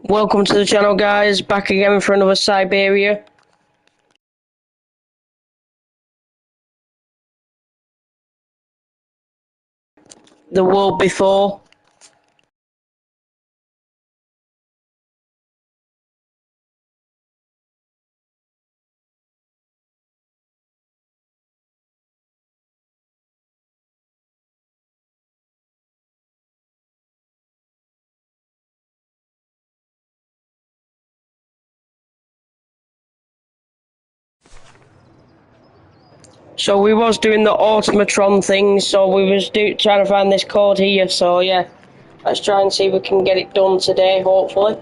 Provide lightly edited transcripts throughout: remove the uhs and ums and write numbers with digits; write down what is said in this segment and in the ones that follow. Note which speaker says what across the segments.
Speaker 1: Welcome to the channel, guys. Back again for another Syberia. The world before. So we was doing the automatron thing, so we was trying to find this code here, so yeah. Let's try and see if we can get it done today, hopefully.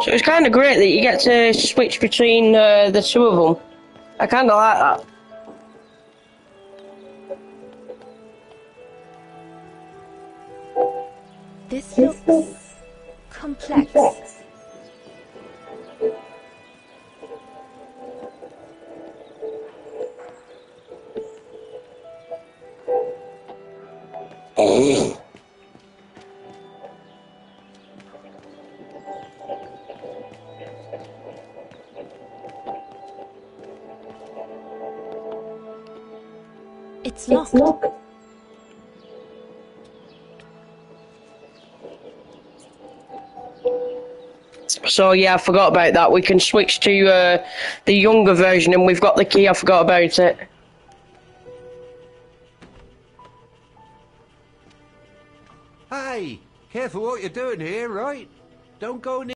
Speaker 1: So it's kind of great that you get to switch between the two of them. I kind of like that.
Speaker 2: This looks complex. It's locked.
Speaker 1: So yeah, I forgot about that. We can switch to the younger version, and we've got the key. I forgot about it.
Speaker 3: Hey, careful what you're doing here, right? Don't go near.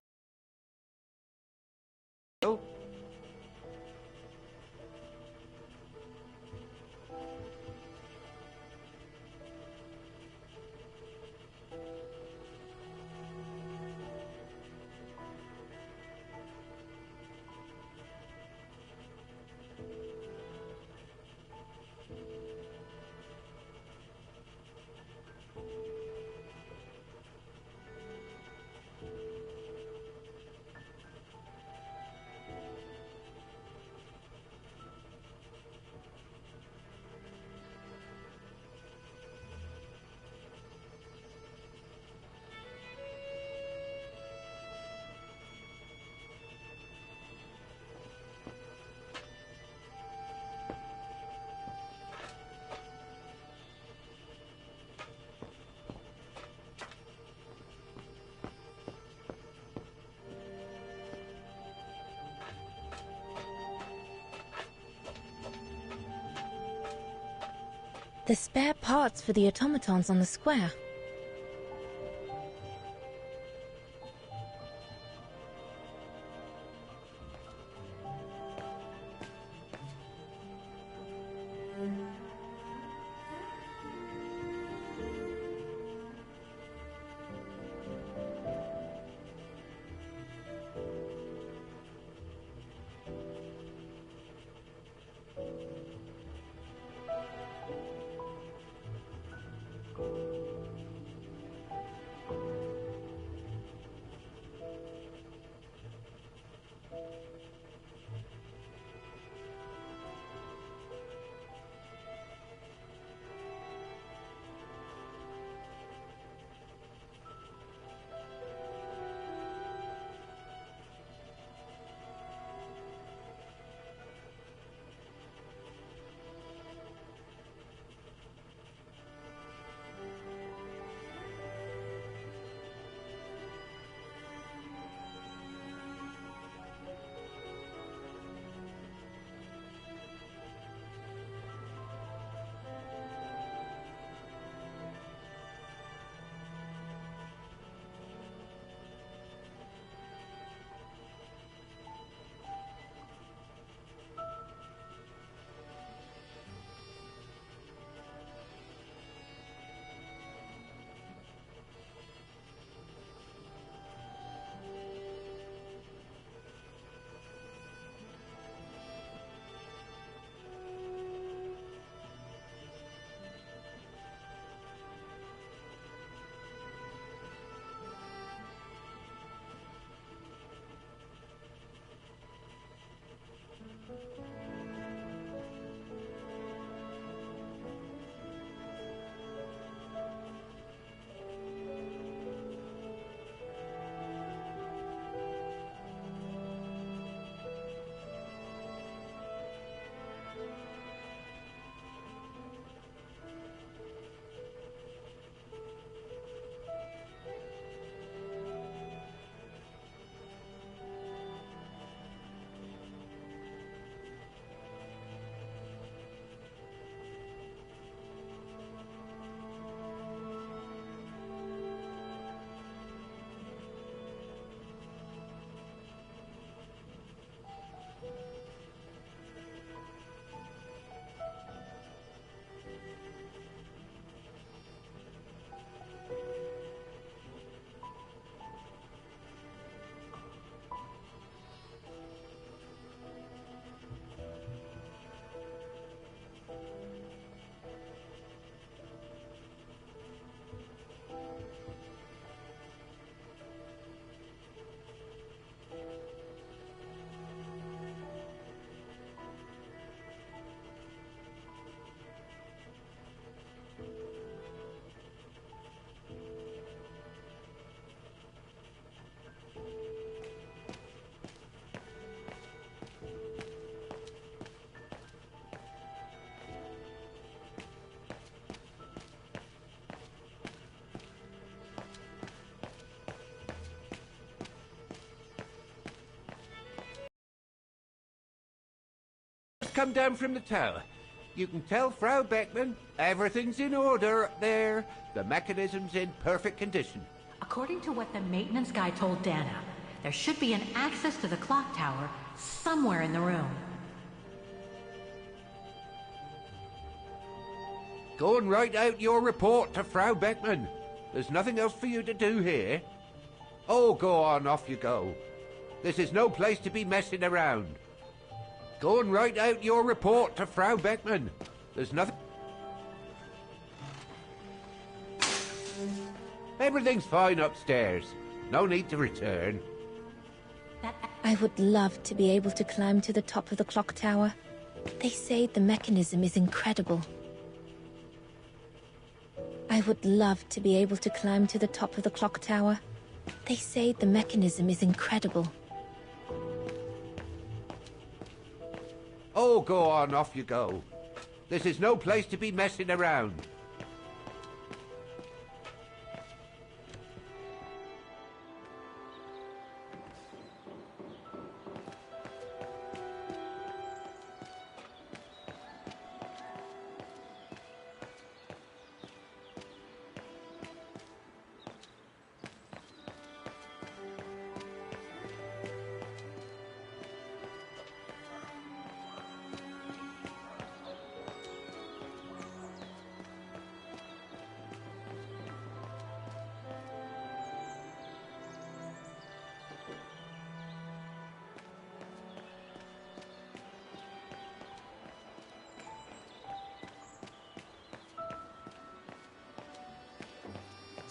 Speaker 2: The spare parts for the automatons on the square.
Speaker 3: just come down from the tower. You can tell Frau Beckman everything's in order up there. The mechanism's in perfect condition.
Speaker 4: According to what the maintenance guy told Dana, there should be an access to the clock tower somewhere in the room.
Speaker 3: Go and write out your report to Frau Beckman. There's nothing else for you to do here. Oh, go on, off you go. This is no place to be messing around. Go and write out your report to Frau Beckman. There's nothing... Everything's fine upstairs. No need to return.
Speaker 2: I would love to be able to climb to the top of the clock tower. They say the mechanism is incredible. I would love to be able to climb to the top of the clock tower. They say the mechanism is incredible.
Speaker 3: Oh, go on, off you go. This is no place to be messing around.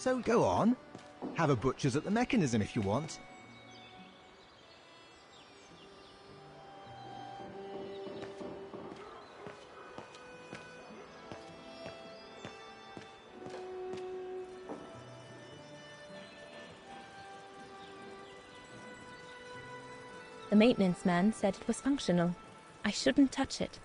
Speaker 5: So go on. Have a butcher's at the mechanism if you want.
Speaker 2: The maintenance man said it was functional. I shouldn't touch it.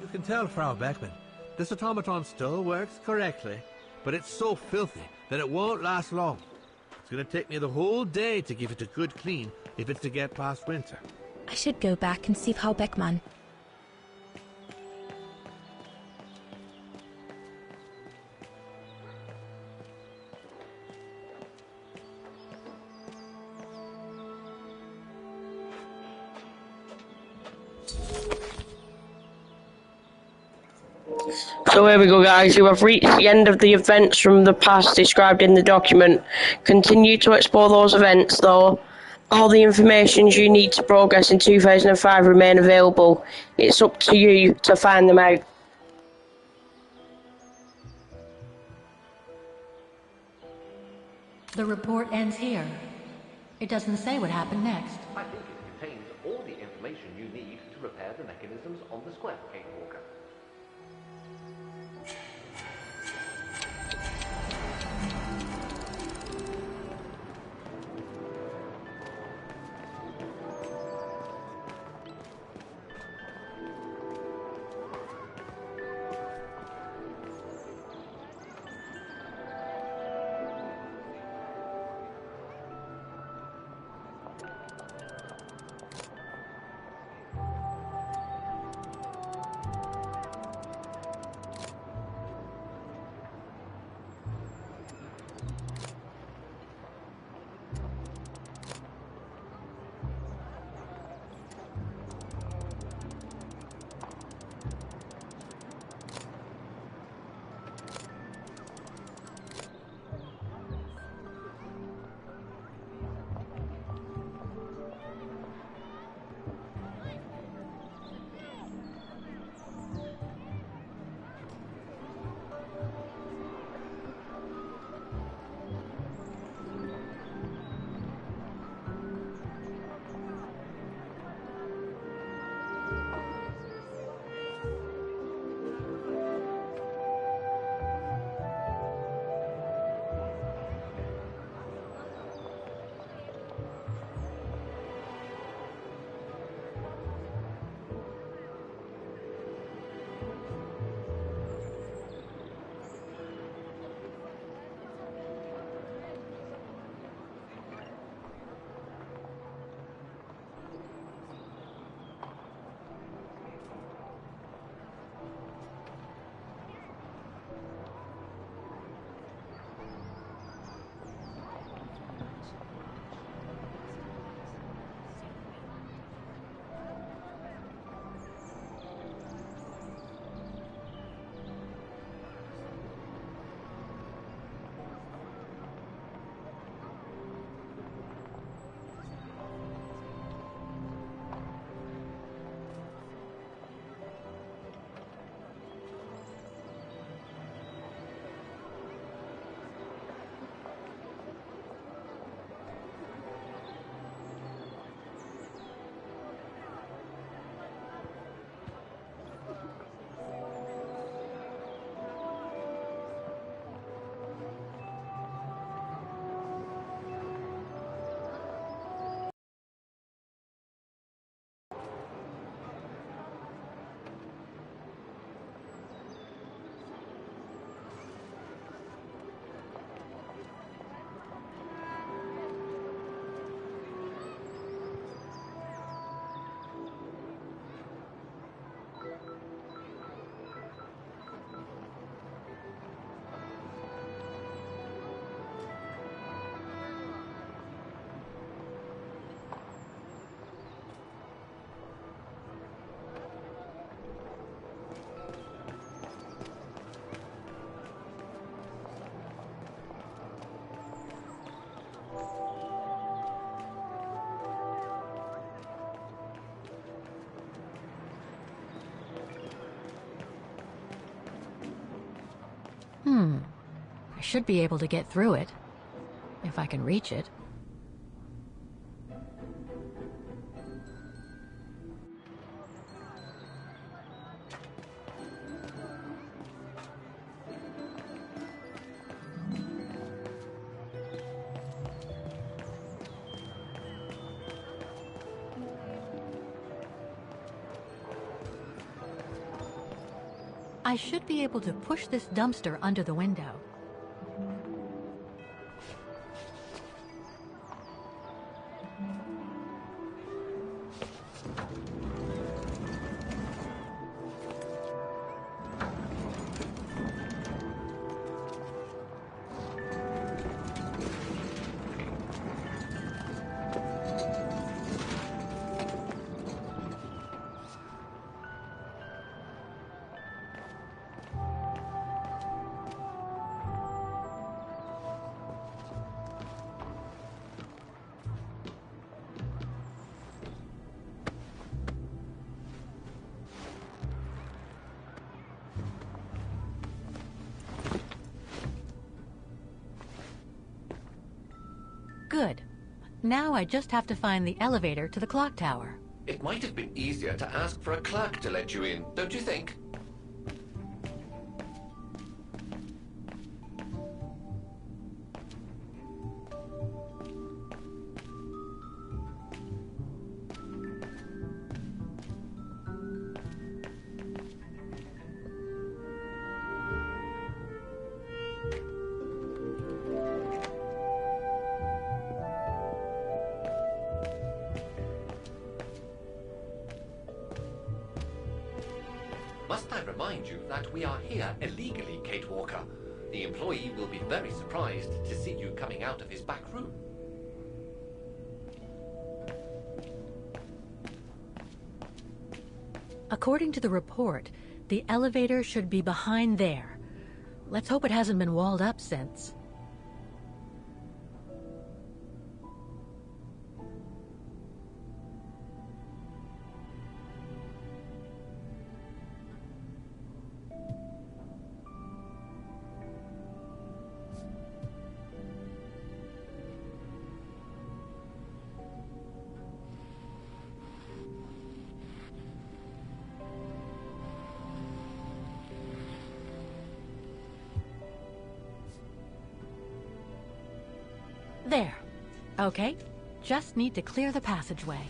Speaker 6: You can tell, Frau Beckman, this automaton still works correctly, but it's so filthy that it won't last long. It's going to take me the whole day to give it a good clean if it's to get past winter.
Speaker 2: I should go back and see Frau Beckmann.
Speaker 1: So here we go, guys. You have reached the end of the events from the past described in the document. Continue to explore those events, though. All the information you need to progress in 2005 remain available. It's up to you to find them out.
Speaker 4: The report ends here. It doesn't say what happened next.
Speaker 7: I think it contains all the information you need to repair the mechanisms on the square, Kate Walker.
Speaker 4: should be able to get through it, if I can reach it. I should be able to push this dumpster under the window. Good. Now I just have to find the elevator to the clock tower.
Speaker 7: It might have been easier to ask for a clerk to let you in, don't you think? Must I remind you that we are here illegally, Kate Walker? The employee will be very surprised to see you coming out of his back room.
Speaker 4: According to the report, the elevator should be behind there. Let's hope it hasn't been walled up since. There. Okay. Just need to clear the passageway.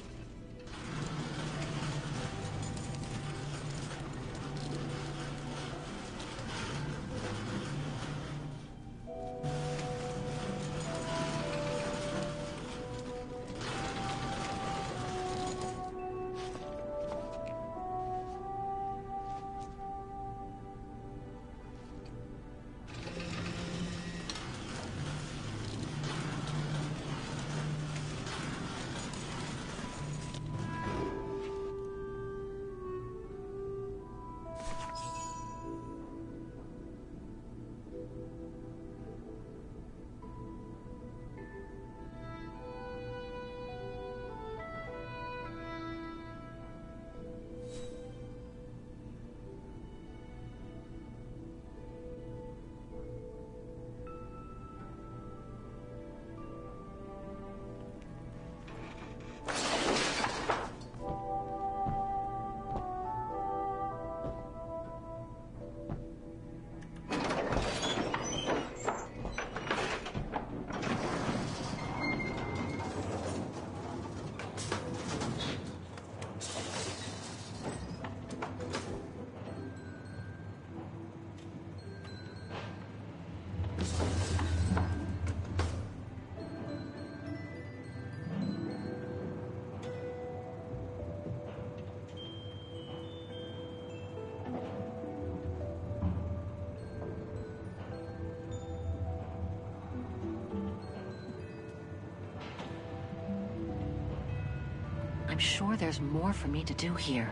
Speaker 8: I'm sure there's more for me to do here.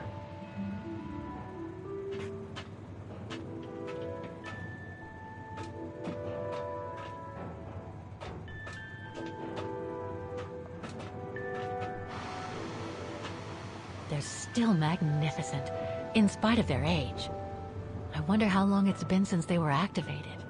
Speaker 4: They're still magnificent, in spite of their age. I wonder how long it's been since they were activated.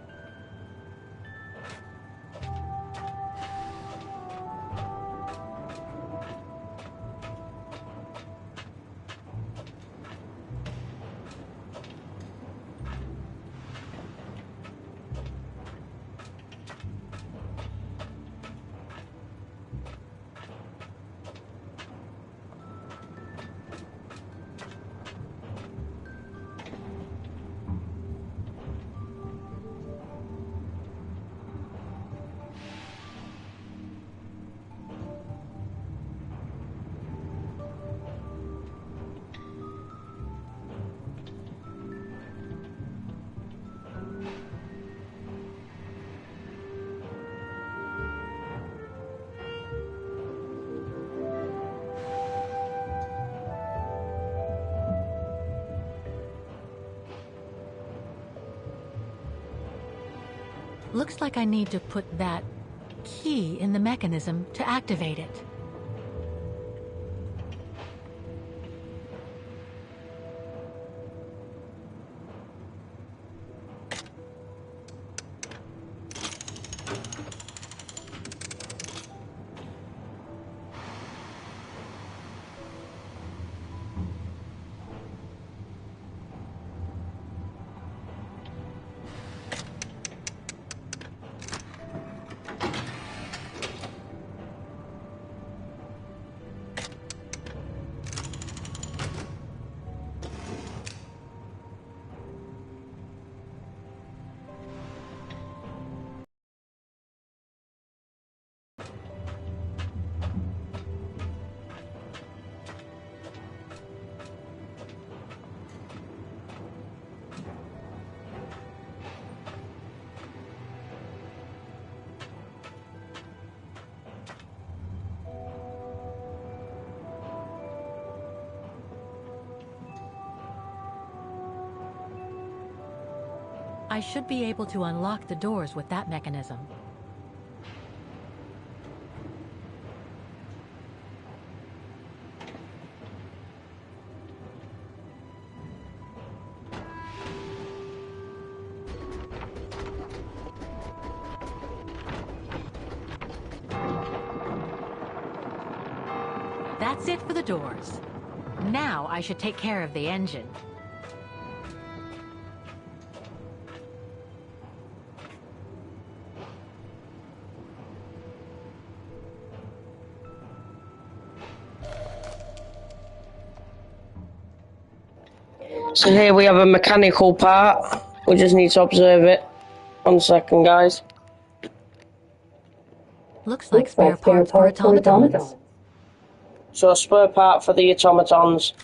Speaker 4: Looks like I need to put that key in the mechanism to activate it. I should be able to unlock the doors with that mechanism. That's it for the doors. Now I should take care of the engine.
Speaker 1: So here we have a mechanical part. We just need to observe it. 1 second, guys.
Speaker 4: Looks like spare parts for automatons.
Speaker 1: So a spare part for the automatons.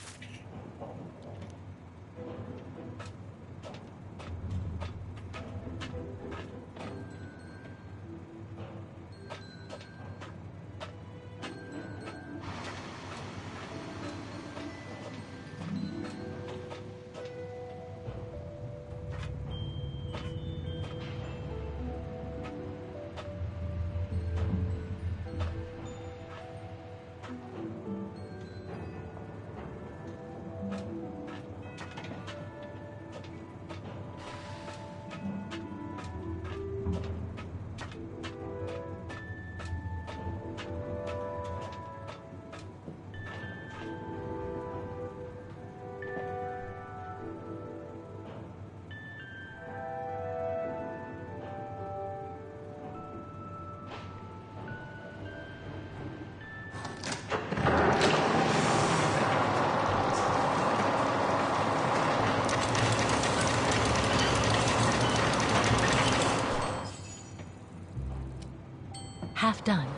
Speaker 4: Half done.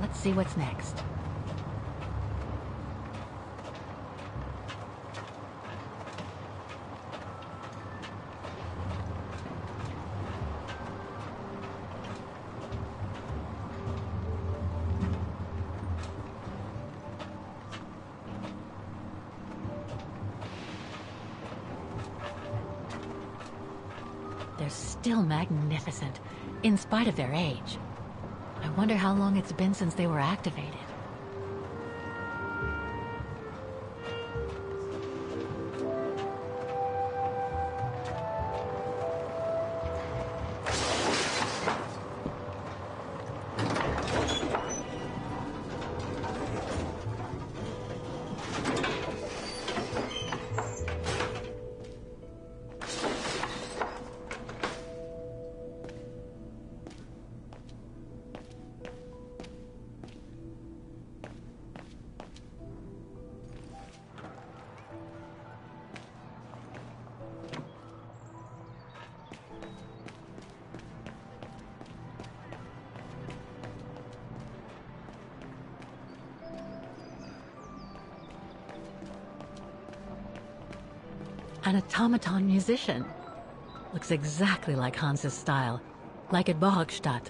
Speaker 4: Let's see what's next. They're still magnificent, in spite of their age. I wonder how long it's been since they were activated. An automaton musician. Looks exactly like Hans's style, like at Bohogstadt.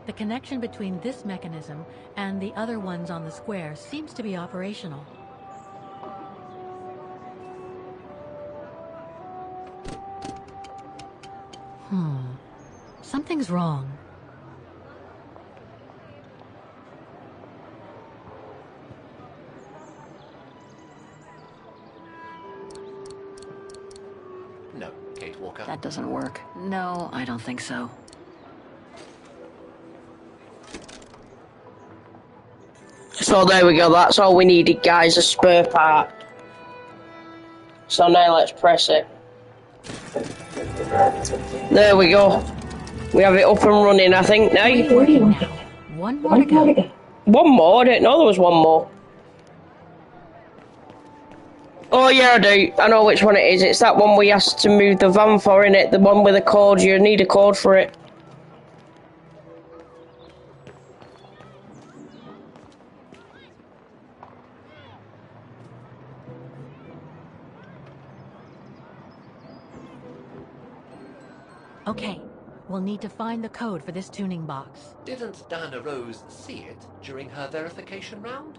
Speaker 4: The connection between this mechanism and the other ones on the square seems to be operational. Something's wrong.
Speaker 7: No, Kate Walker.
Speaker 8: That doesn't work. No, I don't think so.
Speaker 1: So there we go, that's all we needed, guys, a spare part. So now let's press it. There we go. We have it up and running, I think, now.
Speaker 4: Working now. One more to go.
Speaker 1: One more? I didn't know there was one more. Oh yeah, I do. I know which one it is. It's that one we asked to move the van for, innit? The one with the code. You need a code for it.
Speaker 4: Okay, we'll need to find the code for this tuning box.
Speaker 7: Didn't Diana Rose see it during her verification round?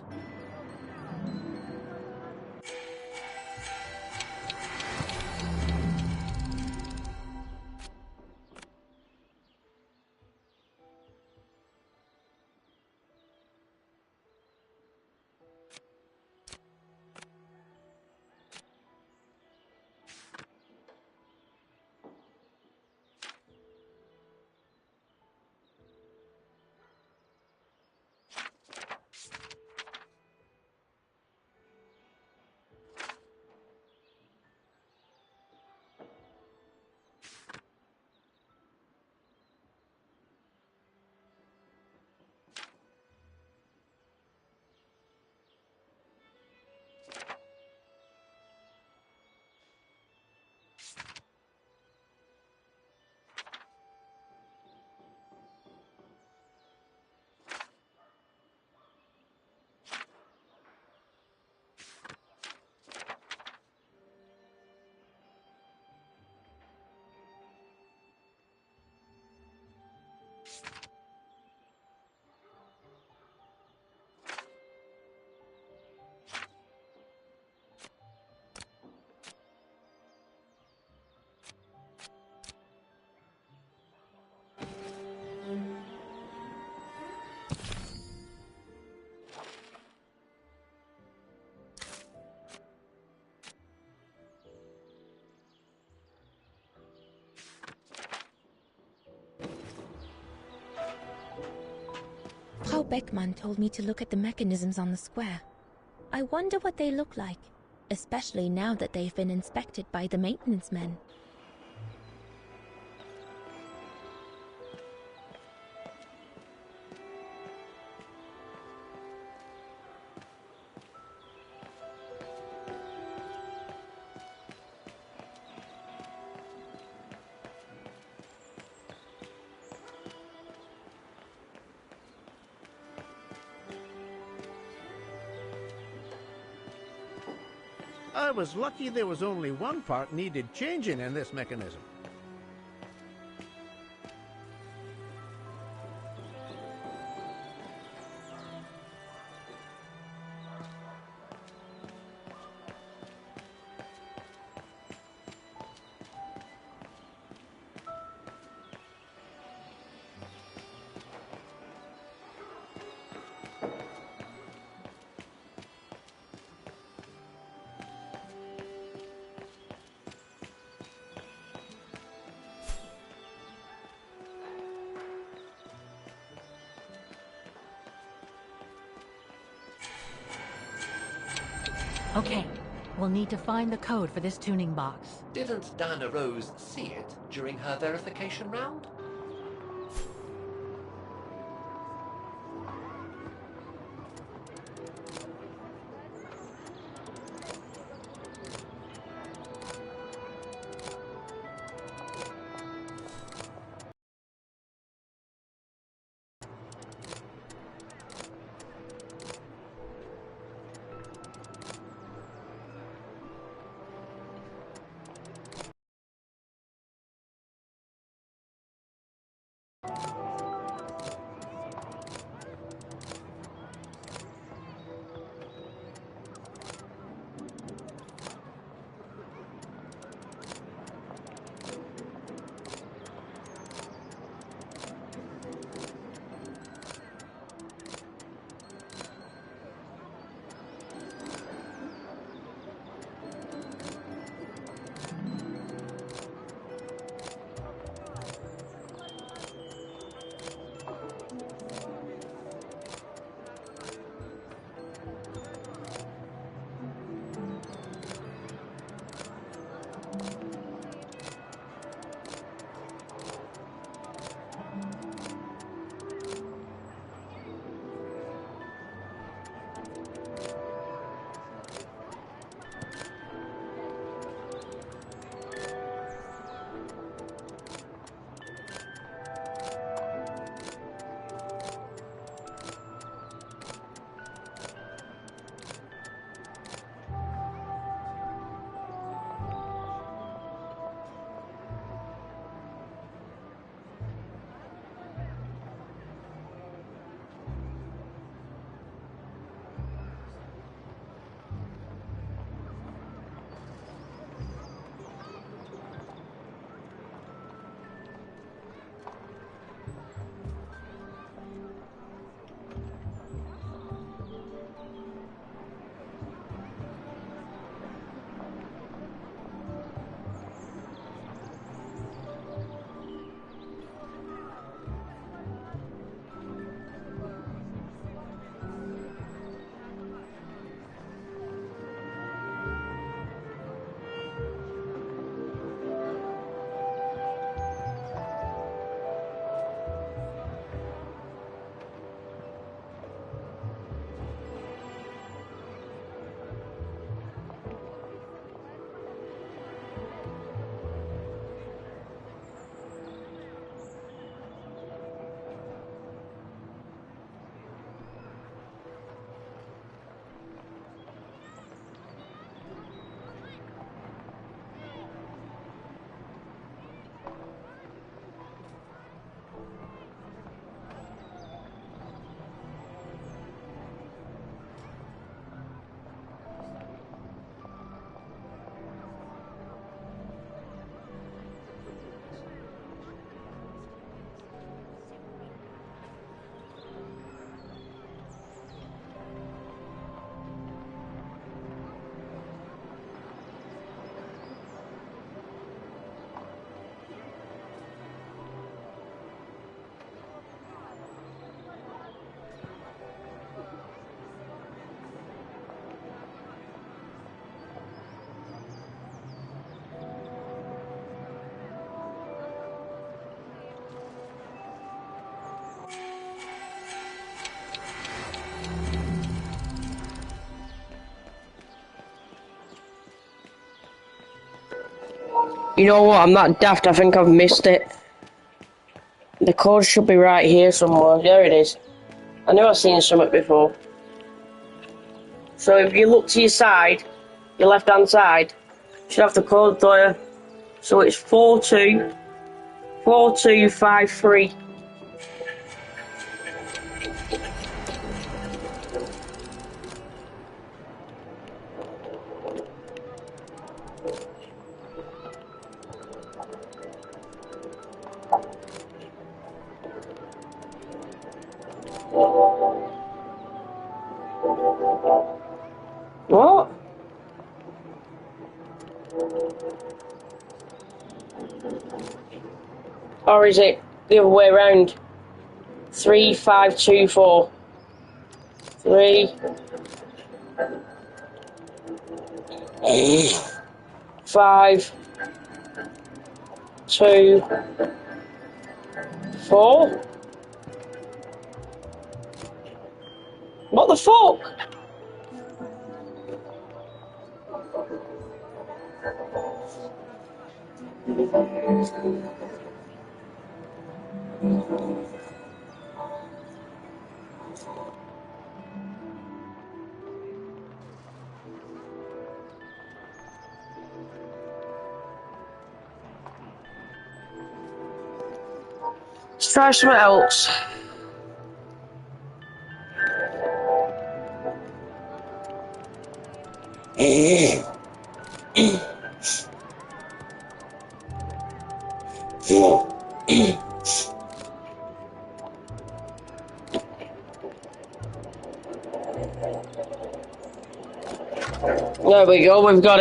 Speaker 2: Frau Beckmann told me to look at the mechanisms on the square. I wonder what they look like, especially now that they've been inspected by the maintenance men.
Speaker 6: I was lucky there was only one part needed changing in this mechanism.
Speaker 4: Okay, we'll need to find the code for this tuning box.
Speaker 7: Didn't Diana Rose see it during her verification round?
Speaker 1: You know what? I'm not daft. I think I've missed it. The code should be right here somewhere. There it is. I knew I'd seen something before. So if you look to your side, your left-hand side, you should have the code there. So it's 424253. What? Or is it the other way around? 3524. 3 5 2 4. What the fuck? Let's try something else. There we go, we've got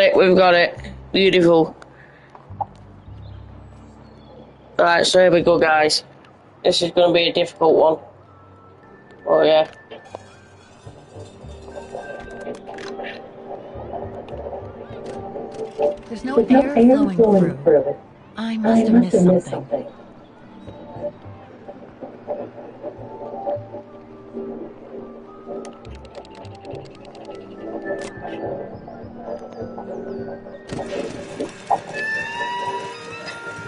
Speaker 1: it. Beautiful. Alright, so here we go, guys. This is going to be a difficult one. Oh, yeah.
Speaker 4: There's no air flowing through. I must have missed something.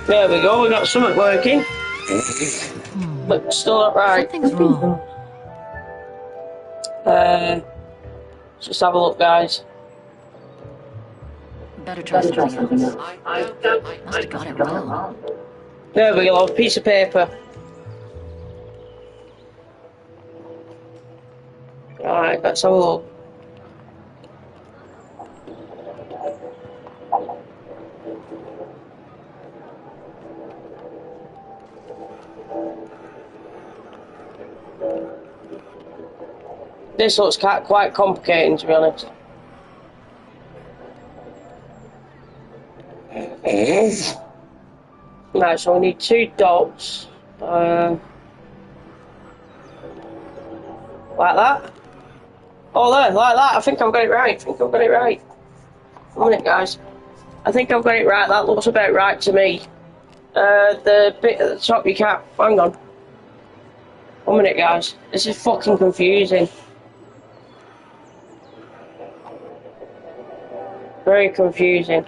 Speaker 1: There we go, we got something working. But still not right.
Speaker 4: Something's wrong.
Speaker 1: Let's just have a look, guys.
Speaker 8: Better try something else. Must have got it wrong.
Speaker 1: There we go, a piece of paper. Alright, let's have a look. This looks quite complicated, to be honest. Right, so we need 2 dots. Like that. Oh, there, like that. I think I've got it right. One minute, guys. I think I've got it right. That looks about right to me. The bit at the top you can't... Hang on. 1 minute, guys. This is fucking confusing. Very confusing.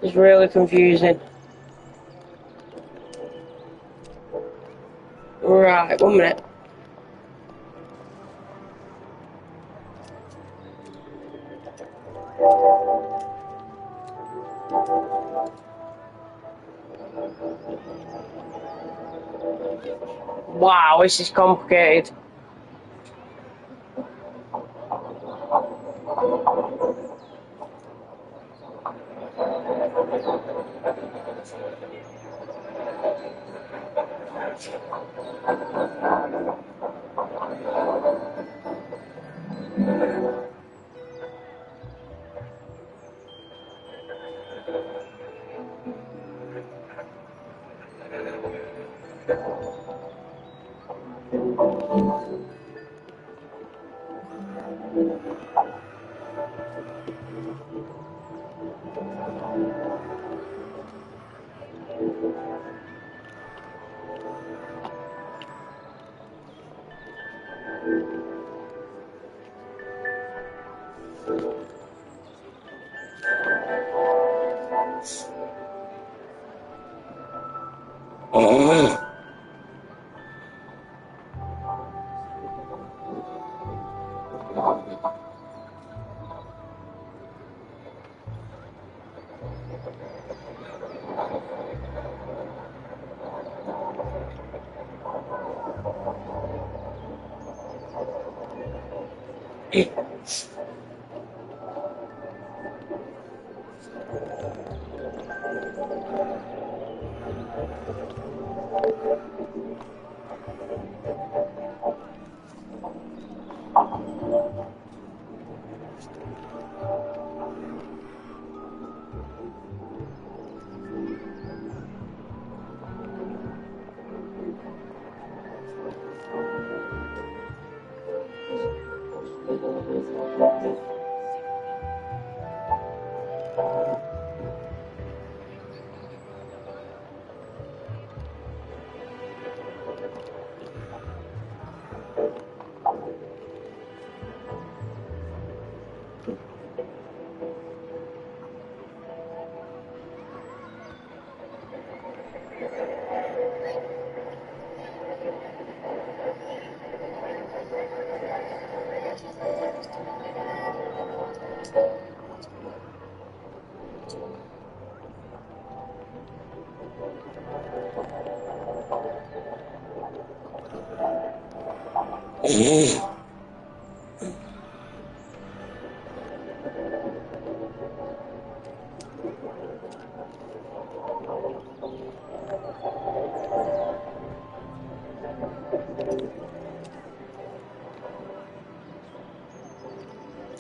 Speaker 1: It's really confusing. Right, 1 minute. Wow, this is complicated.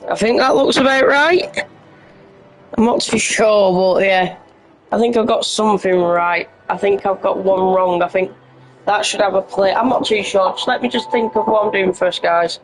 Speaker 1: I think that looks about right. I'm not too sure, but yeah. I think I've got something right. I think I've got one wrong. I think that should have a plate. I'm not too sure. Just let me just think of what I'm doing first, guys.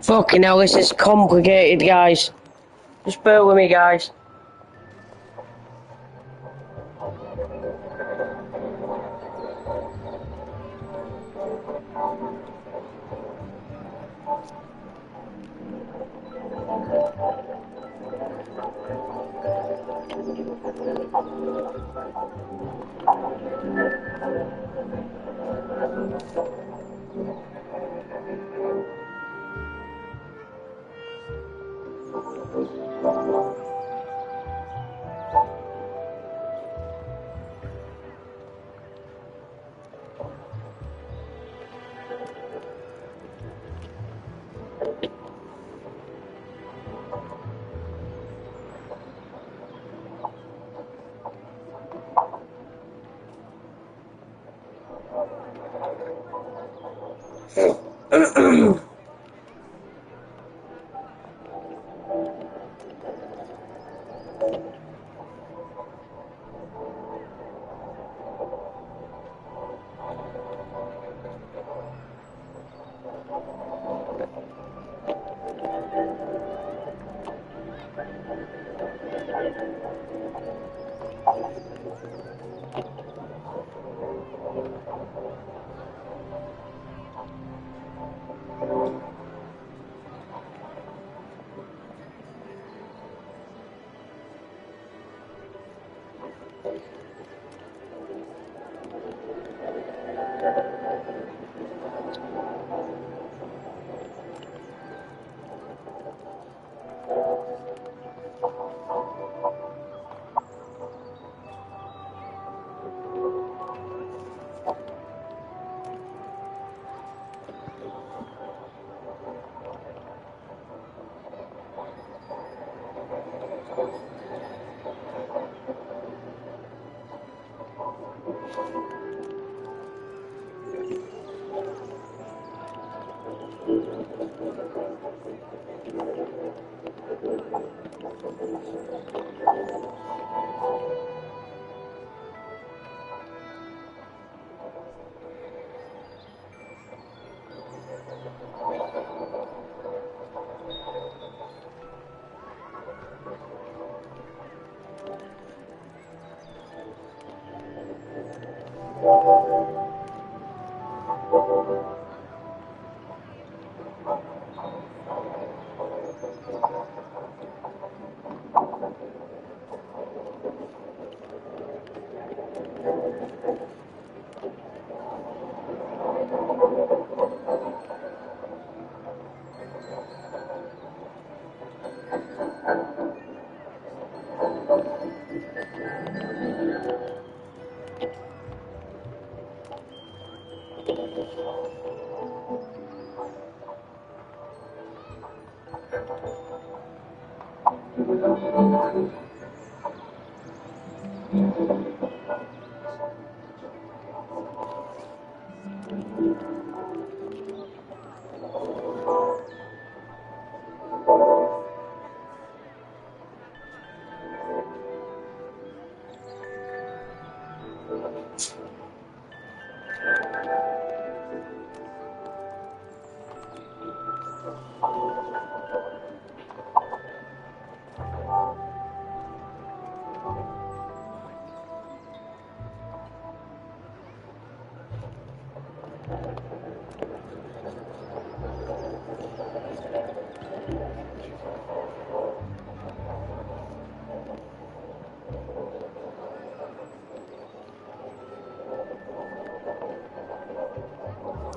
Speaker 1: Fucking hell, this is complicated, guys. Just bear with me, guys.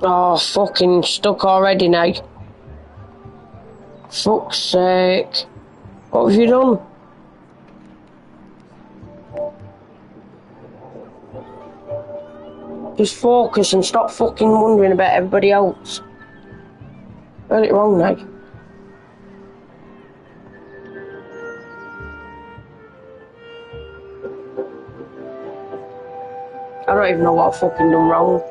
Speaker 1: Oh, fucking stuck already now. Fuck's sake. What have you done? Just focus and stop fucking wondering about everybody else. Got it wrong now. I don't even know what I've fucking done wrong.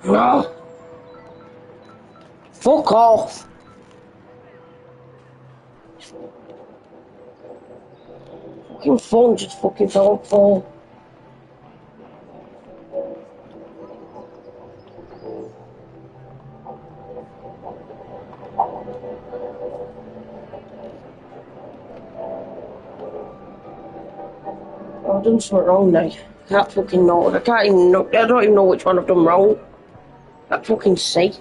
Speaker 1: No. Fuck off. Fucking phone just fucking fell on the floor. I've done something wrong now. I can't fucking know. I can't even know. I don't even know which one I've done wrong. I can't fucking see.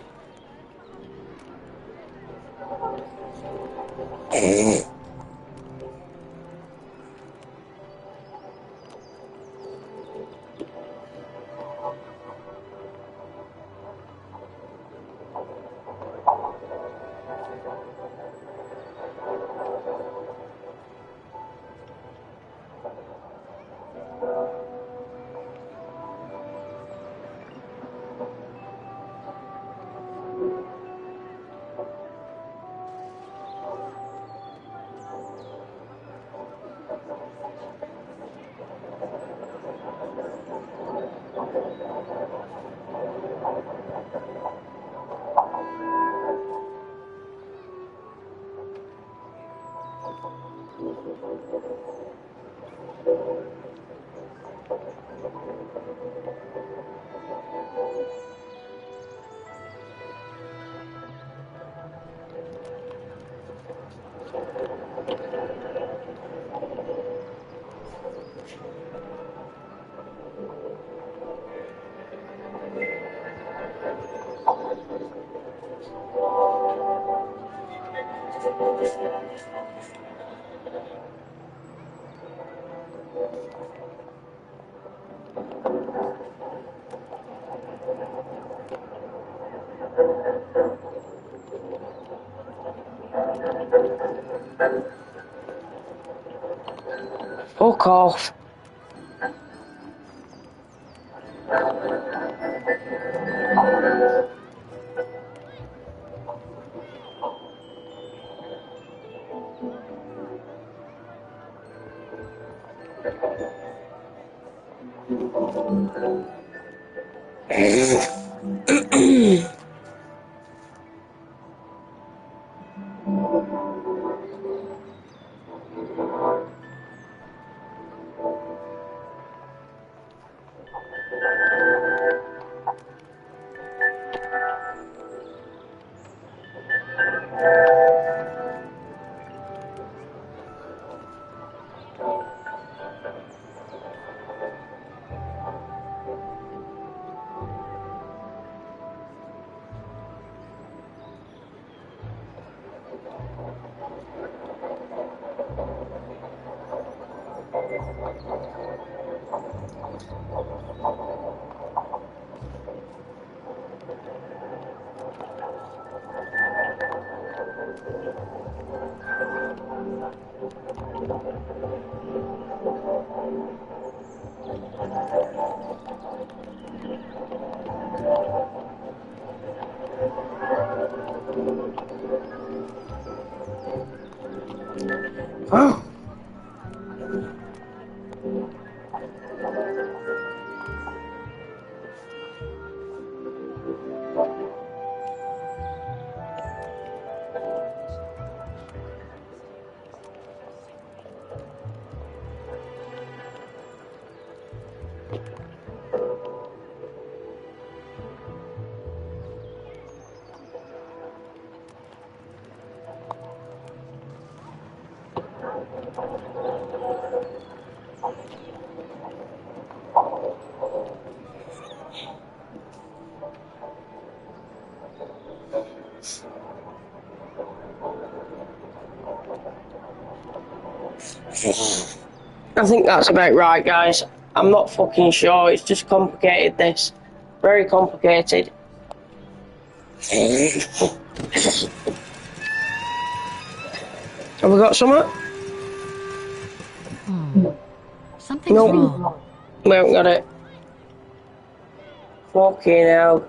Speaker 1: Fuck off. Oh. I think that's about right, guys. I'm not fucking sure. It's just complicated, this. Very complicated. Have we got something?
Speaker 4: Something's
Speaker 1: Nope.
Speaker 4: wrong.
Speaker 1: We haven't got it. Fucking hell.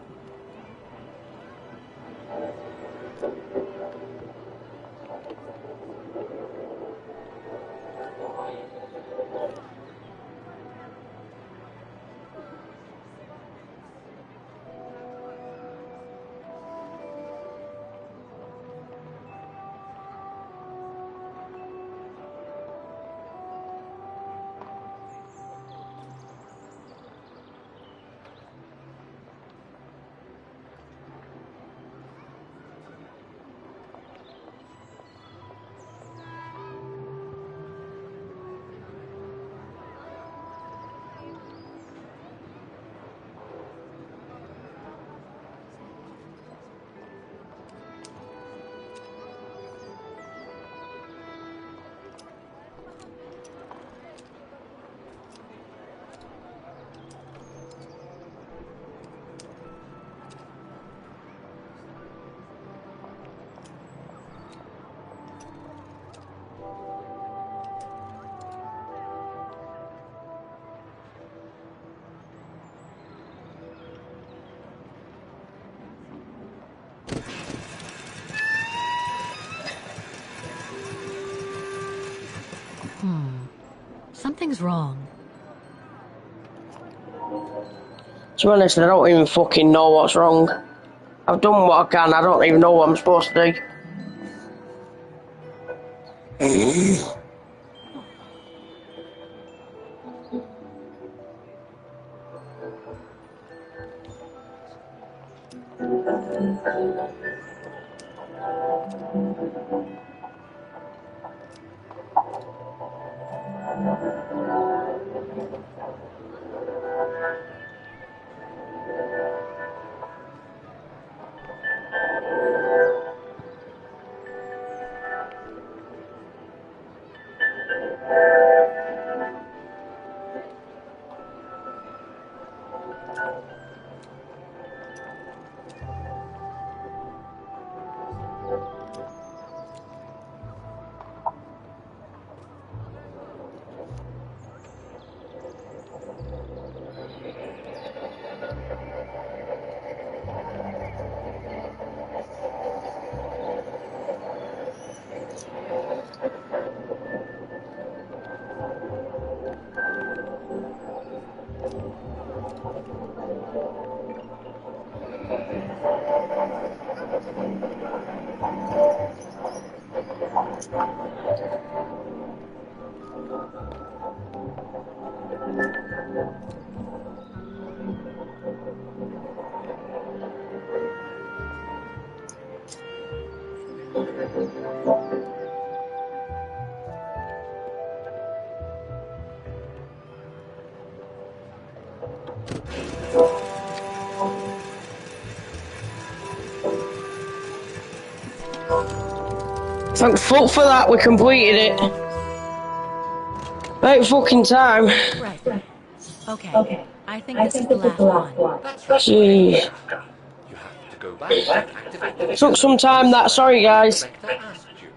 Speaker 4: Something's wrong.
Speaker 1: To be honest, I don't even fucking know what's wrong. I've done what I can, I don't even know what I'm supposed to do. Thank fuck for that, we completed it. Right fucking time.
Speaker 4: Right. Okay. I think this is the last one.
Speaker 7: That's right,
Speaker 1: Jeez.
Speaker 7: Kafka. You have to go back and activate the
Speaker 1: Took some
Speaker 7: mechanism on
Speaker 1: time
Speaker 7: the
Speaker 1: that,
Speaker 7: square
Speaker 1: sorry guys.
Speaker 7: the Vector asked you.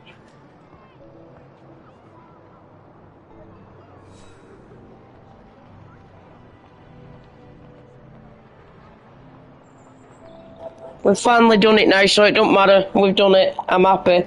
Speaker 1: We've finally done it now, so it don't matter. We've done it. I'm happy.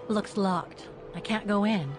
Speaker 4: Looks locked. I can't go in.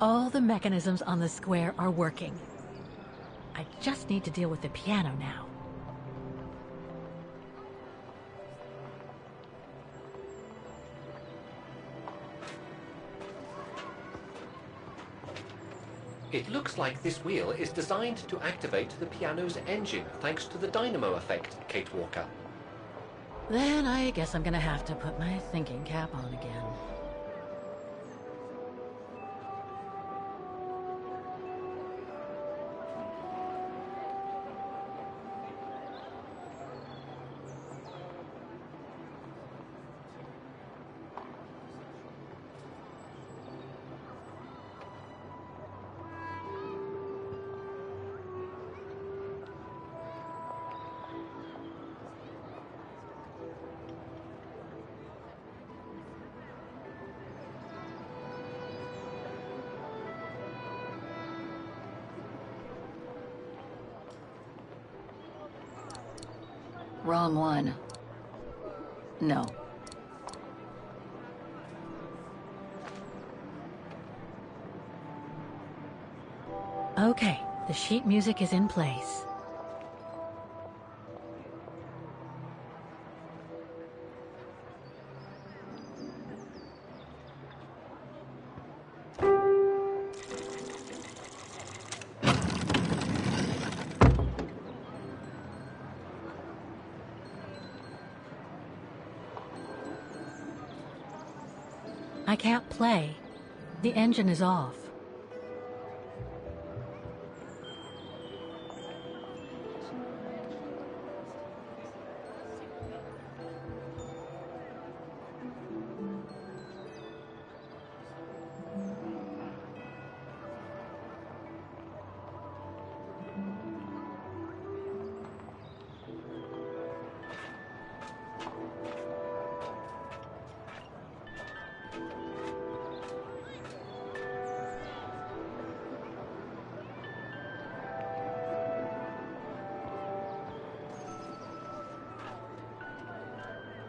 Speaker 4: All the mechanisms on the square are working. I just need to deal with the piano now.
Speaker 7: It looks like this wheel is designed to activate the piano's engine, thanks to the dynamo effect, Kate Walker.
Speaker 4: Then I guess I'm gonna have to put my thinking cap on again.
Speaker 8: Wrong one. No.
Speaker 4: Okay, the sheet music is in place. I can't play. The engine is off.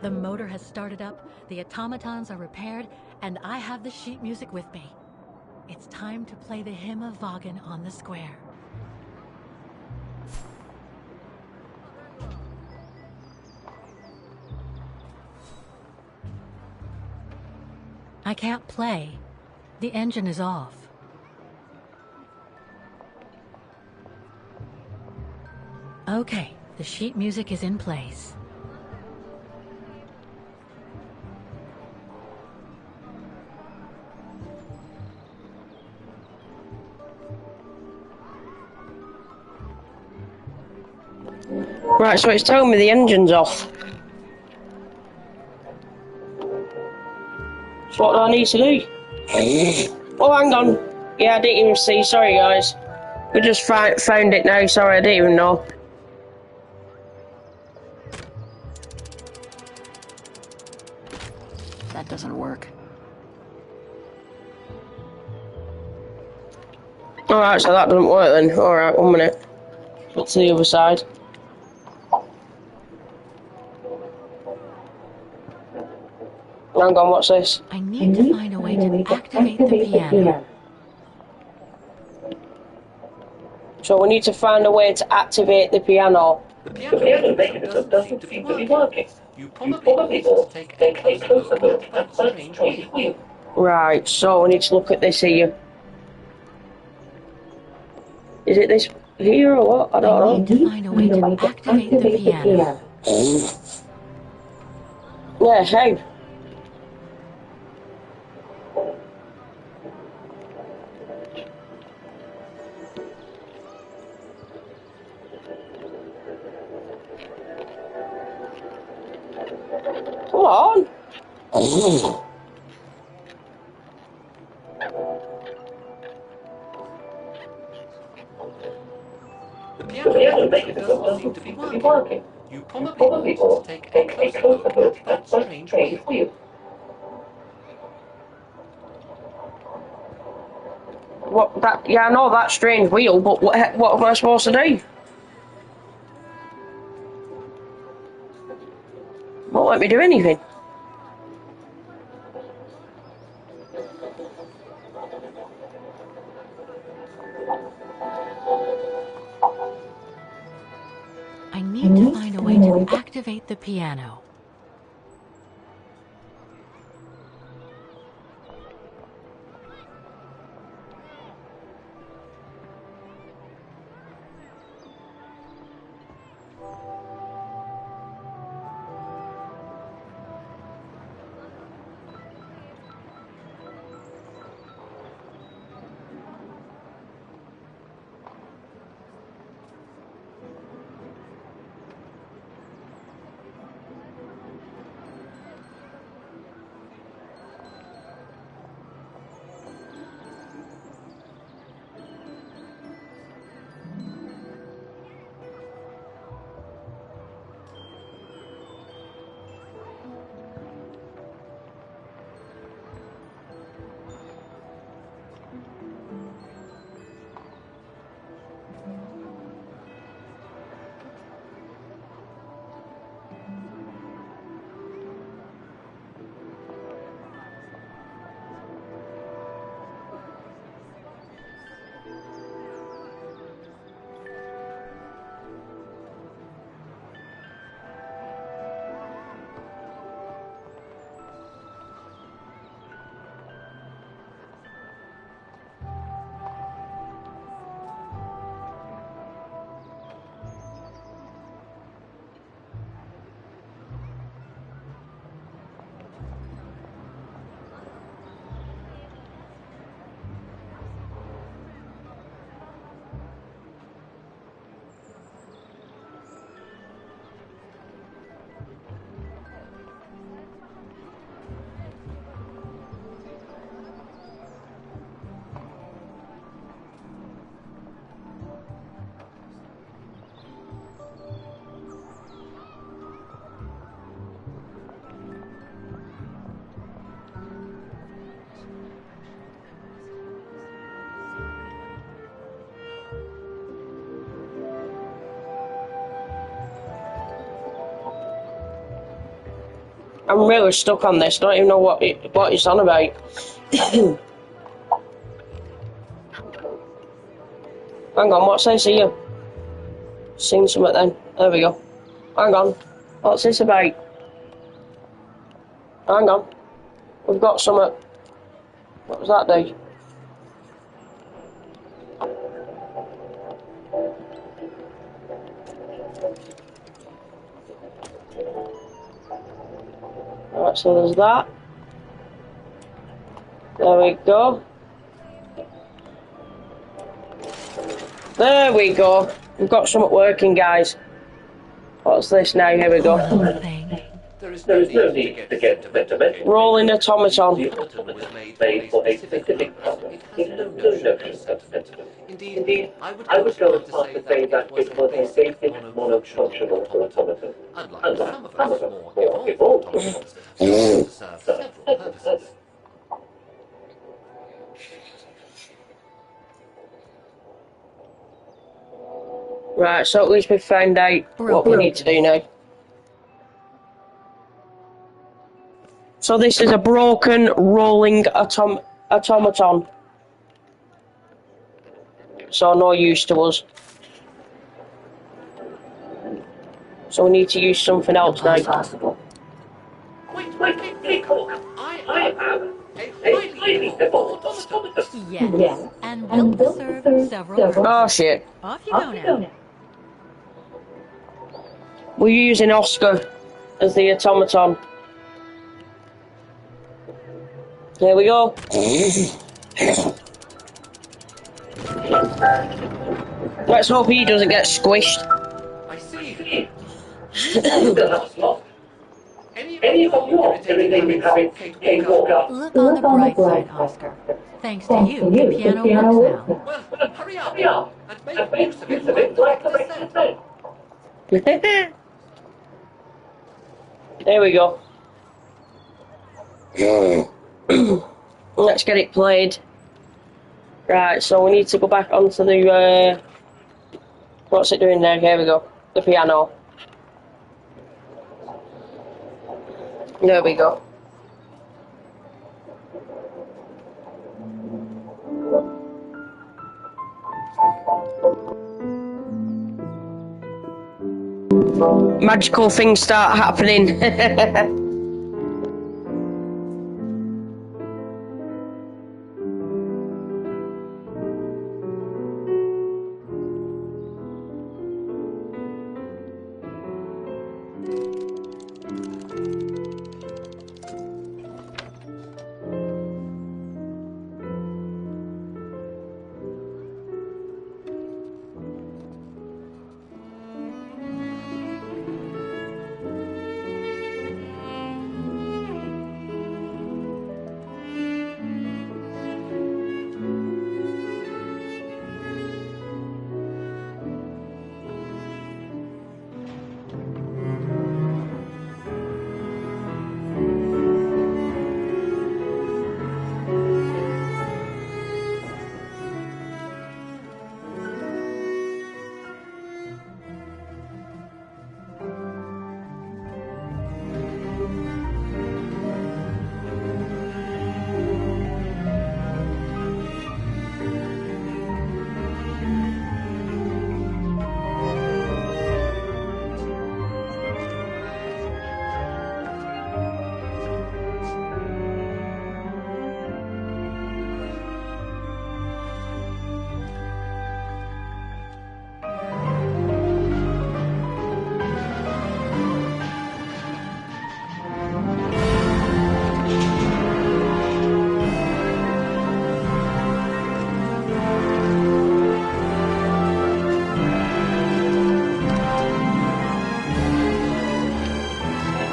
Speaker 4: The motor has started up, the automatons are repaired, and I have the sheet music with me. It's time to play the hymn of Vaughan on the square. I can't play. The engine is off. Okay, the sheet music is in place.
Speaker 1: Right, so it's telling me the engine's off. So what do I need to do? Oh, hang on. Yeah, I didn't even see. Sorry, guys. We just found it now. Sorry, I didn't even know.
Speaker 8: That doesn't work.
Speaker 1: Alright, so that doesn't work then. Alright, 1 minute. Look to the other side. Hang on, what's this?
Speaker 4: I need to find a way to activate the piano.
Speaker 7: So we need to find a way to activate the piano.
Speaker 3: The piano mechanism doesn't seem to be working. You probably ought to take a closer look at that strange wheel.
Speaker 1: Right, so we need to look at this here. Is it this here or what? I don't know.
Speaker 4: I need to find a way to activate the piano.
Speaker 1: Yeah, how? Come on.
Speaker 7: The piano maker doesn't seem to be working. You probably ought to take a closer look at that strange wheel.
Speaker 1: What that? Yeah, I know that strange wheel, but what am I supposed to do? Won't let me do anything.
Speaker 4: I need to find a way to activate the piano.
Speaker 1: I'm really stuck on this. Don't even know what it's on about. Hang on, what's this here? Seen something then. There we go. Hang on. What's this about? Hang on. We've got something. What does that do? Right, so there's that. There we go. There we go. We've got something working, guys. What's this now? Here we go.
Speaker 7: There is no need to get sentimental.
Speaker 1: Rolling automaton.
Speaker 7: The button was made for a specific purpose. It has no notion of sentiment. Indeed, I would go as far to say that it was a basic monofunctional automaton, unlike some of us more evolved automatons, which serve several purposes.
Speaker 1: Right, so at least we've found out what we need to do now. So this is a broken rolling automaton. So no use to us. So we need to use something else now.
Speaker 7: Wait, I have a highly evolved automaton.
Speaker 4: Yes, and will serve several purposes.
Speaker 1: Oh shit.
Speaker 4: Off you go now.
Speaker 1: We're using Oscar as the automaton. Here we go. Let's hope he doesn't get squished.
Speaker 7: I see. Any any of you irritating having Kate Walker?
Speaker 4: Look on the bright side, Oscar. Thanks to you, the piano works now.
Speaker 3: Well, hurry up and make use of it like the rector said.
Speaker 1: There we go. Let's get it played. Right, so we need to go back onto the, what's it doing there? Here we go. The piano. There we go. Magical things start happening.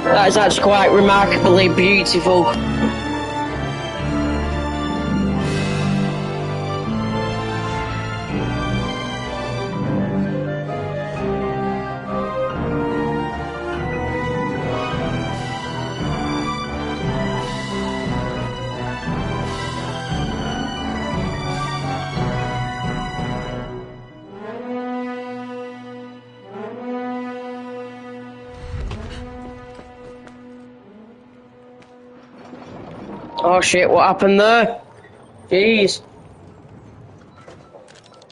Speaker 1: That is actually quite remarkably beautiful. Oh shit, what happened there? Jeez.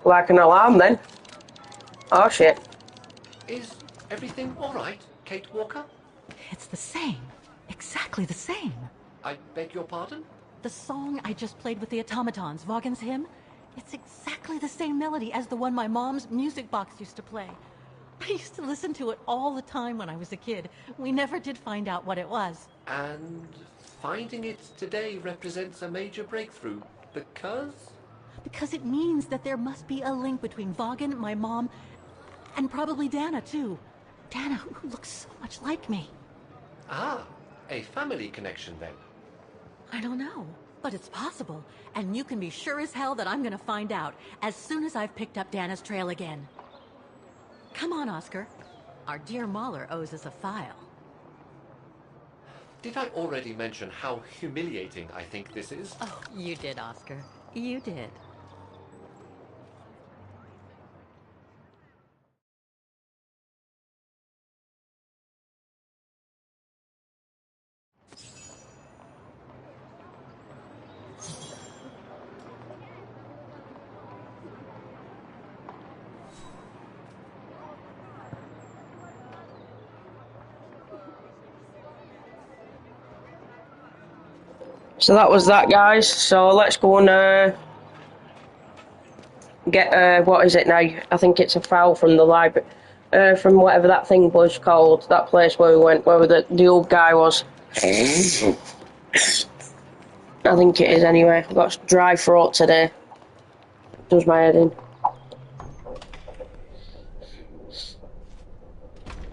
Speaker 1: Like an alarm then. Oh shit.
Speaker 3: Is everything alright, Kate Walker?
Speaker 4: It's the same. Exactly the same.
Speaker 3: I beg your pardon?
Speaker 4: The song I just played with the automatons, Vaughan's hymn, it's exactly the same melody as the one my mom's music box used to play. I used to listen to it all the time when I was a kid. We never did find out what it was.
Speaker 3: And finding it today represents a major breakthrough, because?
Speaker 4: Because it means that there must be a link between Vaughan, my mom, and probably Dana, too. Dana, who looks so much like me.
Speaker 3: Ah, a family connection then.
Speaker 4: I don't know, but it's possible. And you can be sure as hell that I'm gonna find out as soon as I've picked up Dana's trail again. Come on, Oscar. Our dear Mahler owes us a file.
Speaker 3: Did I already mention how humiliating I think this is?
Speaker 4: Oh, you did, Oscar. You did.
Speaker 1: So that was that, guys. So let's go and get what is it now? I think it's a file from the library, from whatever that thing was called. That place where we went, where the old guy was. I think it is anyway. I've got dry throat today. Does my head in.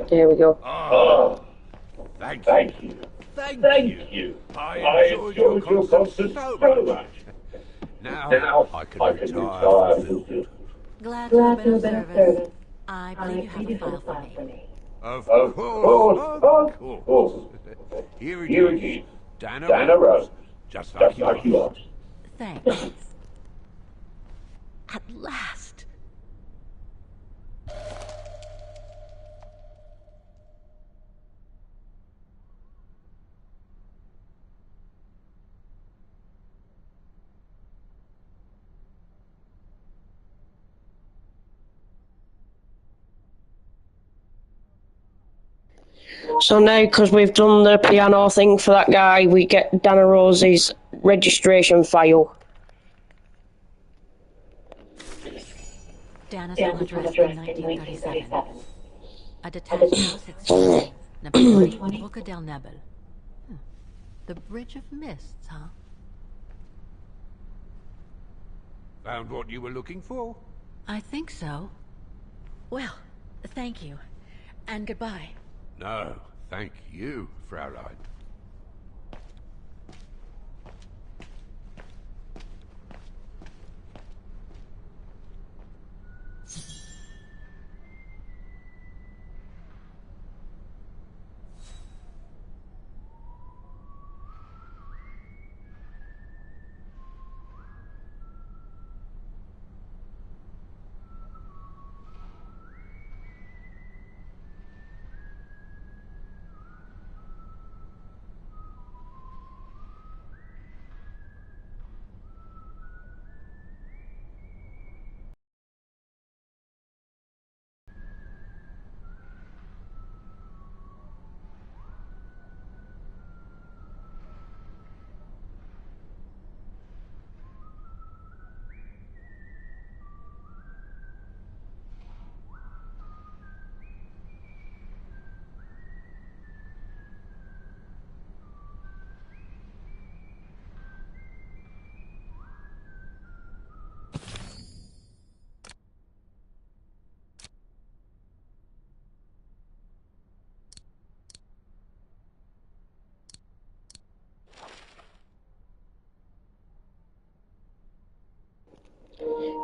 Speaker 1: Here we go.
Speaker 3: Thank you.
Speaker 7: Thank you.
Speaker 3: Thank
Speaker 7: Thank
Speaker 3: you.
Speaker 7: you.
Speaker 3: I enjoyed your concert so much. Now I can retire fulfilled.
Speaker 4: Glad to have been of service. I believe you have a file for me.
Speaker 3: Of
Speaker 7: Of
Speaker 3: course,
Speaker 7: course,
Speaker 3: of
Speaker 7: of
Speaker 3: course.
Speaker 7: course.
Speaker 3: Here it
Speaker 7: Here it
Speaker 3: is.
Speaker 7: is.
Speaker 3: Dana
Speaker 7: Dana
Speaker 3: Rose.
Speaker 7: Rose.
Speaker 3: Just like
Speaker 7: Just
Speaker 3: you
Speaker 7: like you
Speaker 3: asked.
Speaker 7: asked.
Speaker 4: Thanks. At last.
Speaker 1: So now, because we've done the piano thing for that guy, we get Dana Rose's registration file.
Speaker 4: Dana's home address in 1937. A detached house at 16, number 20, Boca del Nebel. The Bridge of Mists, huh?
Speaker 3: Found what you were looking for?
Speaker 4: I think so. Well, thank you. And goodbye.
Speaker 3: No, thank you, Fraulein.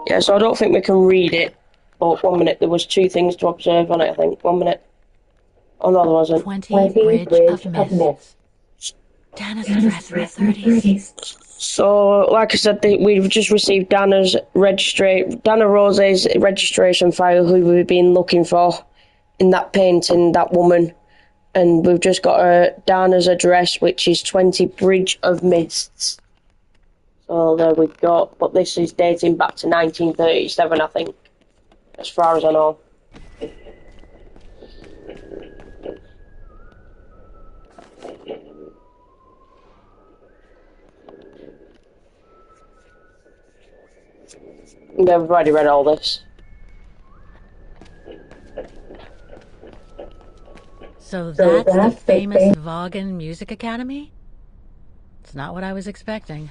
Speaker 1: Yeah, so I don't think we can read it. But 1 minute, there was 2 things to observe on it, I think. 1 minute. Oh no, there wasn't.
Speaker 4: 20 Bridge of Mists. Dana's address in the 30s.
Speaker 1: So, like I said, we've just received Dana Rose's registration file, who we've been looking for in that painting, that woman. And we've just got Dana's address, which is 20 Bridge of Mists. So there we go. But this is dating back to 1937, I think, as far as I know. Yeah, we've already read all this.
Speaker 4: So that's the famous Vaughan Music Academy? It's not what I was expecting.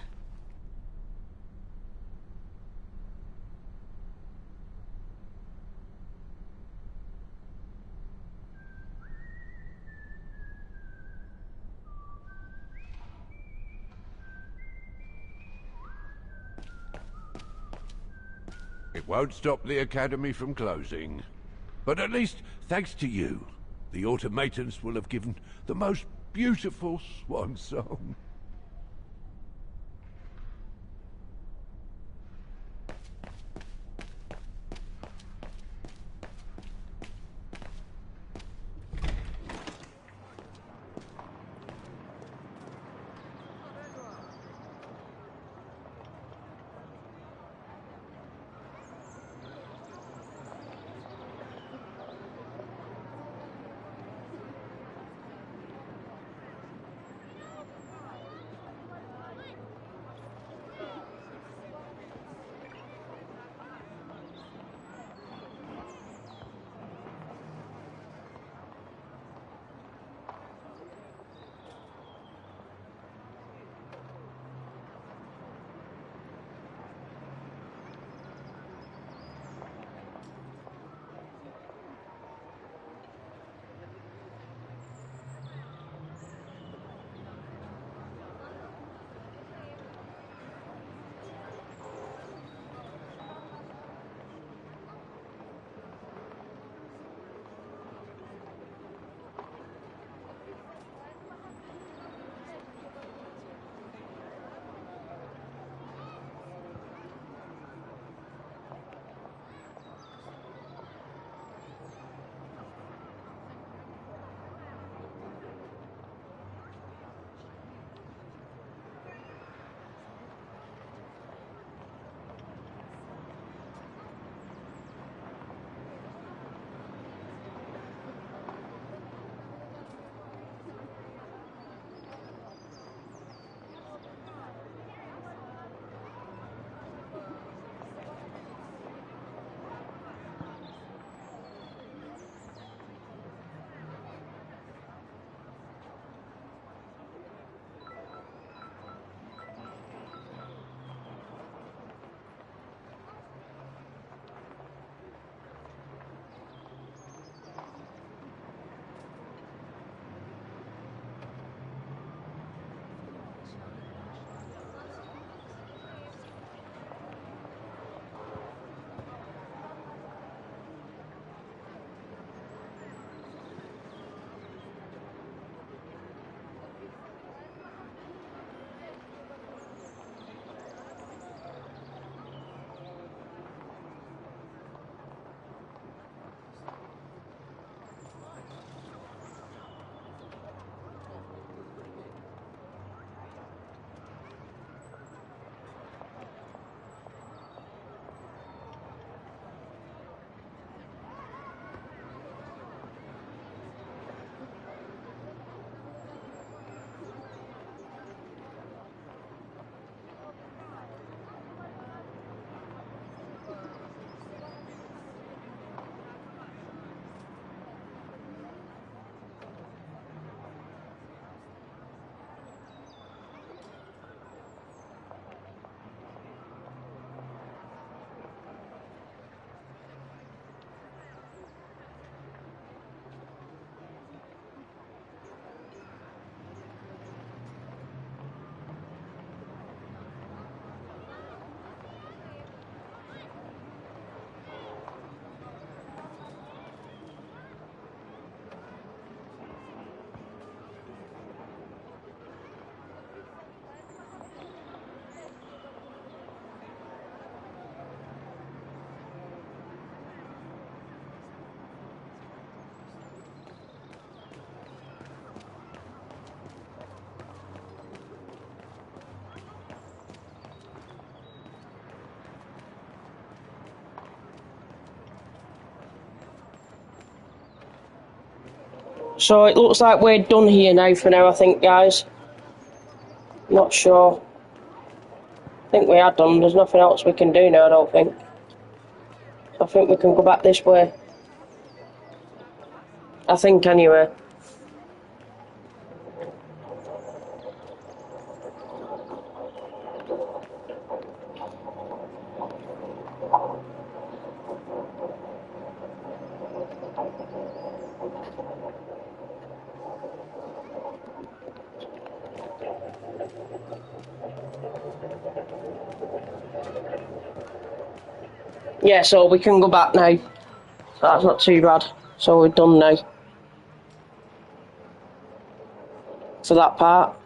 Speaker 3: It won't stop the Academy from closing. But at least, thanks to you, the automatons will have given the most beautiful swan song.
Speaker 1: So it looks like we're done here now for now, I think, guys. Not sure. I think we are done. There's nothing else we can do now, I don't think. I think we can go back this way. I think, anyway. Yeah, so we can go back now. So that's not too bad. So we're done now. For that part.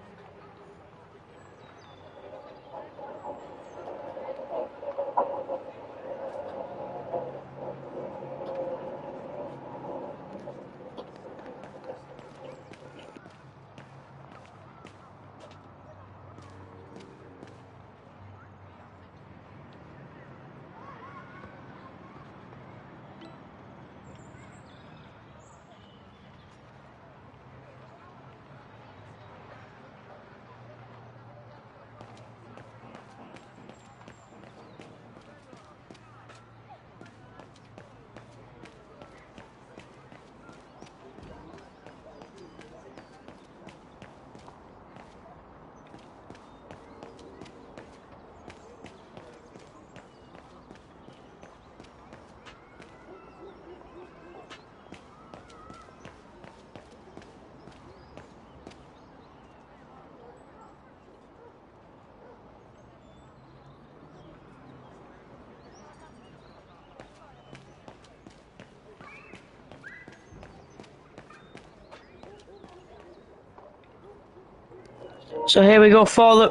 Speaker 1: So here we go.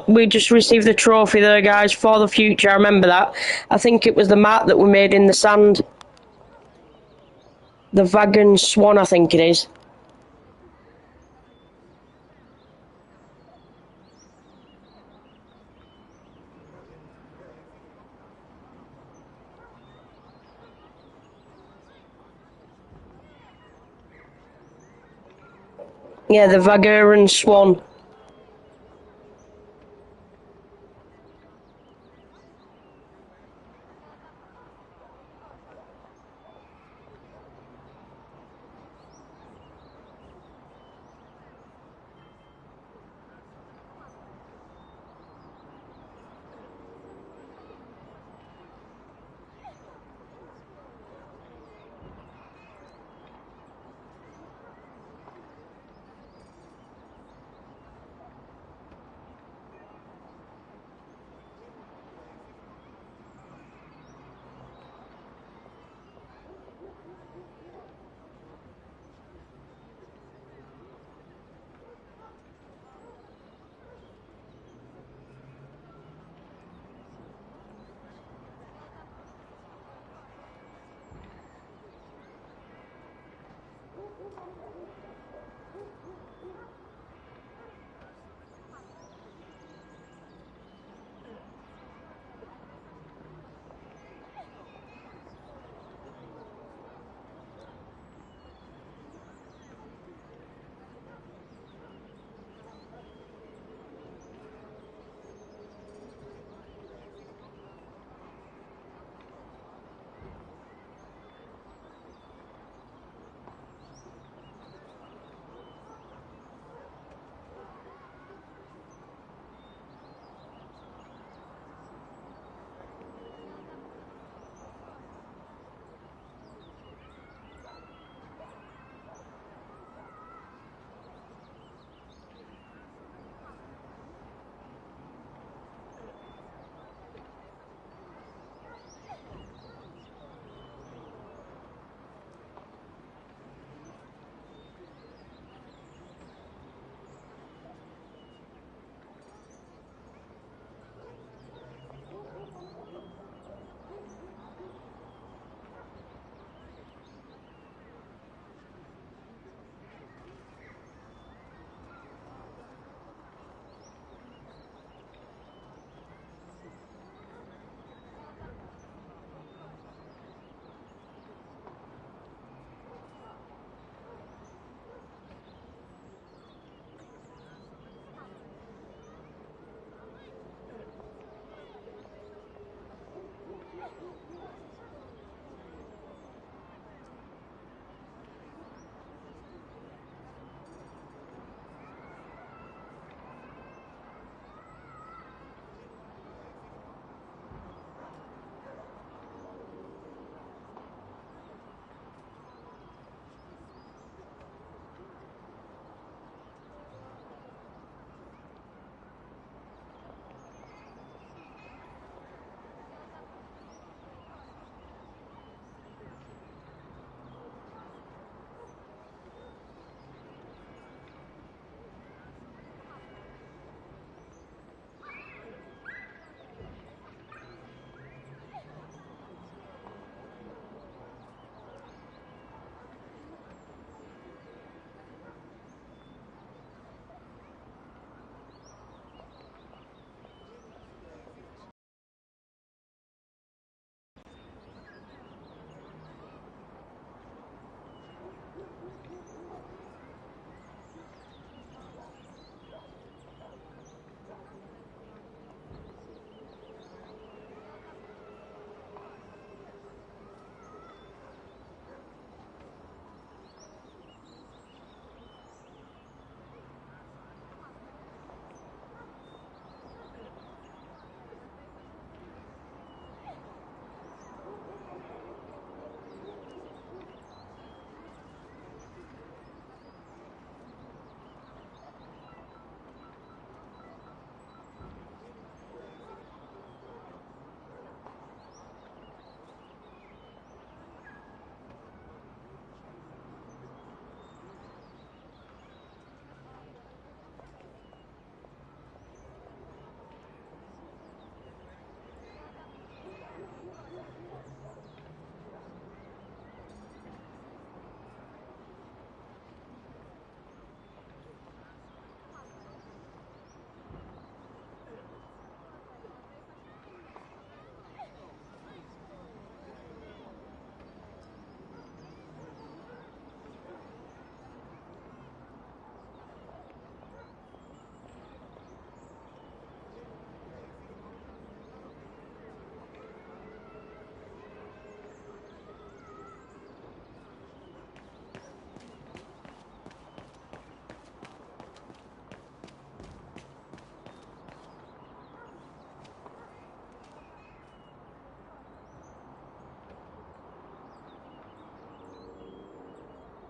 Speaker 1: We just received the trophy there, guys, for the future. I remember that. I think it was the mark that we made in the sand. The Vagan Swan, I think it is. Yeah, the Vagaran Swan.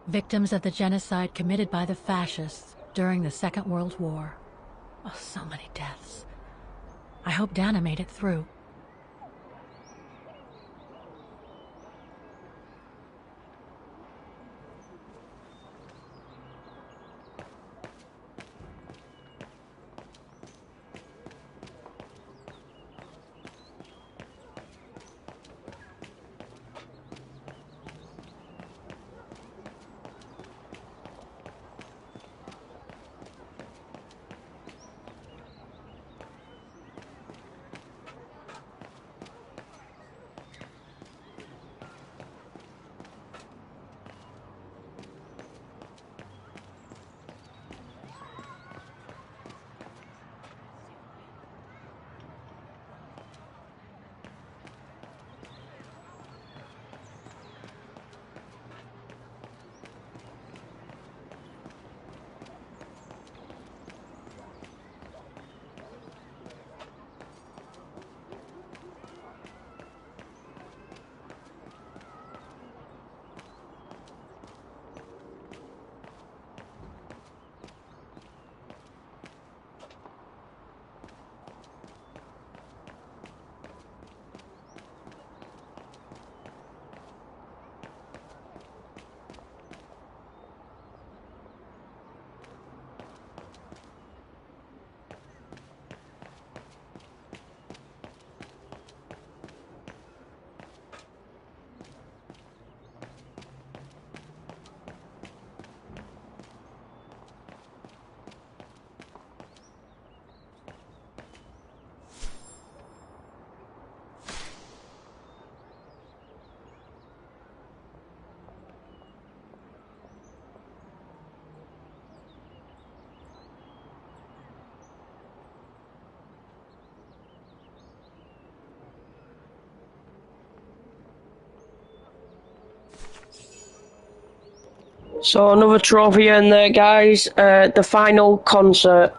Speaker 4: Victims of the genocide committed by the fascists during the Second World War. Oh, so many deaths. I hope Dana made it through.
Speaker 1: So another trophy in there, guys. The final concert.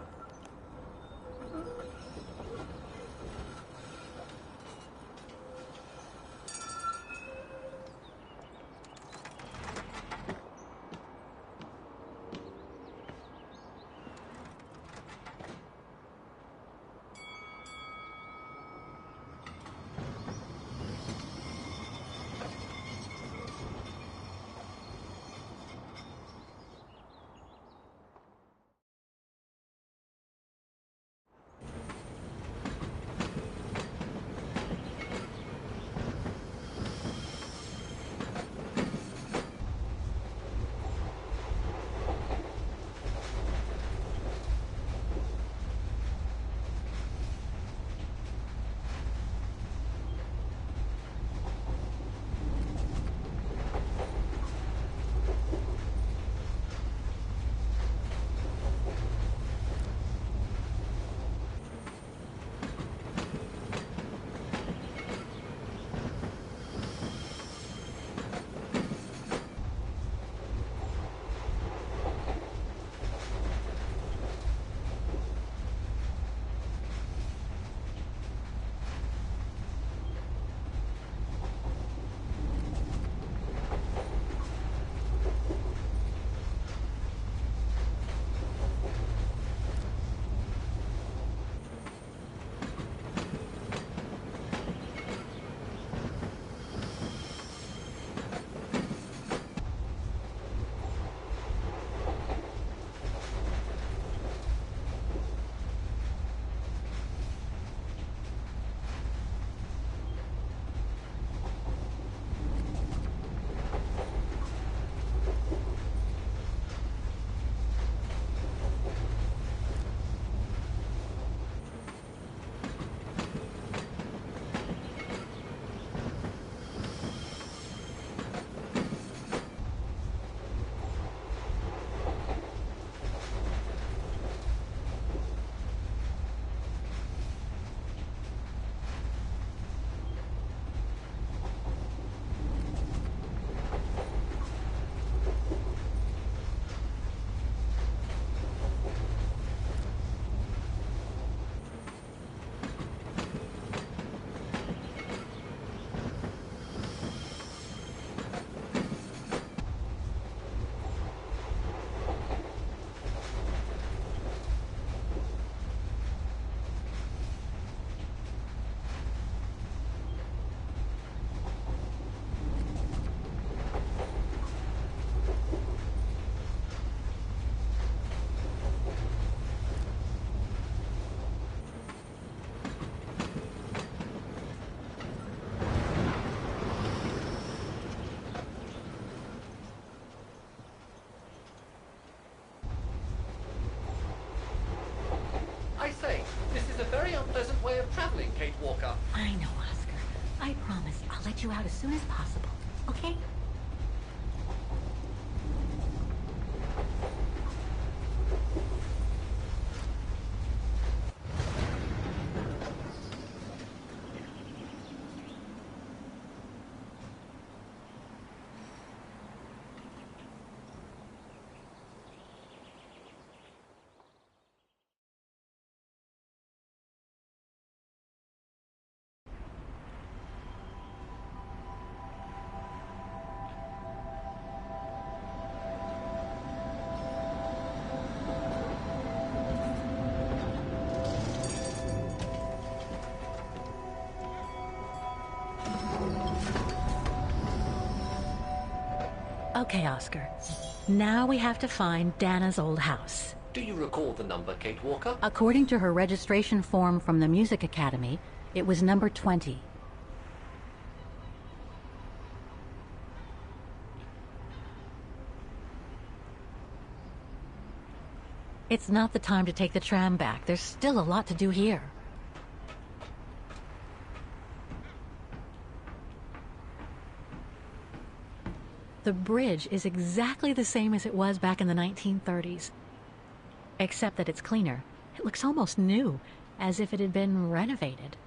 Speaker 7: way of traveling, Kate Walker.
Speaker 4: I know, Oscar. I promise I'll let you out as soon as possible, okay? Okay, Oscar. Now we have to find Dana's old house.
Speaker 7: Do you recall the number, Kate Walker?
Speaker 4: According to her registration form from the Music Academy, it was number 20. It's not the time to take the tram back. There's still a lot to do here. The bridge is exactly the same as it was back in the 1930s. Except that it's cleaner. It looks almost new, as if it had been renovated.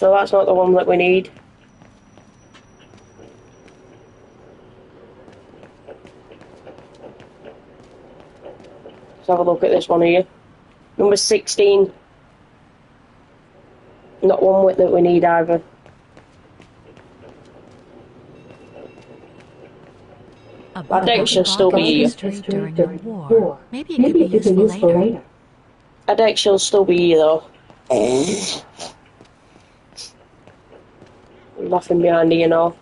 Speaker 1: So that's not the one that we need. Let's have a look at this one here. Number 16. Not one that we need either. That deck should still be here.
Speaker 8: During the war. Maybe it could be useful later.
Speaker 1: That deck should still be here though. Nothing behind here now.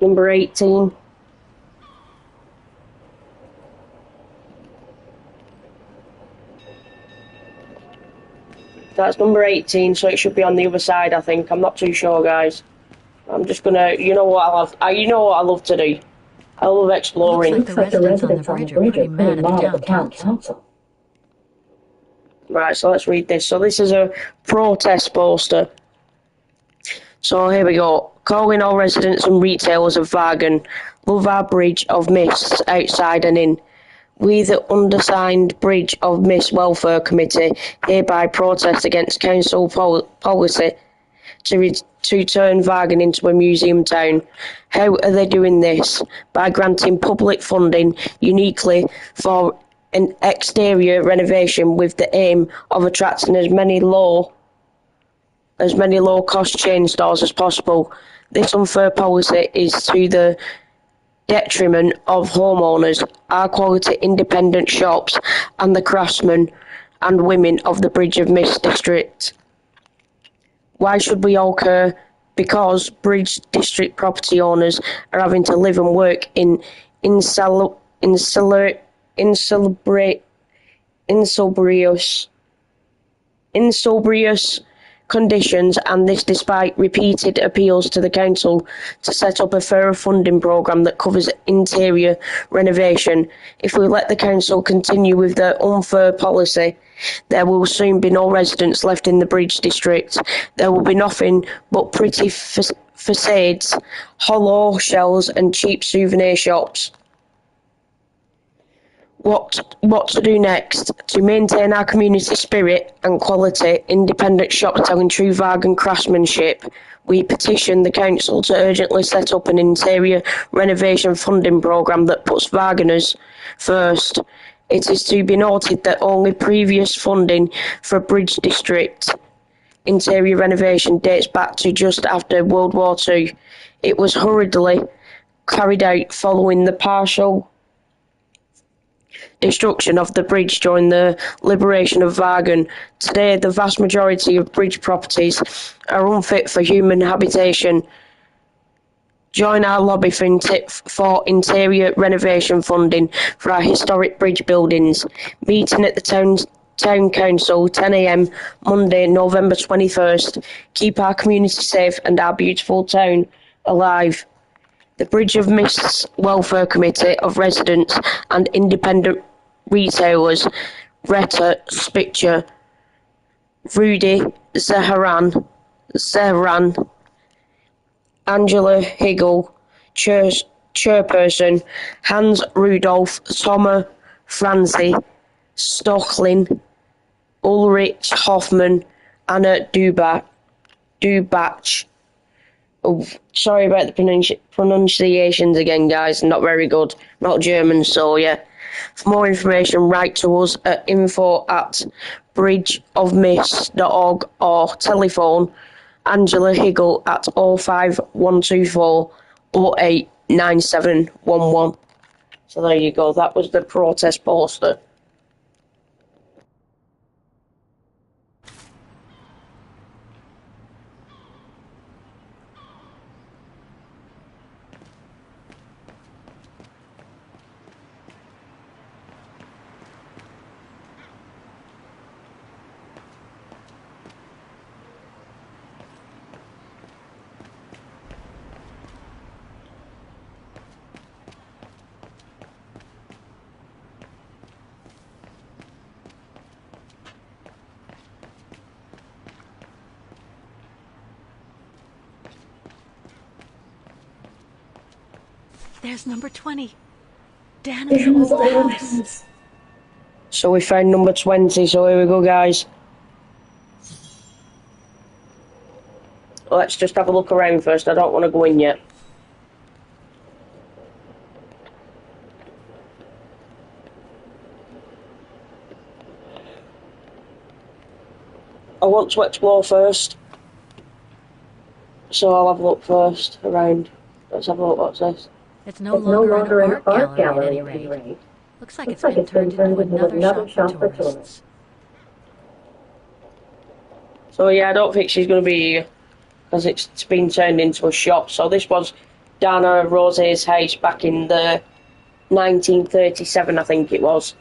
Speaker 1: Number 18. That's number 18, so it should be on the other side, I think. I'm not too sure, guys. I'm just gonna, you know what I love to do. I love exploring.
Speaker 8: Looks like the residents on the bridge are pretty mad at the town council.
Speaker 1: Right, so let's read this. So this is a protest poster. So here we go. Calling all residents and retailers of Vargan, love our bridge of mists outside and in. We, the undersigned Bridge of Mist Welfare Committee, hereby protest against council policy to turn Vargan into a museum town. How are they doing this? By granting public funding uniquely for an exterior renovation with the aim of attracting as many low-cost chain stores as possible. This unfair policy is to the detriment of homeowners, our quality independent shops, and the craftsmen and women of the Bridge of Mist district. Why should we all care? Because Bridge district property owners are having to live and work in insalubrious conditions, and this despite repeated appeals to the council to set up a fairer funding programme that covers interior renovation. If we let the council continue with their unfair policy, there will soon be no residents left in the Bridge district. There will be nothing but pretty facades, hollow shells and cheap souvenir shops. What to do next? To maintain our community spirit and quality, independent shops telling true Vargan craftsmanship, we petition the council to urgently set up an interior renovation funding programme that puts Varganers first. It is to be noted that only previous funding for Bridge District interior renovation dates back to just after World War II. It was hurriedly carried out following the partial destruction of the bridge during the liberation of Vargan. Today, the vast majority of bridge properties are unfit for human habitation. Join our lobby for interior renovation funding for our historic bridge buildings. Meeting at the Town Council, 10 a.m, Monday, November 21st. Keep our community safe and our beautiful town alive. The Bridge of Mists Welfare Committee of Residents and Independent Retailers, Retta Spitcher, Rudy Zahran, Angela Higgle, Chairperson, Hans Rudolph, Thomas Franzi, Stochlin, Ulrich Hoffman, Anna Dubach. Oh, sorry about the pronunciations again, guys. Not very good. Not German, so yeah. For more information, write to us at info@bridgeofmist.org or telephone Angela Higgle at 05124 089711. So there you go. That was the protest poster.
Speaker 4: There's number 20. Dana's old house.
Speaker 1: So we found number 20, so here we go, guys. Let's just have a look around first. I don't want to go in yet. I want to explore first. So I'll have a look first around. Let's have a look. What's this?
Speaker 4: It's no longer an art gallery at any rate. Looks like it's been turned into another shop for tourists.
Speaker 1: So yeah, I don't think she's going to be here because it's been turned into a shop. So this was Dana Rose's house back in the 1937, I think it was,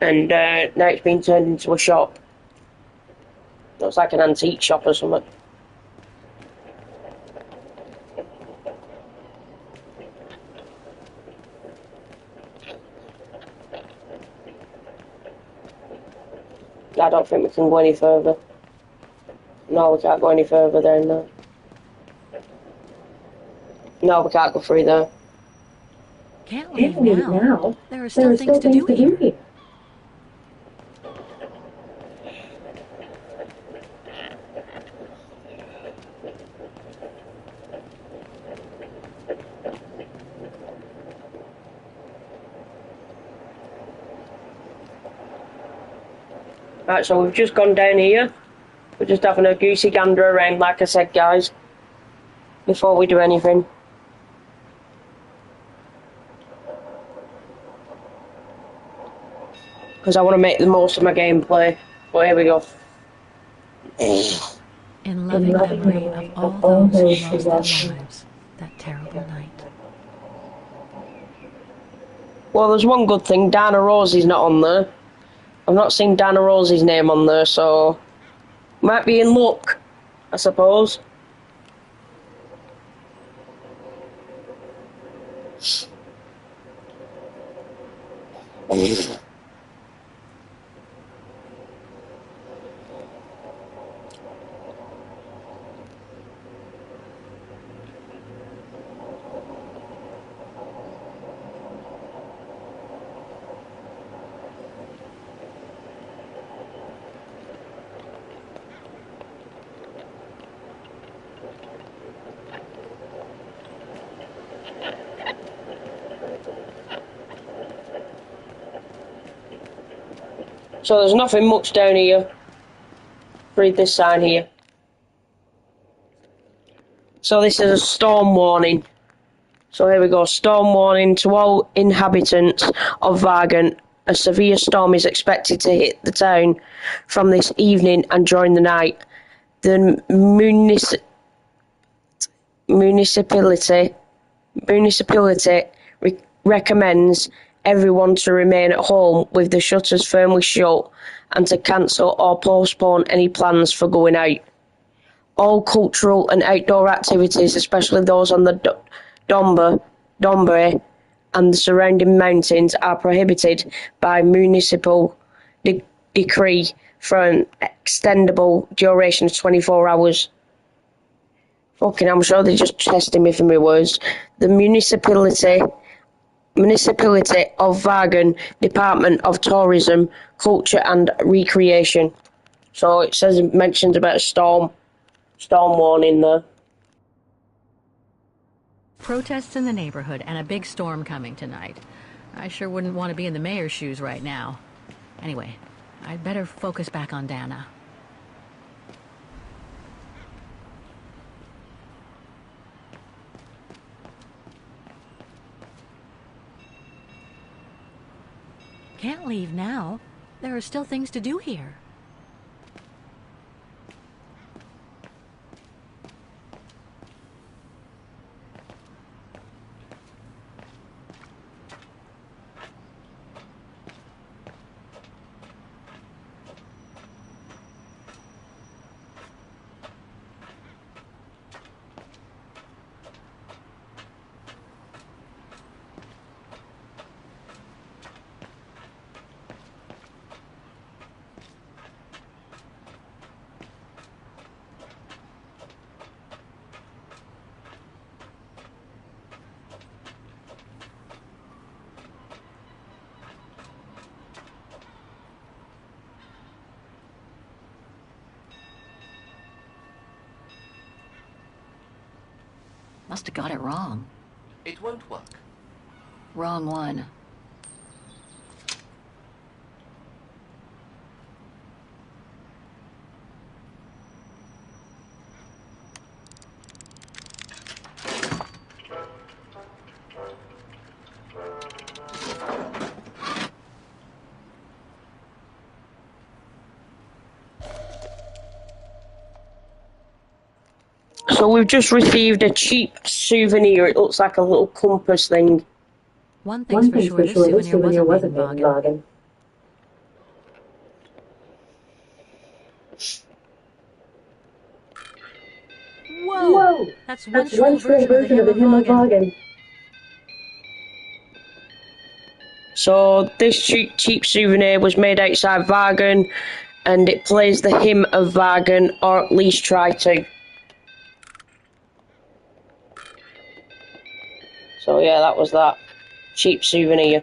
Speaker 1: and now it's been turned into a shop. Looks like an antique shop or something. I don't think we can go any further. No, we can't go any further there, no. No, we can't go through there.
Speaker 4: Can't leave now. There are still things to do here.
Speaker 1: Right, so we've just gone down here. We're just having a goosey gander around, like I said, guys, before we do anything. Because I want to make the most of my gameplay. But here we go.
Speaker 4: In loving memory of all those who lost their lives that terrible night.
Speaker 1: Well, there's one good thing. Dana Rosie's not on there. I've not seen Dana Rosie's name on there, so might be in luck, I suppose. So there's nothing much down here. Read this sign here. So this is a storm warning. So here we go. Storm warning to all inhabitants of Vagan. A severe storm is expected to hit the town from this evening and during the night. The municipality recommends everyone to remain at home with the shutters firmly shut and to cancel or postpone any plans for going out. All cultural and outdoor activities, especially those on the Dombury and the surrounding mountains, are prohibited by municipal decree for an extendable duration of 24 hours. Fucking, I'm sure they're just testing me for my words. The municipality of Vagan, Department of Tourism, Culture and Recreation. So it mentions about a storm warning there.
Speaker 4: Protests in the neighborhood and a big storm coming tonight. I sure wouldn't want to be in the mayor's shoes right now. Anyway, I'd better focus back on Dana. Can't leave now. There are still things to do here.
Speaker 8: Must have got it wrong.
Speaker 7: It won't work.
Speaker 8: Wrong one.
Speaker 1: So we've just received a cheap souvenir. It looks like a little compass thing.
Speaker 8: One thing's for sure, this souvenir wasn't made in Vagen.
Speaker 4: Whoa! That's one true version of the hymn of Vagen.
Speaker 1: So this cheap souvenir was made outside Vagen, and it plays the hymn of Vagen, or at least try to. So yeah, that was that. Cheap souvenir.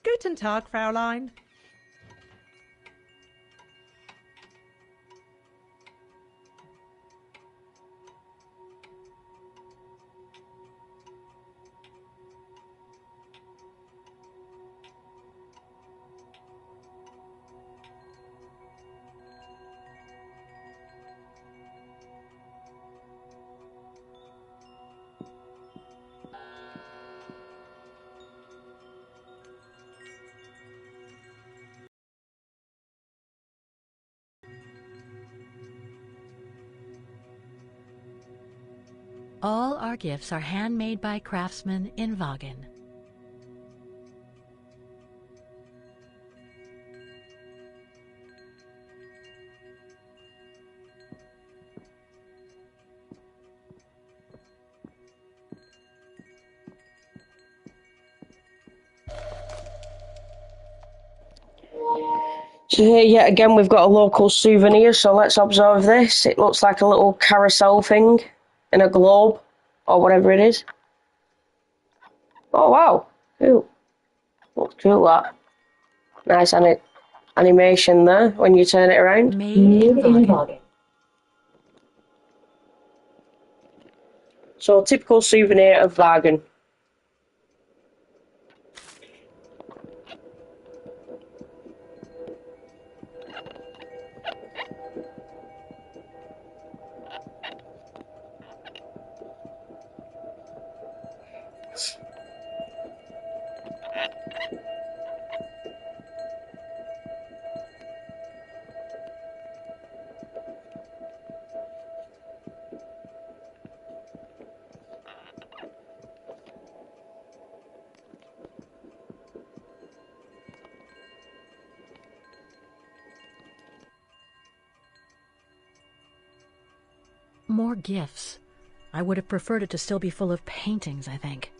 Speaker 9: Guten Tag, Fräulein.
Speaker 8: All our gifts are handmade by craftsmen in Vagen.
Speaker 1: So here yet again we've got a local souvenir, so let's observe this. It looks like a little carousel thing in a globe, or whatever it is. Oh wow, cool. Looks cool that. Nice animation there when you turn it around.
Speaker 8: Made in Vagen.
Speaker 1: So typical souvenir of Vagen.
Speaker 8: More gifts. I would have preferred it to still be full of paintings, I think.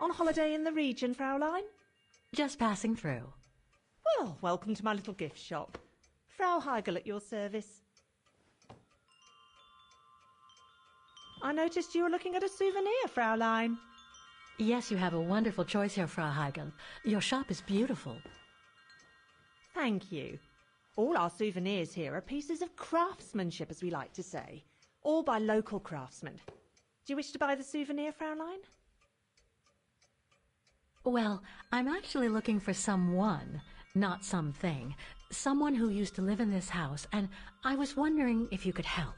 Speaker 9: On holiday in the region, Fraulein?
Speaker 8: Just passing through.
Speaker 9: Well, welcome to my little gift shop. Frau Heigl at your service. I noticed you were looking at a souvenir, Fraulein.
Speaker 8: Yes, you have a wonderful choice here, Frau Heigl. Your shop is beautiful.
Speaker 9: Thank you. All our souvenirs here are pieces of craftsmanship, as we like to say. All by local craftsmen. Do you wish to buy the souvenir, Fraulein?
Speaker 8: Well, I'm actually looking for someone, not something. Someone who used to live in this house, and I was wondering if you could help.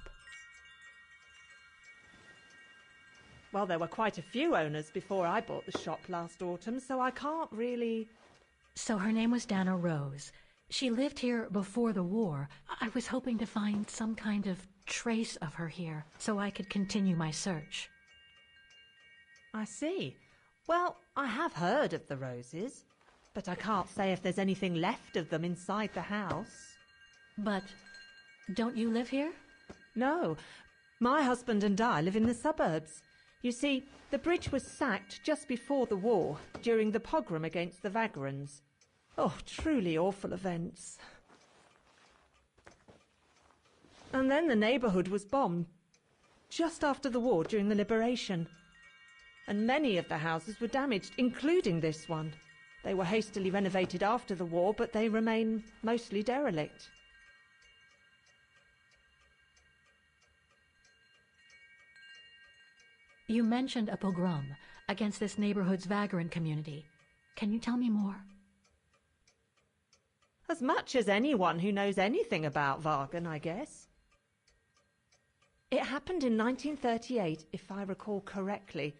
Speaker 9: Well, there were quite a few owners before I bought the shop last autumn, so I can't really...
Speaker 8: So her name was Dana Rose. She lived here before the war. I was hoping to find some kind of trace of her here, so I could continue my search.
Speaker 9: I see. Well, I have heard of the Roses, but I can't say if there's anything left of them inside the house.
Speaker 8: But don't you live here?
Speaker 9: No. My husband and I live in the suburbs. You see, the bridge was sacked just before the war, during the pogrom against the Vagrants. Oh, truly awful events. And then the neighbourhood was bombed, just after the war during the liberation. And many of the houses were damaged, including this one. They were hastily renovated after the war, but they remain mostly derelict.
Speaker 8: You mentioned a pogrom against this neighborhood's vagrant community. Can you tell me more?
Speaker 9: As much as anyone who knows anything about Wagen, I guess. It happened in 1938, if I recall correctly.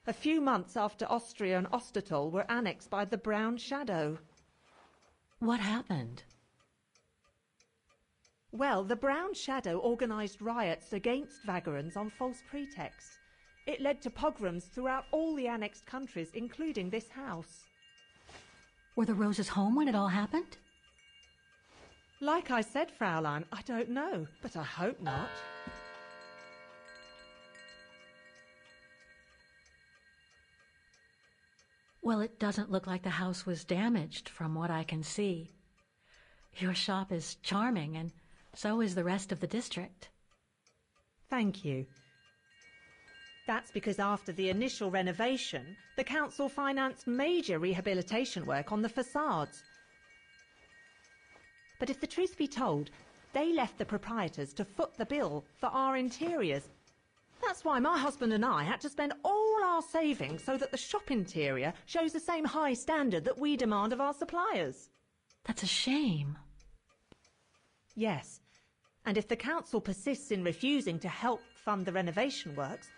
Speaker 9: A few months after Austria and Ostertal were annexed by the Brown Shadow.
Speaker 8: What happened?
Speaker 9: Well, the Brown Shadow organised riots against Vagrants on false pretexts. It led to pogroms throughout all the annexed countries, including this house.
Speaker 8: Were the Roses home when it all happened?
Speaker 9: Like I said, Fraulein, I don't know, but I hope not.
Speaker 8: Well, it doesn't look like the house was damaged from what I can see. Your shop is charming, and so is the rest of the district.
Speaker 9: Thank you. That's because after the initial renovation, the council financed major rehabilitation work on the facades. But if the truth be told, they left the proprietors to foot the bill for our interiors. That's why my husband and I had to spend all our savings so that the shop interior shows the same high standard that we demand of our suppliers.
Speaker 8: That's a shame.
Speaker 9: Yes, and if the council persists in refusing to help fund the renovation works,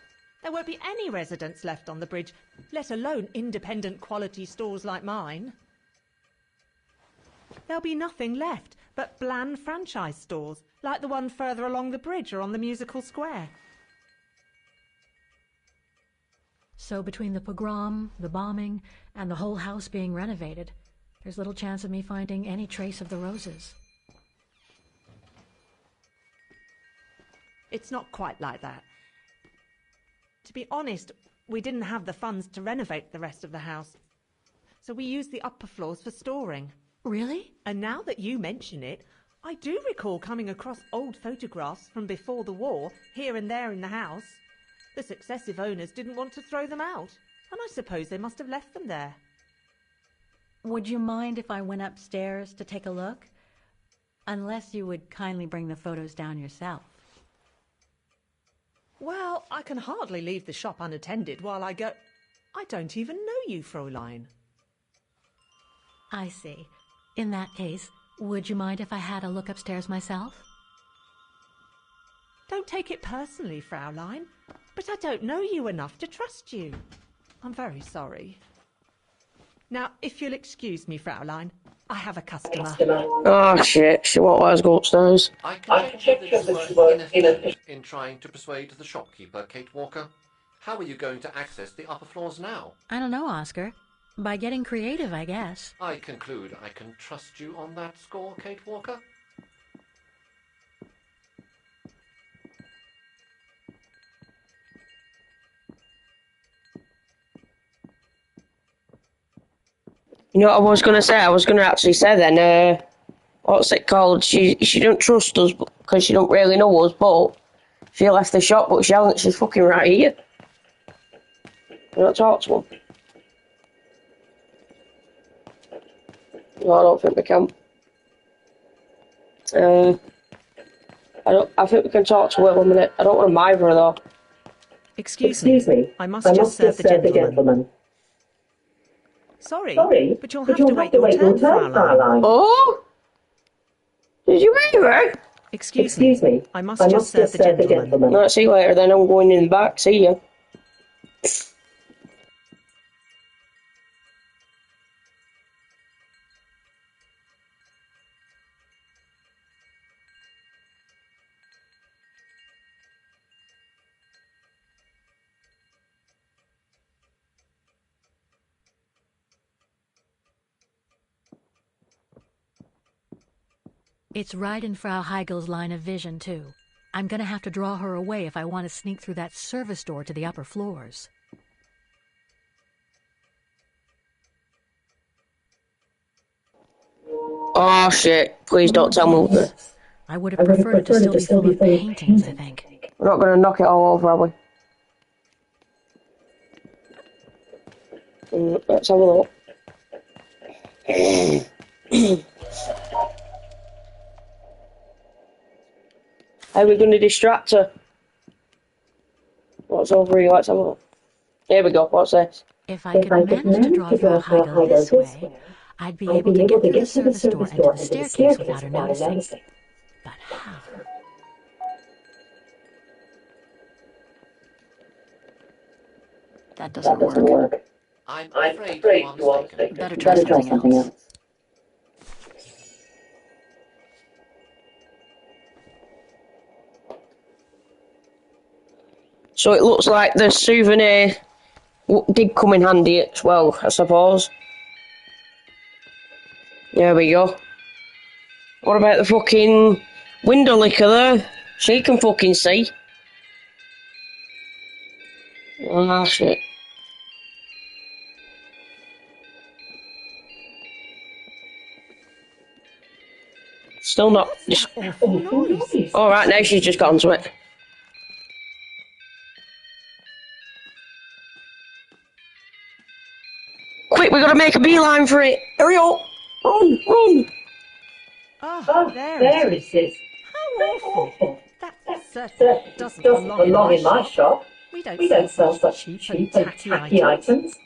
Speaker 9: there won't be any residents left on the bridge, let alone independent quality stores like mine. There'll be nothing left but bland franchise stores, like the one further along the bridge or on the musical square.
Speaker 8: So between the pogrom, the bombing, and the whole house being renovated, there's little chance of me finding any trace of the Roses.
Speaker 9: It's not quite like that. To be honest, we didn't have the funds to renovate the rest of the house, so we used the upper floors for storing.
Speaker 8: Really?
Speaker 9: And now that you mention it, I do recall coming across old photographs from before the war, here and there in the house. The successive owners didn't want to throw them out, and I suppose they must have left them there.
Speaker 8: Would you mind if I went upstairs to take a look? Unless you would kindly bring the photos down yourself.
Speaker 9: Well, I can hardly leave the shop unattended while I go... I don't even know you, Fräulein.
Speaker 8: I see. In that case, would you mind if I had a look upstairs myself?
Speaker 9: Don't take it personally, Fräulein, but I don't know you enough to trust you. I'm very sorry. Now, if you'll excuse me, Fräulein, I have a customer.
Speaker 1: Oh shit, she won't let us go upstairs.
Speaker 7: I conjecture that you were ineffective in trying to persuade the shopkeeper, Kate Walker. How are you going to access the upper floors now?
Speaker 8: I don't know, Oscar. By getting creative, I guess.
Speaker 7: I conclude I can trust you on that score, Kate Walker.
Speaker 1: You know what I was going to say? I was going to actually say then, what's it called? She don't trust us because she don't really know us, but she left the shop, but she hasn't. She's fucking right here. You not talk to him? No, I don't think we can. I think we can talk to her in a minute. I don't want to mind her though.
Speaker 9: Excuse me. I must just serve the gentleman. Sorry, but you'll have to wait your turn, Fraulein.
Speaker 1: Oh? Did you hear her?
Speaker 9: Excuse me. I must just serve the gentleman.
Speaker 1: Right, see you later then. I'm going in the back. See ya.
Speaker 8: It's right in Frau Heigel's line of vision, too. I'm gonna have to draw her away if I want to sneak through that service door to the upper floors.
Speaker 1: Oh shit. Please don't tell me.
Speaker 8: I would have preferred it to still be full of paintings, I think.
Speaker 1: We're not going to knock it all over, are we? Let's have a look. How are we going to distract her? What's over here? Let's have a look. Here we go. What's this?
Speaker 8: If I could manage to draw Frau Heigel this way, I'd be able to get through the service door and to the staircase without her noticing. But how? That doesn't work.
Speaker 7: I'm afraid you are mistaken.
Speaker 8: Better try something else.
Speaker 1: So it looks like the souvenir did come in handy as well, I suppose. There we go. What about the fucking window licker there? She can fucking see. Ah, shit. Still not. Alright, now she's just got onto it. Quick, we gotta make a beeline for it. Hurry up. Run, run.
Speaker 9: Oh, there it is. How awful. That certainly doesn't belong in my shop. We don't sell such cheap and tacky items.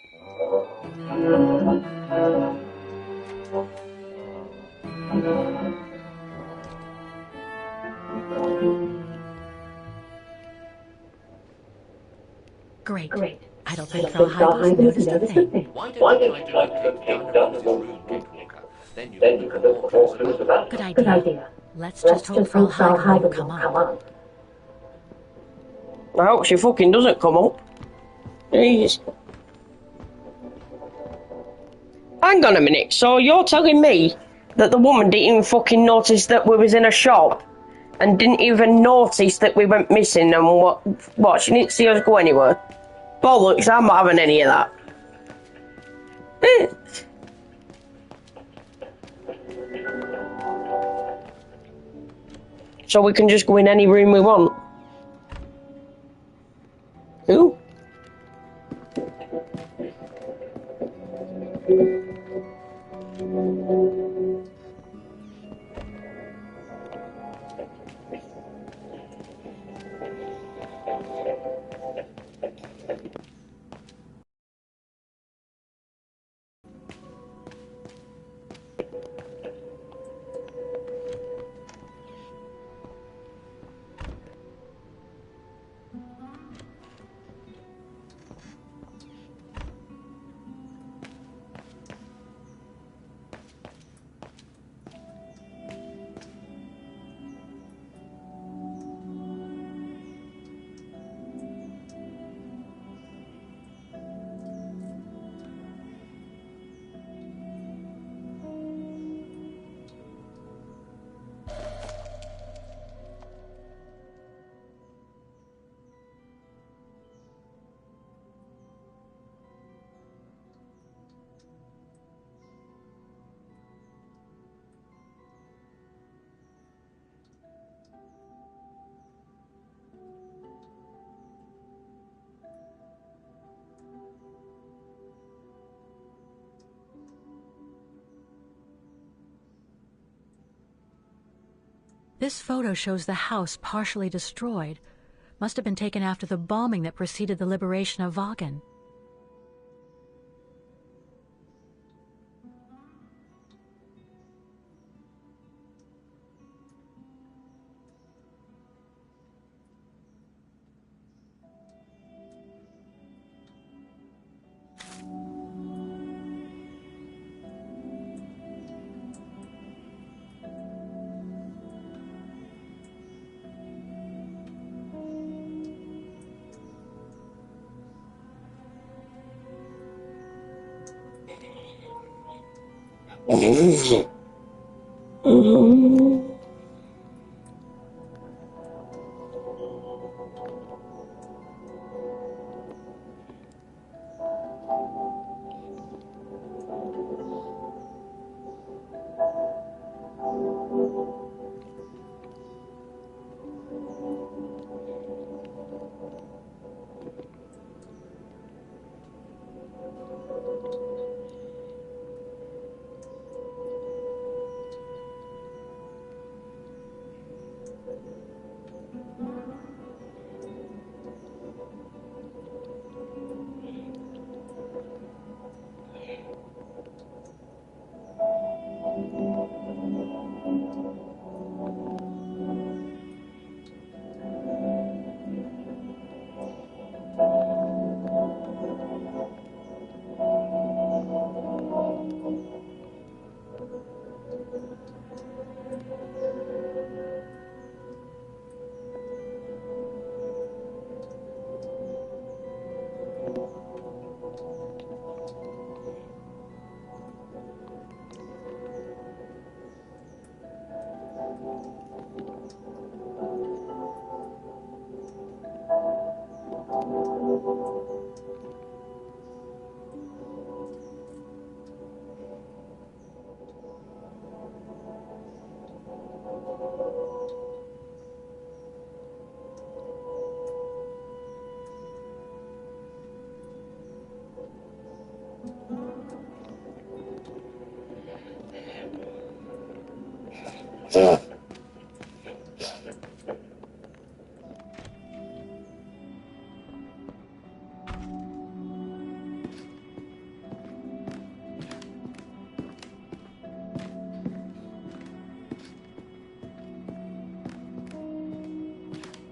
Speaker 8: Great. I don't think Frau Heigel's noticed a thing.
Speaker 7: Why don't you try to locate down your room, Gatewalker? Then you can look more through the back.
Speaker 8: Good idea. Let's just hope Frau Heigel will come up.
Speaker 1: I hope she fucking doesn't come up. Jeez. Hang on a minute, so you're telling me that the woman didn't even fucking notice that we was in a shop and didn't even notice that we went missing and what she didn't see us go anywhere? Bollocks, I'm not having any of that. So we can just go in any room we want. Ooh.
Speaker 8: This photo shows the house partially destroyed. Must have been taken after the bombing that preceded the liberation of Vagan.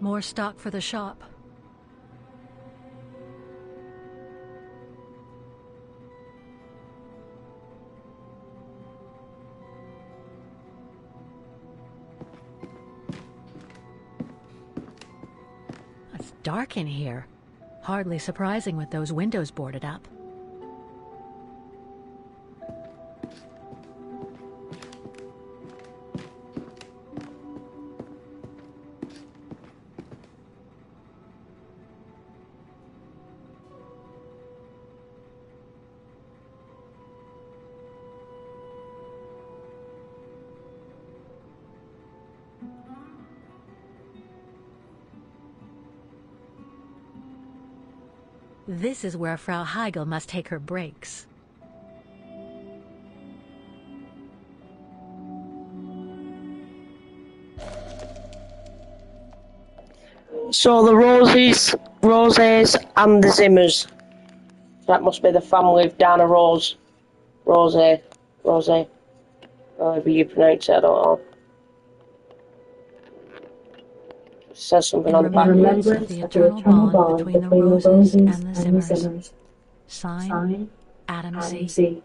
Speaker 8: More stock for the shop. It's dark in here. Hardly surprising with those windows boarded up. This is where Frau Heigl must take her breaks.
Speaker 1: So the Roses, and the Zimmers. That must be the family of Dana Rose. Rose. However you pronounce it, I don't know. It says something on the back.
Speaker 8: Remembrance of the eternal bond between the Roses and the Zimmers. Sign, Adam C.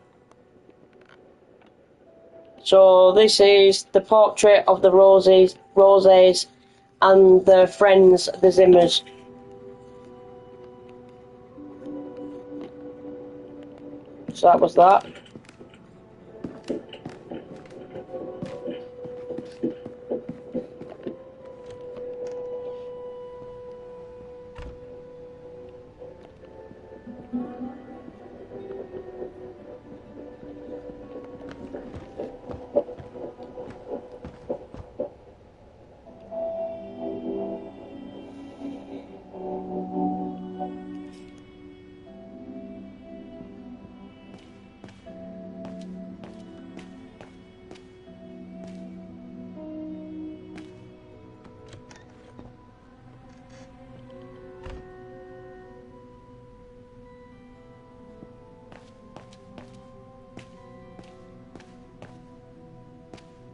Speaker 1: So this is the portrait of the Roses and their friends, the Zimmers. So that was that.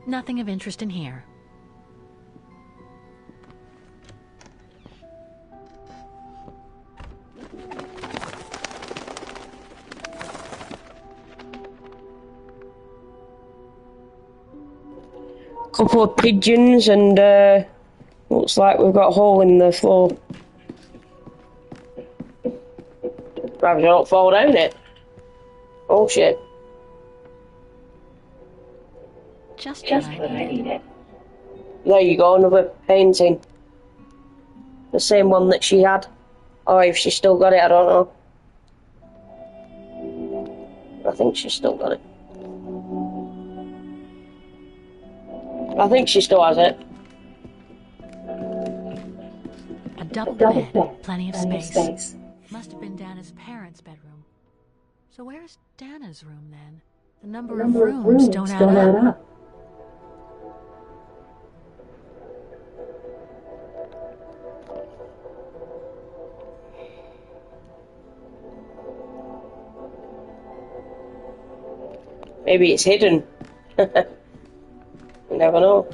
Speaker 8: Nothing of interest in here.
Speaker 1: Couple of pigeons and looks like we've got a hole in the floor. Perhaps I don't fall down it. Oh shit.
Speaker 8: Just
Speaker 7: Just
Speaker 8: what
Speaker 7: what
Speaker 8: I
Speaker 7: I
Speaker 8: needed.
Speaker 7: needed.
Speaker 1: There you go, another painting. The same one that she had. Or if she's still got it, I don't know. I think she's still got it. I think she still has it.
Speaker 8: A double
Speaker 7: Double
Speaker 8: bed,
Speaker 7: bed,
Speaker 8: plenty of
Speaker 7: plenty of
Speaker 8: space.
Speaker 7: space.
Speaker 8: Must have been Dana's parents' bedroom. So where's Dana's room then? The number,
Speaker 7: The
Speaker 8: of
Speaker 7: number
Speaker 8: rooms don't add up.
Speaker 1: Maybe it's hidden. You never know.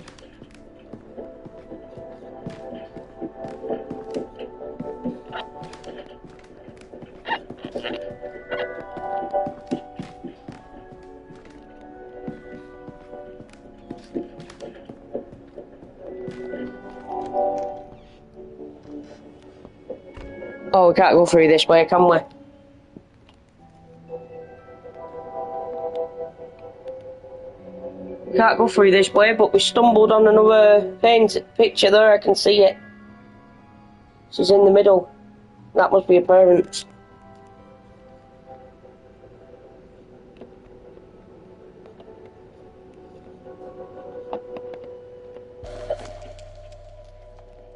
Speaker 1: Oh, we can't go through this way, can we? We can't go through this way, but we stumbled on another picture there, I can see it. She's in the middle. That must be her parents.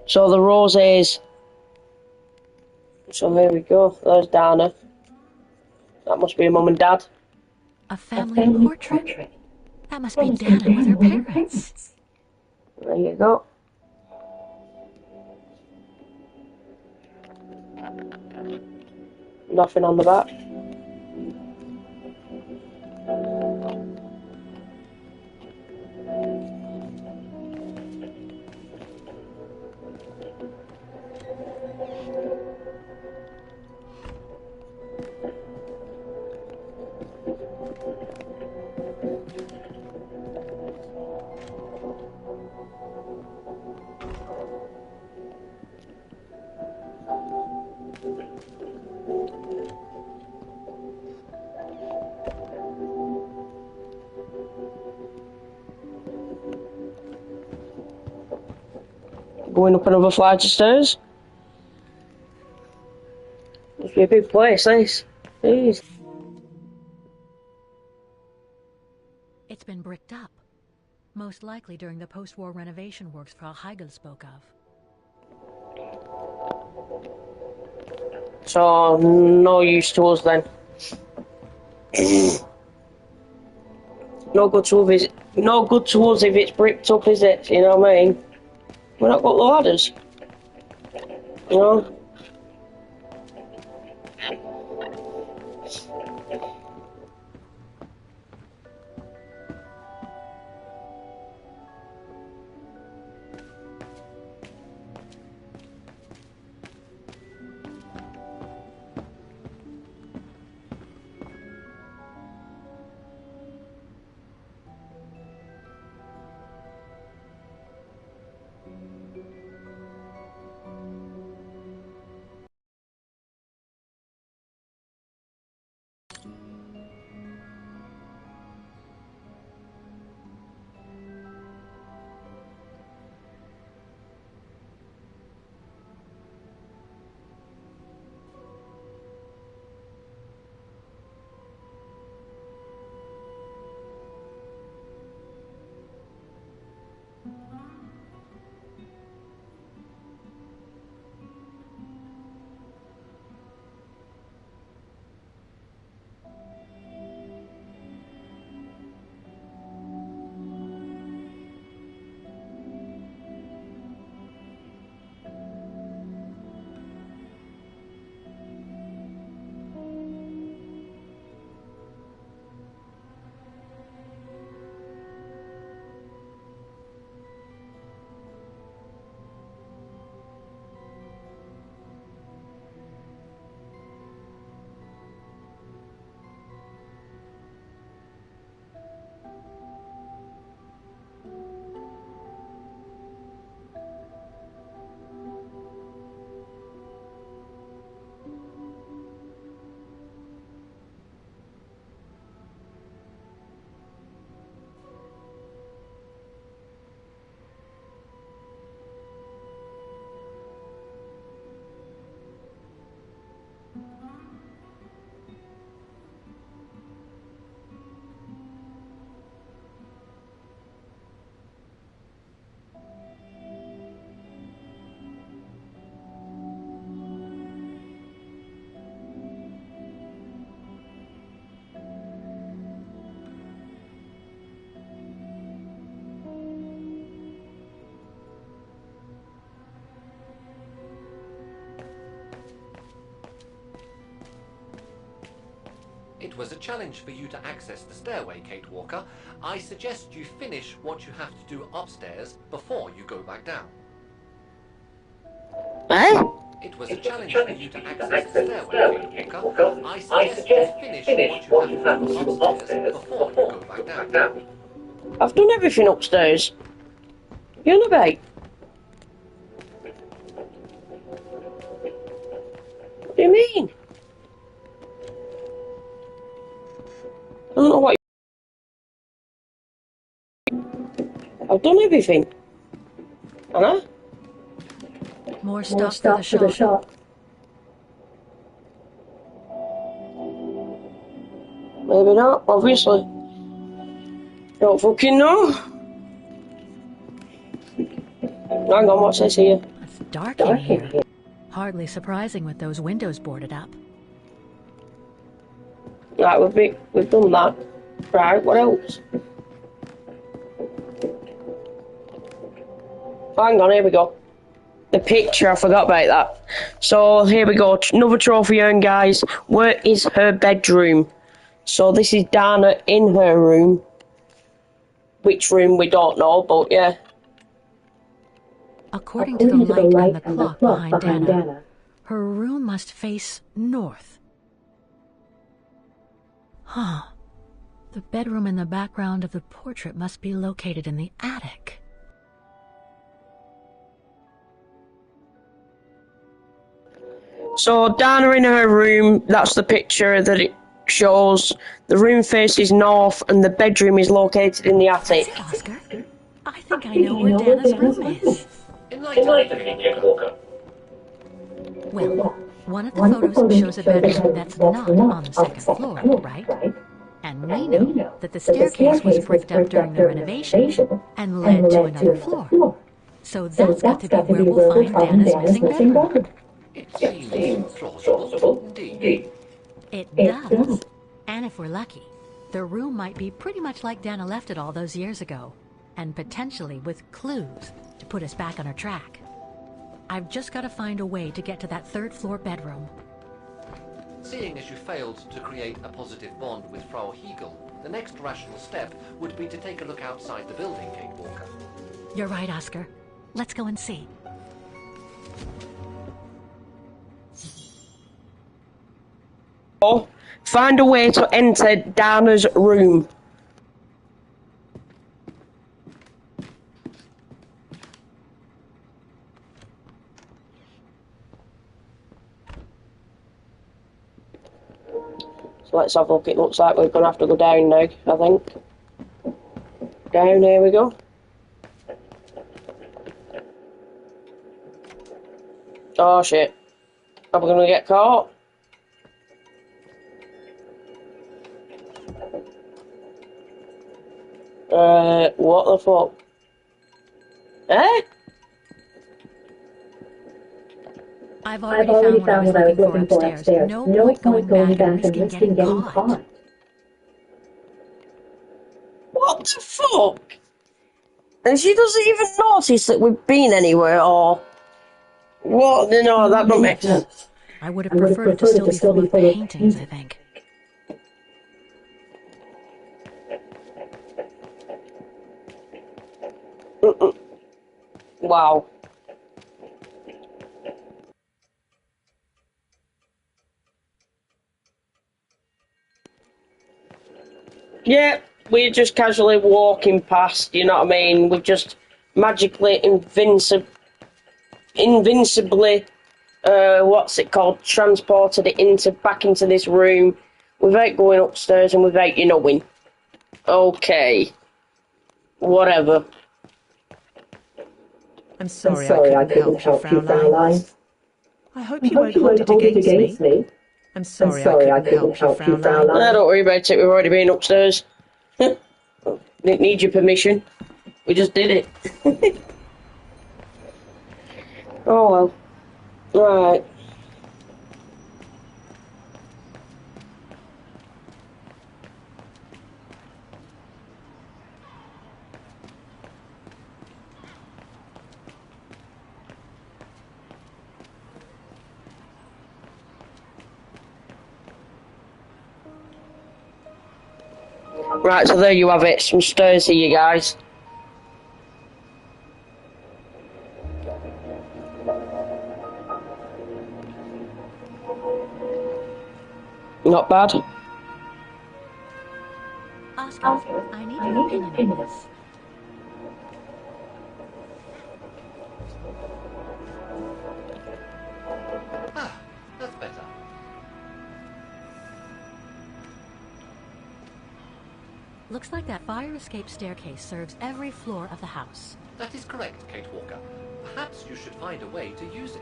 Speaker 1: So the roses. So here we go. There's Dana. That must be her mum and dad.
Speaker 8: A family portrait. That must be Dana with her parents.
Speaker 1: There you go. Nothing on the back. Going up another flight of stairs. Must be a big place, this. Jeez.
Speaker 8: It's been bricked up. Most likely during the post-war renovation works Frau Heigl spoke of.
Speaker 1: So, no use to us then. No good to us, no good to us if it's bricked up, is it? You know what I mean? We're not got the ladders. You know?
Speaker 7: It was a challenge for you to access the stairway, Kate Walker. I suggest you finish what you have to do upstairs before you go back down.
Speaker 1: Eh?
Speaker 7: It was a challenge for you to access the stairway, Kate Walker. I suggest you finish what you have to do upstairs before you go back down.
Speaker 1: I've done everything upstairs. You on about? What do you mean? I don't know what I've done everything. Anna?
Speaker 8: More stuff for the shop.
Speaker 1: Maybe not, obviously. Don't fucking know. Hang on, what's this here?
Speaker 8: It's dark in here. Hardly surprising with those windows boarded up.
Speaker 1: Right, we've done that. Right, what else? Hang on, here we go. The picture, I forgot about that. So, here we go. Another trophy urn, guys. Where is her bedroom? So, this is Dana in her room. Which room, we don't know, but yeah.
Speaker 8: According to the light and the clock behind Dana, her room must face north. Huh. The bedroom in the background of the portrait must be located in the attic.
Speaker 1: So, Dana in her room, that's the picture that it shows. The room faces north and the bedroom is located in the attic.
Speaker 8: That's it, Oscar. I think I know where Dana's room is.
Speaker 7: Enlighten me, Walker.
Speaker 8: Well, one of the photos shows a bedroom that's not on the second floor, right? And we know that the staircase was bricked up during the renovation and led to another floor. So that's got to be where we'll find Dana's missing bedroom.
Speaker 7: It seems plausible, indeed.
Speaker 8: It does. And if we're lucky, the room might be pretty much like Dana left it all those years ago, and potentially with clues to put us back on our track. I've just got to find a way to get to that third floor bedroom.
Speaker 7: Seeing as you failed to create a positive bond with Frau Hegel, the next rational step would be to take a look outside the building, Kate Walker.
Speaker 8: You're right, Oscar. Let's go and see.
Speaker 1: Find a way to enter Dana's room. So let's have a look. It looks like we're going to have to go down now, I think. Down, here we go. Oh shit. Are we going to get caught? What the fuck? Eh?
Speaker 8: I've already found what I was looking for upstairs. No point going back and risking getting caught.
Speaker 1: What the fuck? And she doesn't even notice that we've been anywhere, or... What? No, that don't make sense.
Speaker 8: I would have preferred it to still be full of paintings, I think.
Speaker 1: Wow. Yeah, we're just casually walking past, you know what I mean? We've just magically, invincibly, what's it called, transported it back into this room without going upstairs and without you knowing. Okay. Whatever.
Speaker 9: I'm sorry I couldn't help you, Fraulein. I hope you won't hold it against me. I'm sorry I couldn't help you, Fraulein.
Speaker 1: Don't worry about it, we've already been upstairs. Didn't need your permission. We just did it. Oh well. Right. Right, so there you have it. Some stairs here, you guys. Not bad.
Speaker 8: Oscar, I need your opinion on this.
Speaker 7: Ah, that's better.
Speaker 8: Looks like that fire escape staircase serves every floor of the house.
Speaker 7: That is correct, Kate Walker. Perhaps you should find a way to use it.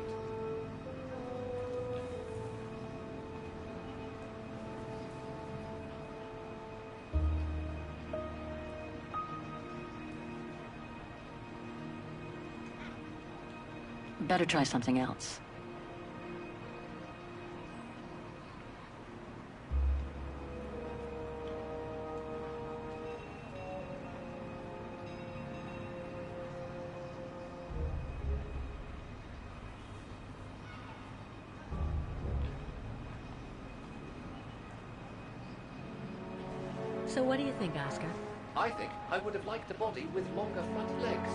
Speaker 8: Better try something else. So what do you think, Oscar?
Speaker 7: I think I would have liked a body with longer front legs.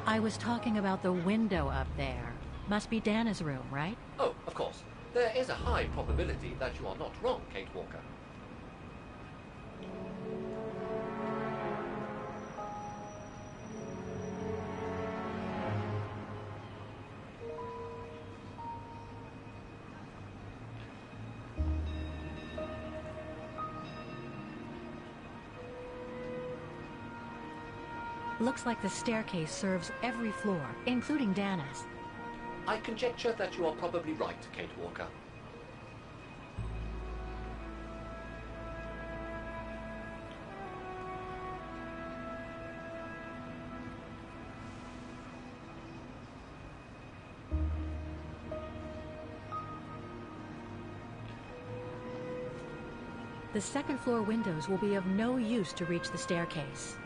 Speaker 8: I was talking about the window up there. Must be Dana's room, right?
Speaker 7: Oh, of course. There is a high probability that you are not wrong, Kate Walker.
Speaker 8: Looks like the staircase serves every floor, including Dana's.
Speaker 7: I conjecture that you are probably right, Kate Walker.
Speaker 8: The second floor windows will be of no use to reach the staircase.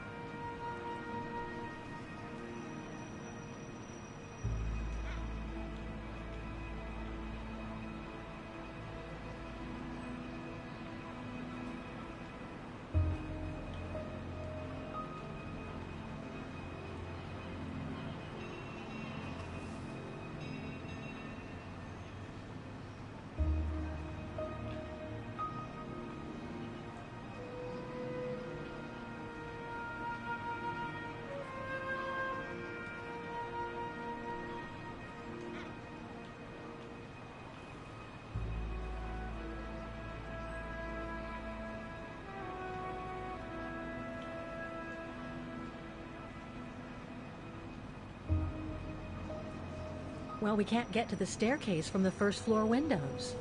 Speaker 8: Well, we can't get to the staircase from the first floor windows.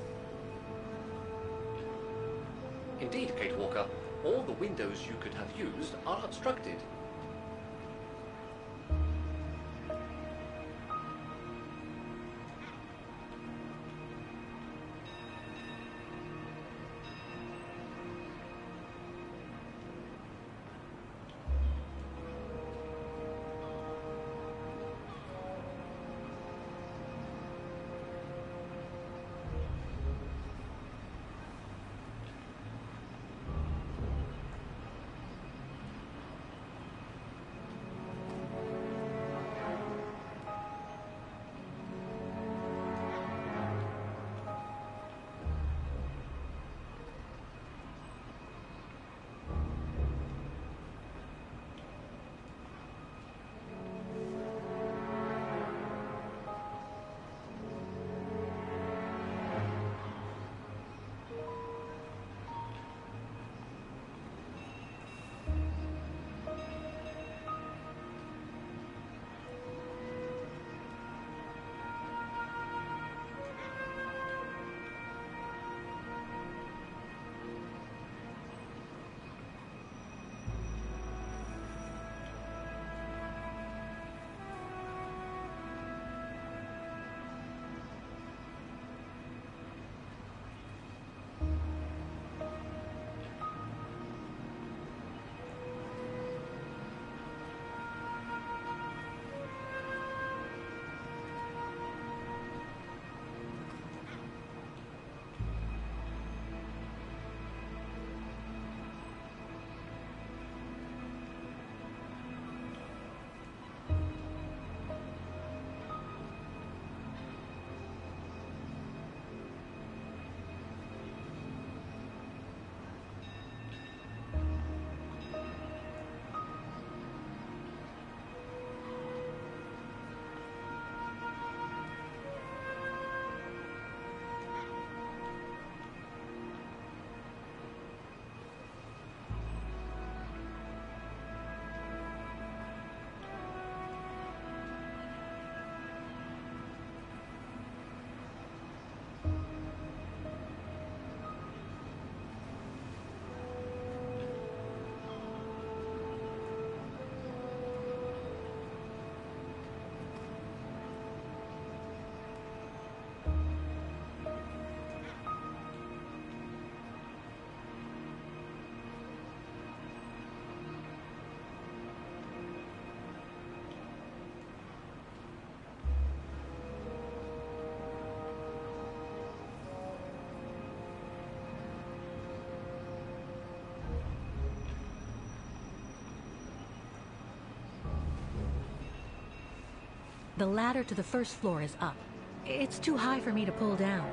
Speaker 7: Indeed, Kate Walker, all the windows you could have used are obstructed.
Speaker 8: The ladder to the first floor is up. It's too high for me to pull down.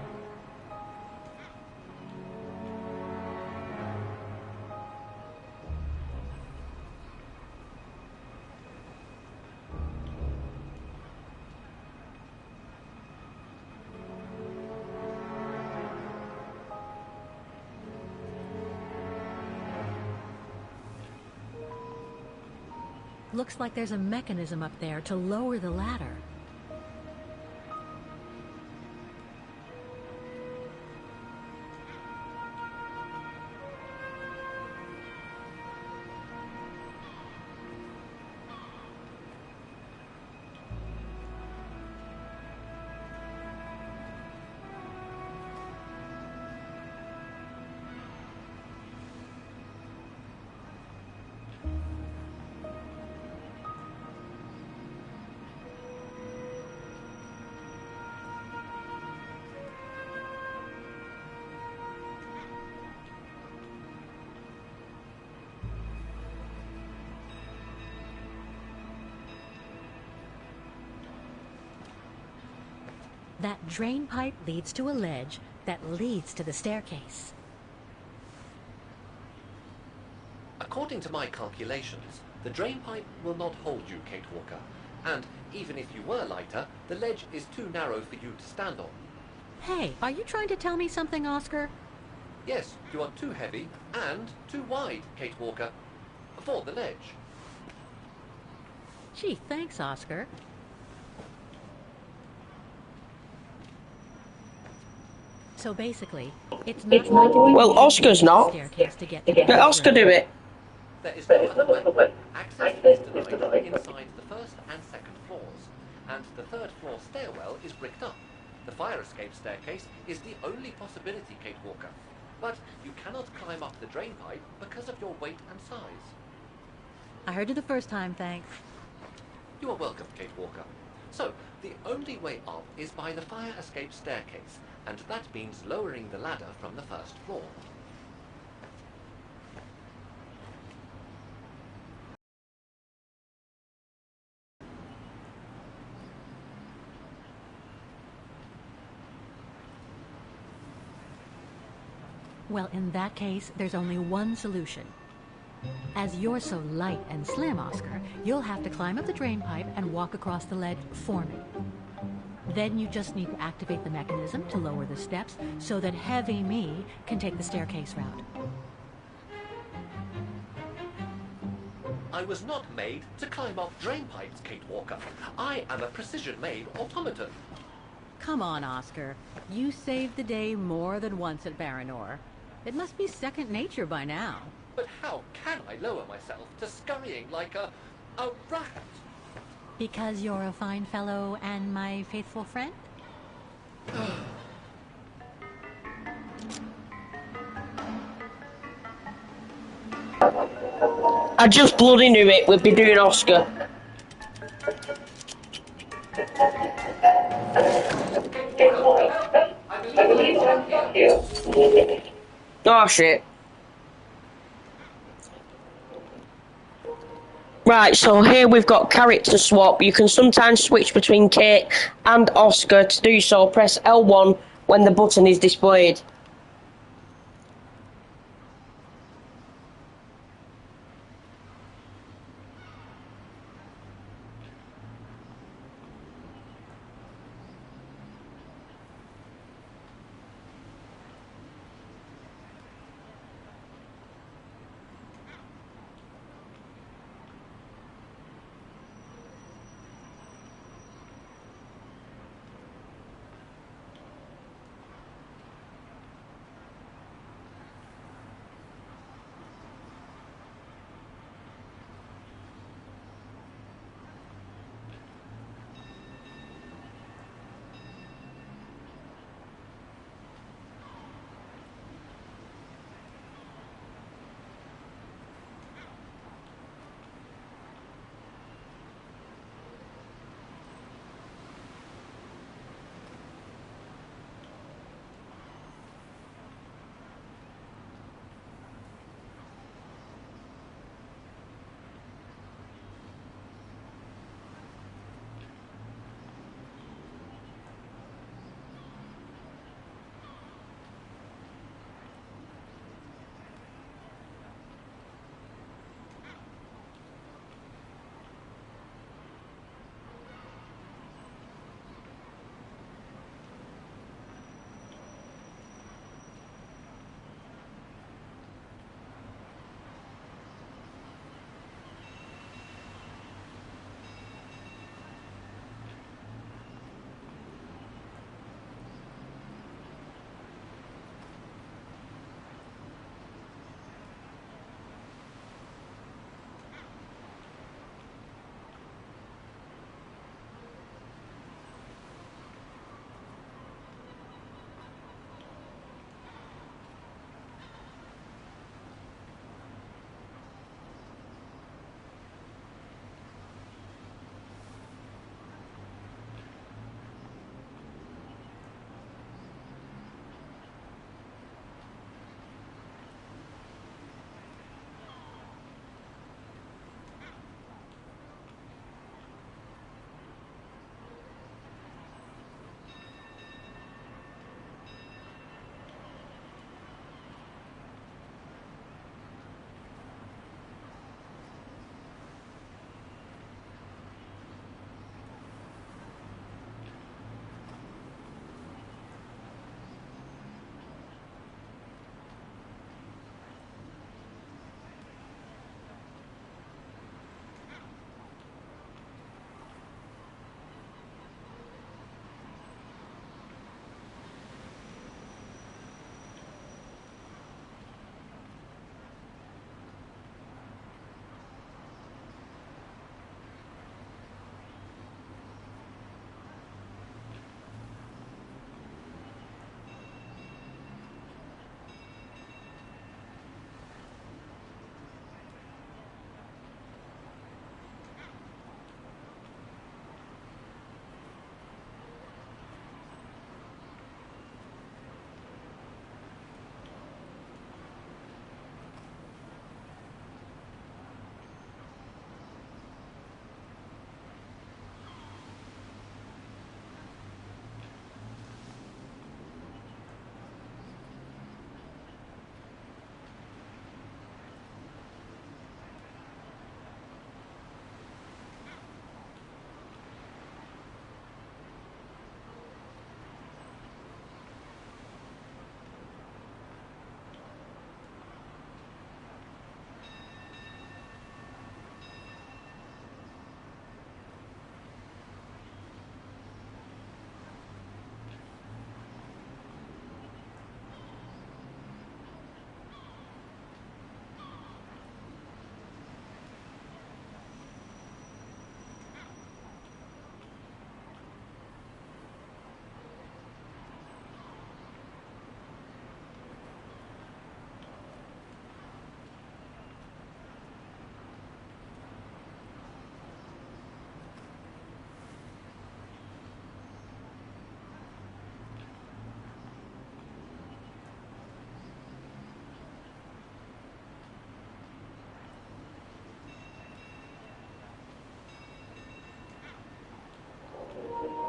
Speaker 8: Looks like there's a mechanism up there to lower the ladder. That drain pipe leads to a ledge that leads to the staircase.
Speaker 7: According to my calculations, the drain pipe will not hold you, Kate Walker. And even if you were lighter, the ledge is too narrow for you to stand on.
Speaker 8: Hey, are you trying to tell me something, Oscar?
Speaker 7: Yes, you are too heavy and too wide, Kate Walker, for the ledge.
Speaker 8: Gee, thanks, Oscar. So basically, it's not like
Speaker 1: Well, Oscar's not.
Speaker 8: staircase to get
Speaker 1: Let Oscar do it.
Speaker 7: There is no other way. Access is denied inside the first and second floors, and the third floor stairwell is bricked up. The fire escape staircase is the only possibility, Kate Walker. But you cannot climb up the drain pipe because of your weight and size.
Speaker 8: I heard you the first time, thanks.
Speaker 7: You are welcome, Kate Walker. So, the only way up is by the fire escape staircase, and that means lowering the ladder from the first floor.
Speaker 8: Well, in that case, there's only one solution. As you're so light and slim, Oscar, you'll have to climb up the drain pipe and walk across the ledge for me. Then you just need to activate the mechanism to lower the steps so that heavy me can take the staircase route.
Speaker 7: I was not made to climb up drain pipes, Kate Walker. I am a precision-made automaton.
Speaker 8: Come on, Oscar. You saved the day more than once at Baranor. It must be second nature by now.
Speaker 7: But how can I lower myself to scurrying like a rat?
Speaker 8: Because you're a fine fellow and my faithful friend?
Speaker 1: I just bloody knew it. We'd be doing Oscar. Oh shit. Right, so here we've got character swap. You can sometimes switch between Kate and Oscar. To do so, press L1 when the button is displayed.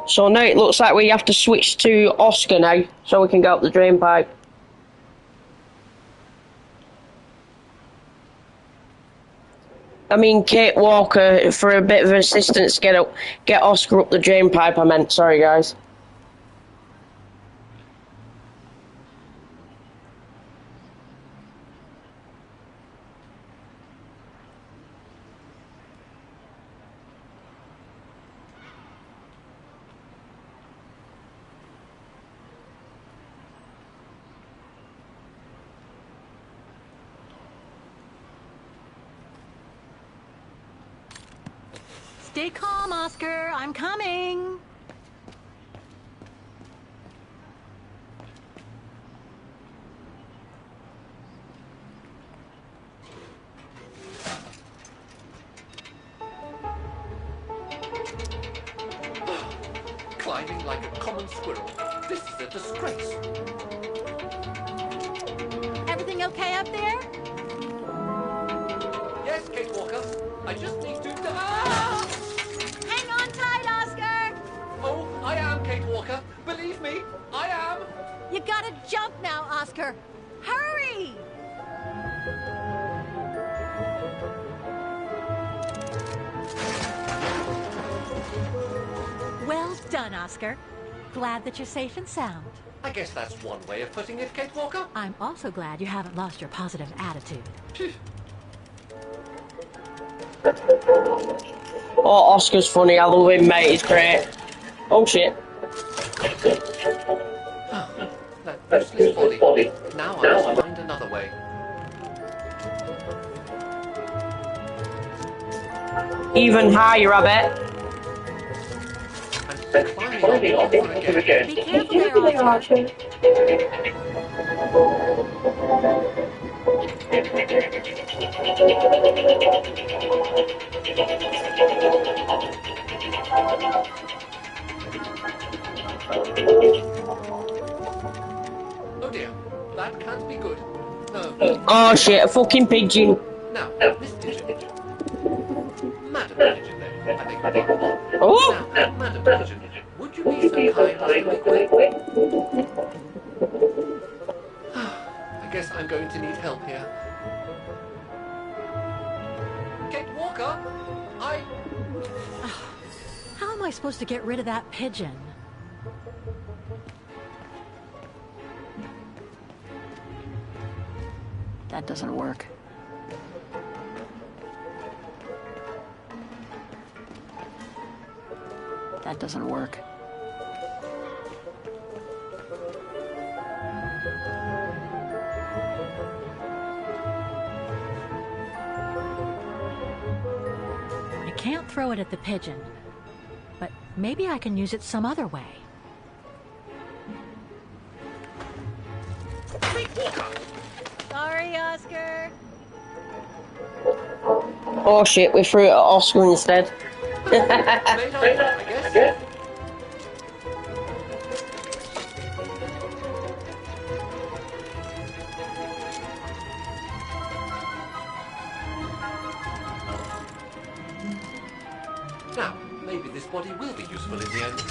Speaker 1: So now it looks like we have to switch to Oscar now, so we can go up the drain pipe. I mean, Kate Walker, for a bit of assistance, get Oscar up the drain pipe. I meant, sorry guys.
Speaker 4: Stay calm, Oscar. I'm coming.
Speaker 7: Climbing like a common squirrel. This is a disgrace.
Speaker 4: Everything okay up there?
Speaker 7: Yes, Kate Walker. I just need to... Ah!
Speaker 4: Hang on tight, Oscar.
Speaker 7: Oh, I am, Kate Walker. Believe me, I am.
Speaker 4: You gotta jump now, Oscar. Hurry! Well done, Oscar. Glad that you're safe and sound.
Speaker 7: I guess that's one way of putting it, Kate Walker.
Speaker 4: I'm also glad you haven't lost your positive attitude.
Speaker 1: Oh, Oscar's funny. I love him, mate. He's great. Oh shit.
Speaker 7: That useless body. Now I must find another way.
Speaker 1: Even higher, I bet.
Speaker 7: I'm climbing on it again.
Speaker 4: Be careful there, Oscar.
Speaker 7: Oh dear, that can't be good. No.
Speaker 1: Oh shit, a fucking pigeon.
Speaker 7: Now, Miss Pigeon. Madam Pigeon, then. I beg your pardon.
Speaker 1: Oh!
Speaker 7: Now, Madam Pigeon, would you be so kind as to make way? I guess I'm going to need help here. Kate Walker,
Speaker 4: How am I supposed to get rid of that pigeon?
Speaker 8: That doesn't work. That doesn't work.
Speaker 4: I can't throw it at the pigeon, but maybe I can use it some other way. Sorry, Oscar.
Speaker 1: Oh shit, we threw it at Oscar instead.
Speaker 7: I guess. Now, maybe this body will be useful in the end.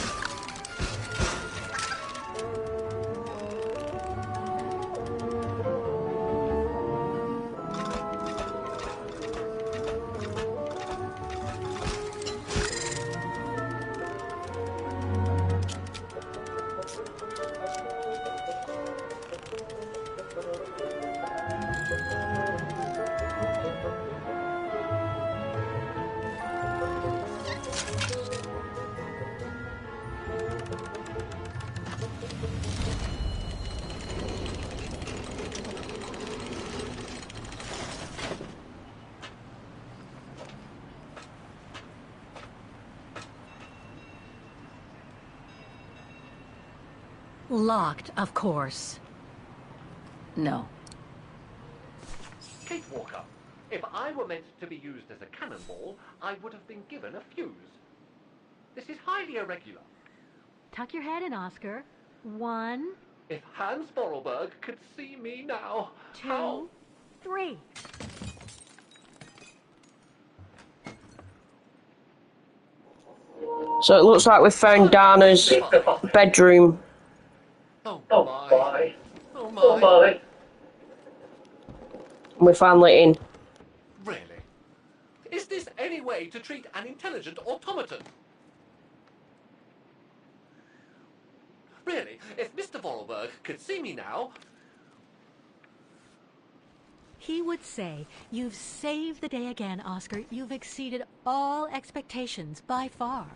Speaker 4: Locked, of course.
Speaker 8: No.
Speaker 7: Kate Walker, if I were meant to be used as a cannonball, I would have been given a fuse. This is highly irregular.
Speaker 4: Tuck your head in, Oscar. 1,
Speaker 7: If Hans Borelberg could see me now,
Speaker 4: 2,
Speaker 7: how...
Speaker 4: 3.
Speaker 1: So it looks like we've found Dana's bedroom.
Speaker 7: Oh my. Oh
Speaker 5: Oh
Speaker 7: my.
Speaker 5: my.
Speaker 1: And we finally in.
Speaker 7: Really? Is this any way to treat an intelligent automaton? Really, if Mr. Vorarlberg could see me now...
Speaker 8: He would say, "You've saved the day again, Oscar. You've exceeded all expectations by far."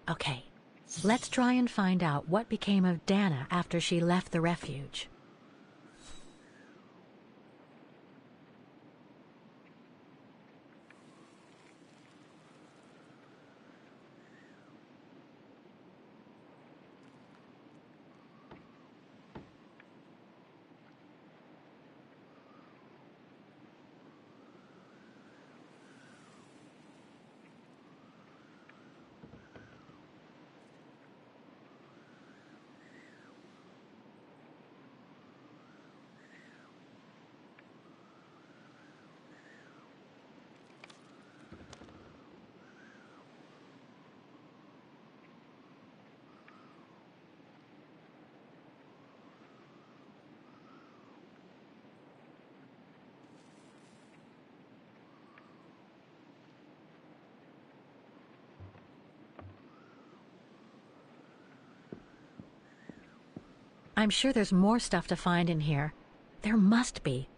Speaker 8: Okay, let's try and find out what became of Dana after she left the refuge. I'm sure there's more stuff to find in here. There must be.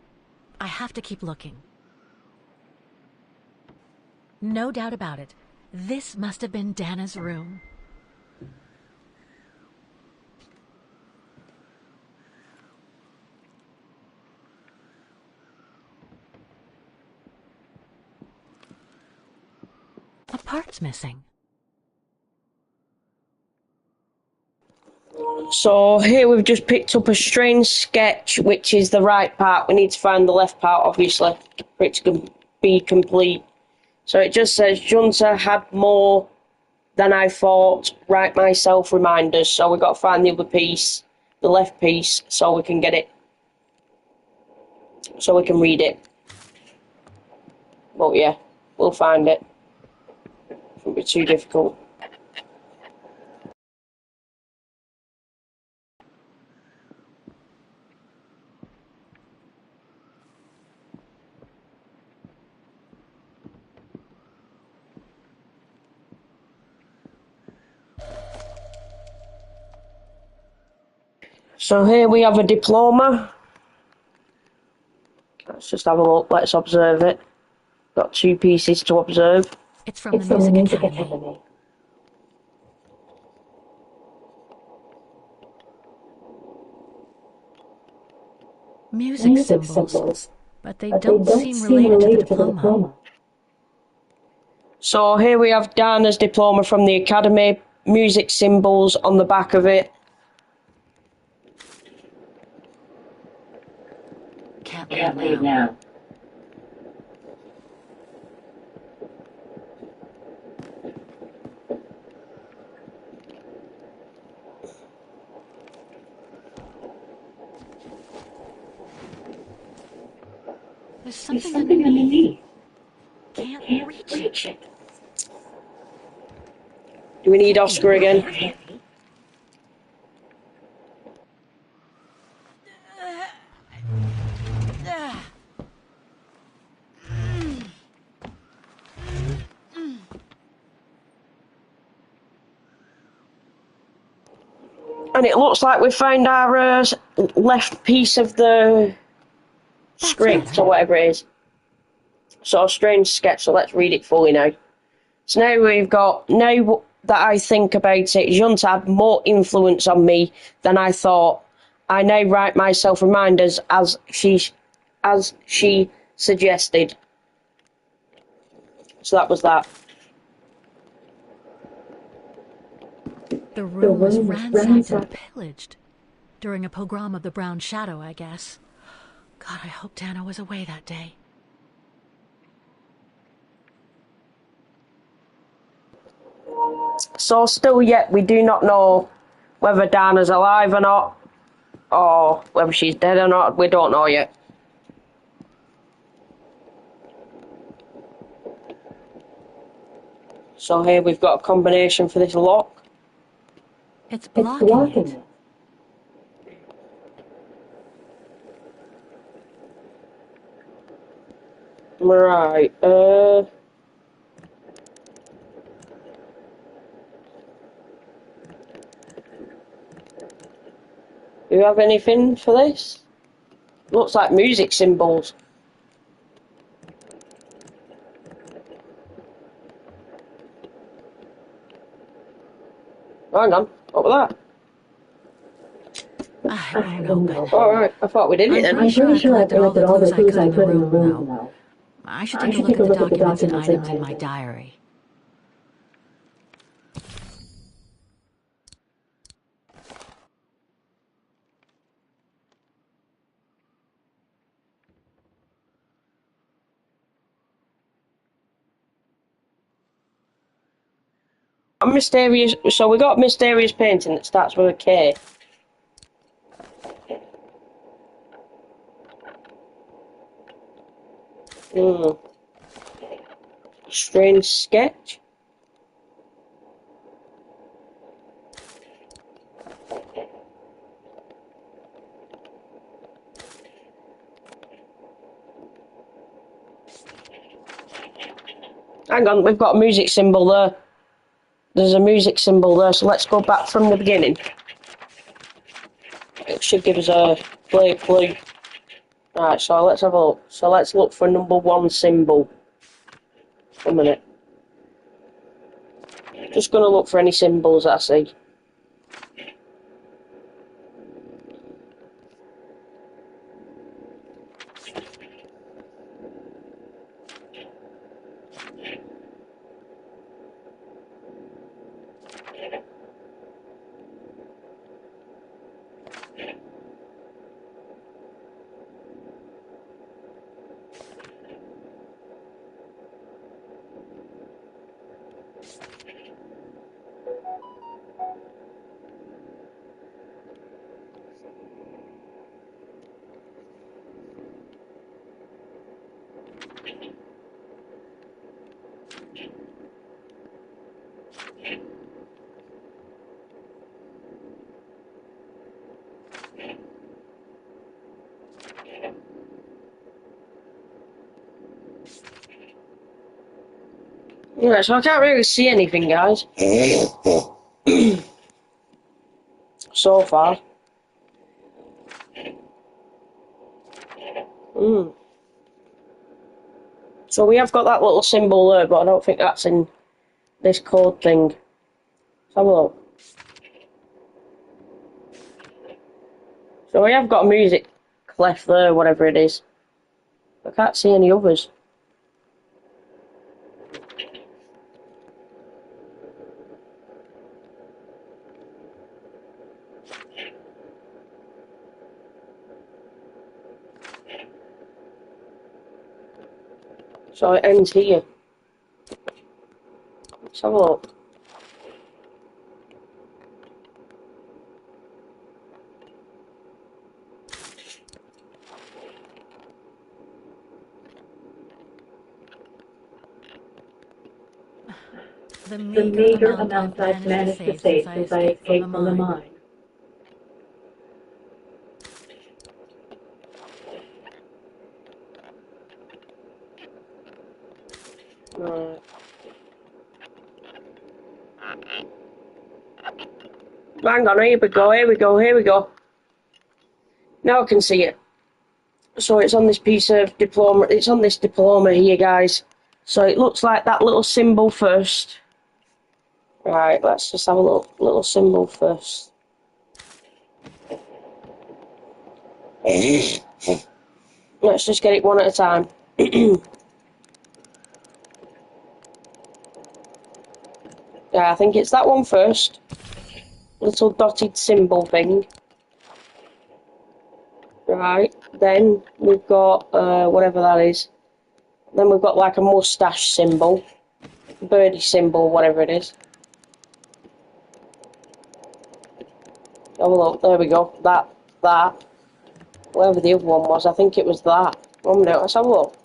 Speaker 8: I have to keep looking. No doubt about it. This must have been Dana's room. A part's missing.
Speaker 1: So here we've just picked up a strange sketch, which is the right part. We need to find the left part, obviously, for it to be complete. So it just says, Junta had more than I thought. Write myself reminders. So we've got to find the other piece, the left piece, so we can get it, so we can read it. But yeah, we'll find it. It won't be too difficult. So here we have a diploma. Let's just have a look. Let's observe it. Got two pieces to observe.
Speaker 8: It's from the Music Academy. Music symbols, but they don't seem related to the diploma.
Speaker 1: So here we have Dana's diploma from the Academy. Music symbols on the back of it.
Speaker 8: Can't leave now. There's something underneath. Can't reach it.
Speaker 1: Do we need Oscar again? And it looks like we found our left piece of the script, or whatever it is. So a strange sketch, so let's read it fully now. So now we've got, now that I think about it, Junta had more influence on me than I thought. I now write myself reminders as she suggested. So that was that.
Speaker 8: The room was ransacked and pillaged. During a pogrom of the Brown Shadow, I guess. God, I hope Dana was away that day.
Speaker 1: So still yet, we do not know whether Dana's alive or not, or whether she's dead or not. We don't know yet. So here we've got a combination for this lock.
Speaker 8: It's blocking it.
Speaker 1: Right, do you have anything for this? Looks like music symbols. Hang on, what was that?
Speaker 8: It won't open.
Speaker 1: Alright, I thought we did it then.
Speaker 8: I'm pretty sure I collected all the clues I could in the room now. I should take a look at the documents and items in my diary.
Speaker 1: I'm mysterious. So we got mysterious painting that starts with a K. Strange sketch. Hang on, we've got a music symbol there. There's a music symbol there, so let's go back from the beginning. It should give us a clue. Right, so let's have a look. So let's look for number 1 symbol. A minute. Just gonna look for any symbols that I see. Yeah, so I can't really see anything, guys. So far. So we have got that little symbol there, but I don't think that's in this code thing. Let's have a look. So we have got a music clef there, whatever it is. I can't see any others. So it ends here. Let's have a look.
Speaker 8: The meager amount I've managed to save since I escaped from the mine.
Speaker 1: Right. Hang on, here we go. Now I can see it. So it's on this piece of diploma, it's on this diploma here, guys. So it looks like that little symbol first. Right, let's just have a little symbol first. Let's just get it one at a time. Yeah, I think it's that one first. Little dotted symbol thing. Right, then we've got whatever that is. Then we've got like a mustache symbol. Birdie symbol, whatever it is. Have a look, there we go. That. Whatever the other one was, I think it was that. 1 minute, let's have a look.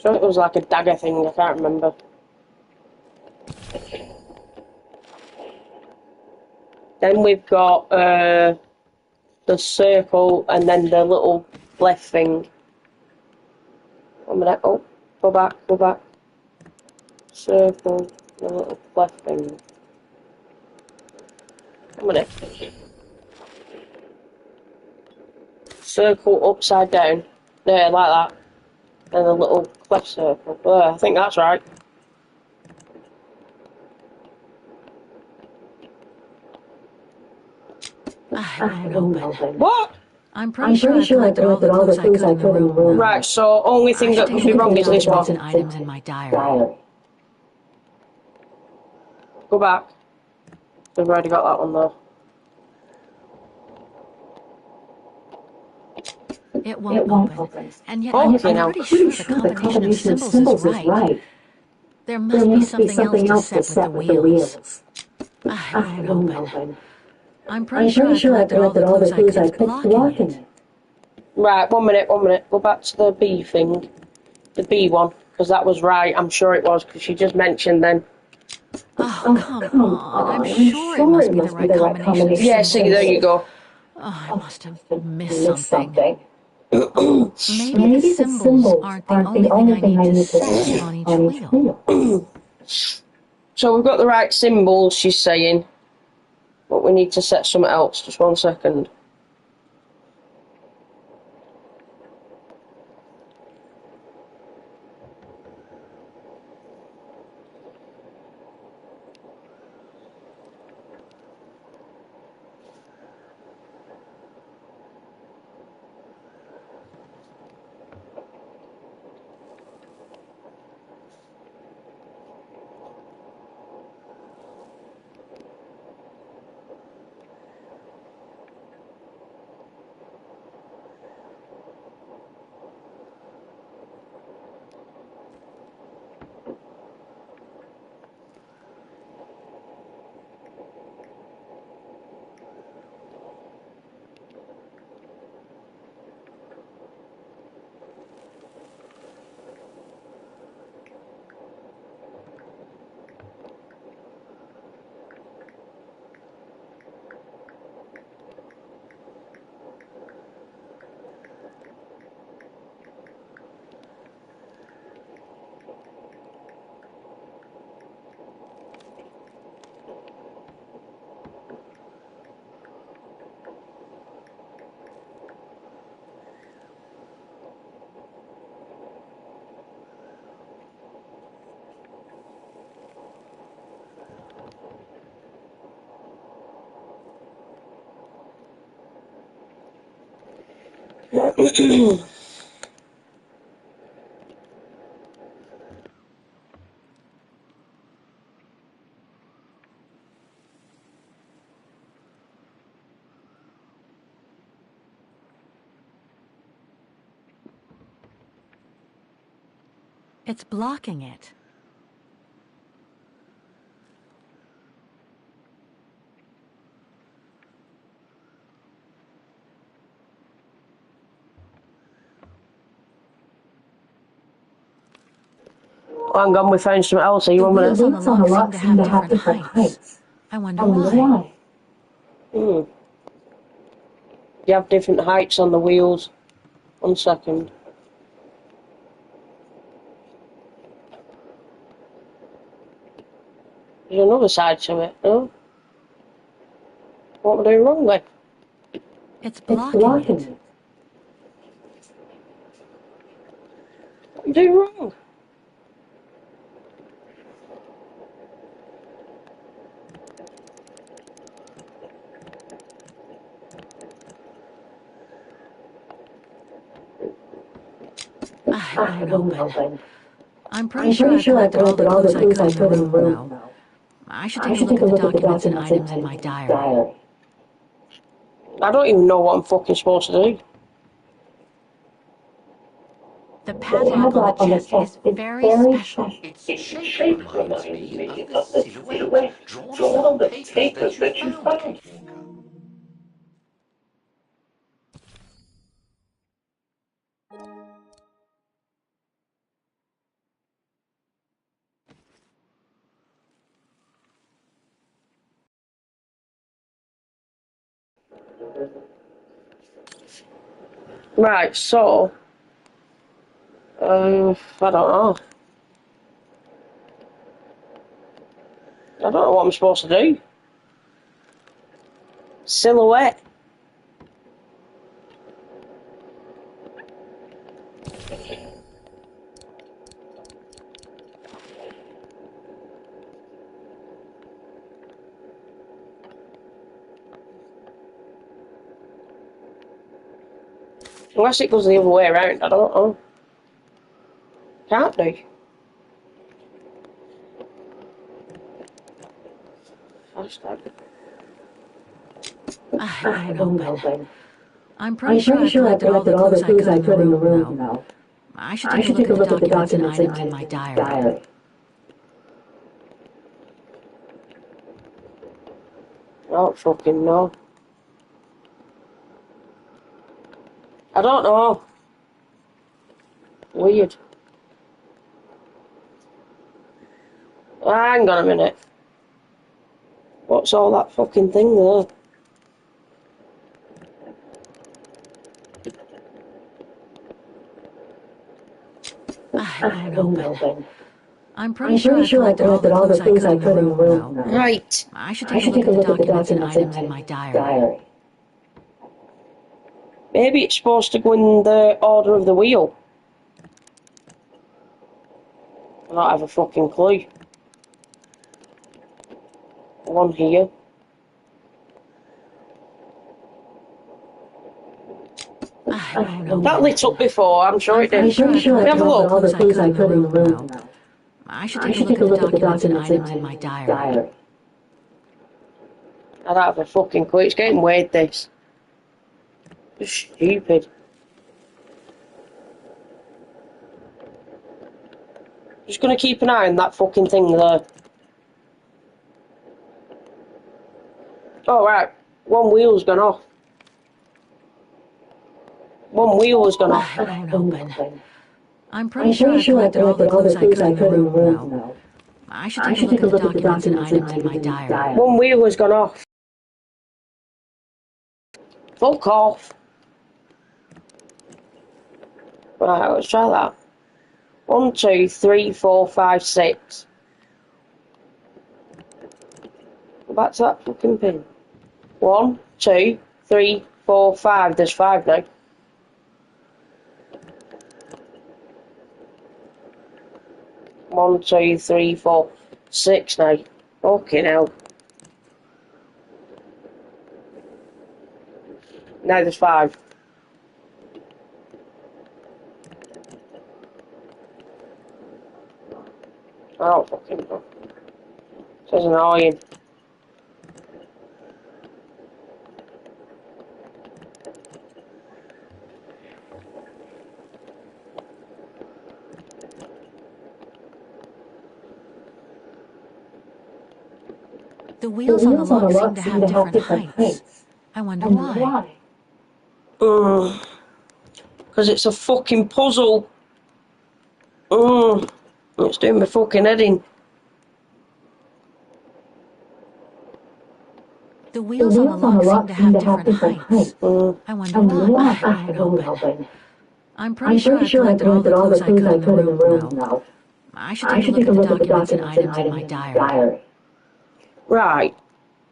Speaker 1: So it was like a dagger thing, I can't remember. Then we've got the circle and then the little left thing. 1 minute, oh, go back. Circle, the little left thing. 1 minute. Circle upside down. There, like that. And a little cleft circle. There, I think that's right.
Speaker 8: It won't open.
Speaker 1: What?
Speaker 8: I'm pretty sure I collected all the clues I could in the room. Now.
Speaker 1: Right, so only thing that could be wrong is this
Speaker 8: documents
Speaker 1: one.
Speaker 8: and items in my diary.
Speaker 1: Go back. We've already got that one though.
Speaker 8: It won't open. And yet
Speaker 1: Okay,
Speaker 8: I'm
Speaker 1: now.
Speaker 8: pretty sure the combination of symbols is right. There must be something else to set with the wheels. It won't open. I'm pretty sure I collected all the clues I could blocking it.
Speaker 1: Right, 1 minute. Go back to the B thing. The B one. Because that was right. I'm sure it was, because she just mentioned then.
Speaker 8: Oh, come on. I'm sure it must be the right combination.
Speaker 1: Yeah, see, there you go.
Speaker 8: Oh, I must have missed something. Maybe the symbols aren't the only thing I need to set on each wheel.
Speaker 1: So we've got the right symbols, she's saying. But we need to set something else. Just 1 second.
Speaker 8: It's blocking it.
Speaker 1: Hang on, we found something else. Are you
Speaker 8: The
Speaker 1: 1 minute?
Speaker 8: wheels on the lock seem to have different heights. I wonder why.
Speaker 1: You have different heights on the wheels. 1 second. There's another side to it, no? What am I doing wrong with?
Speaker 8: It's blocking it.
Speaker 1: What am I doing wrong?
Speaker 8: It won't open. I'm pretty sure I collected all the clues I could in the room now. I should take a look at the documents and items in my diary.
Speaker 1: I don't even know what I'm fucking supposed to do.
Speaker 8: The padlock on the chest is very special.
Speaker 7: Its shape reminds me of the silhouette drawn on the papers that you found.
Speaker 1: Right, so... I don't know. I don't know what I'm supposed to do. Silhouette. Unless it goes the other way around, I don't know. Can't do. Hashtag.
Speaker 8: It won't open. I'm pretty sure I've collected all the clues I could in the room now. I should take a look at the documents and items in my diary.
Speaker 1: I don't fucking know. I don't know. Weird. Hang on a minute. What's all that fucking thing there?
Speaker 8: It won't open. I'm pretty sure I've collected all the clues I could in the room now.
Speaker 1: Right.
Speaker 8: I should take a look at the documents and items in my diary.
Speaker 1: Maybe it's supposed to go in the order of the wheel. I don't have a fucking clue. One here. That lit up before, I'm sure it did.
Speaker 8: I'm pretty sure
Speaker 1: Have a
Speaker 8: I've collected all
Speaker 1: look.
Speaker 8: the clues I could in the room now. I should take a look at the documents and items in my diary.
Speaker 1: I don't have a fucking clue. It's getting weird, this. It's stupid. Just gonna keep an eye on that fucking thing there. Oh, right. One wheel's gone off. One wheel has gone off.
Speaker 8: It won't open. I'm pretty sure I've collected all the clues I could in the room now. I should take a look at the documents and items in my diary.
Speaker 1: One wheel has gone off. Fuck off. Right, let's try that. 1, 2, 3, 4, 5, 6. Go back to that fucking pin. 1, 2, 3, 4, 5. There's 5 now. One, 2, 3, 4, 6 now. Fucking hell. Now there's 5. I don't fucking know. This is annoying.
Speaker 8: The wheels on the lock seem to have different heights. I wonder why.
Speaker 1: Because it's a fucking puzzle. It's doing my fucking head in.
Speaker 8: The wheels on the lock seem to have different heights. I wonder why. It won't open. I'm pretty sure I've collected all the clues I could in the room now. I should take a look at the documents and items in my diary.
Speaker 1: Right.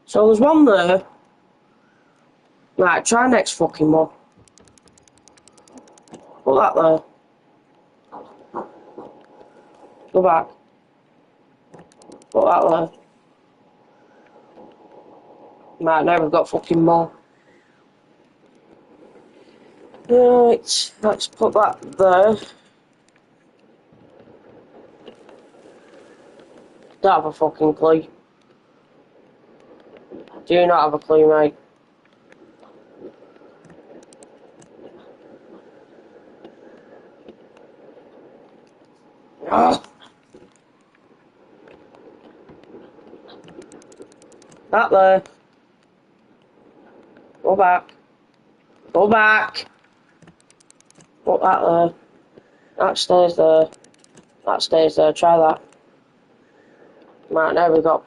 Speaker 1: So there's one there. Right, try next fucking one. Put that there. Go back. Put that there. Right, now we've got fucking more. Right, let's put that there. Don't have a fucking clue. Do not have a clue, mate. Ugh. That there. Go back. Go back. Put that there. That stays there. That stays there. Try that. Right, now we've got...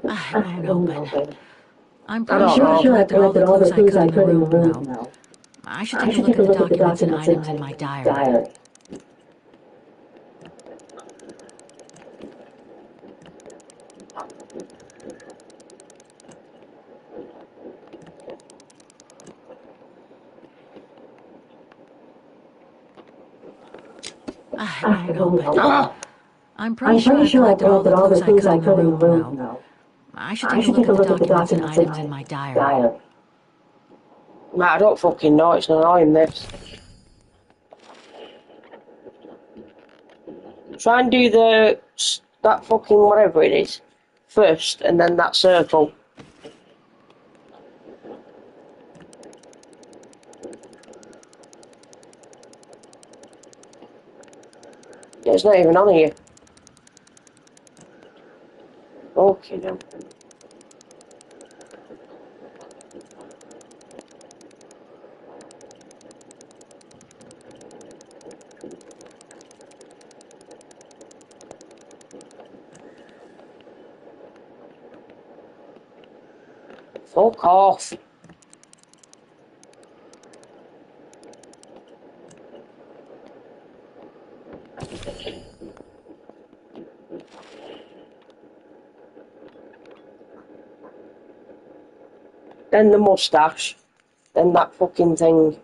Speaker 8: I don't know, but I'm
Speaker 1: I
Speaker 8: pretty
Speaker 1: don't
Speaker 8: sure I
Speaker 1: know.
Speaker 8: collected all the clues I could in the room now. I should take a look at the documents and items in my diary. I don't know, but I'm pretty sure I collected all the clues I could in the room now. I should take a look at the documents and items in my diary.
Speaker 1: Man, I don't fucking know. It's annoying, this. Try and do that fucking whatever it is first, and then that circle. Yeah, it's not even on here. Okay, no. Fuck off. Then the moustache. Then that fucking thing.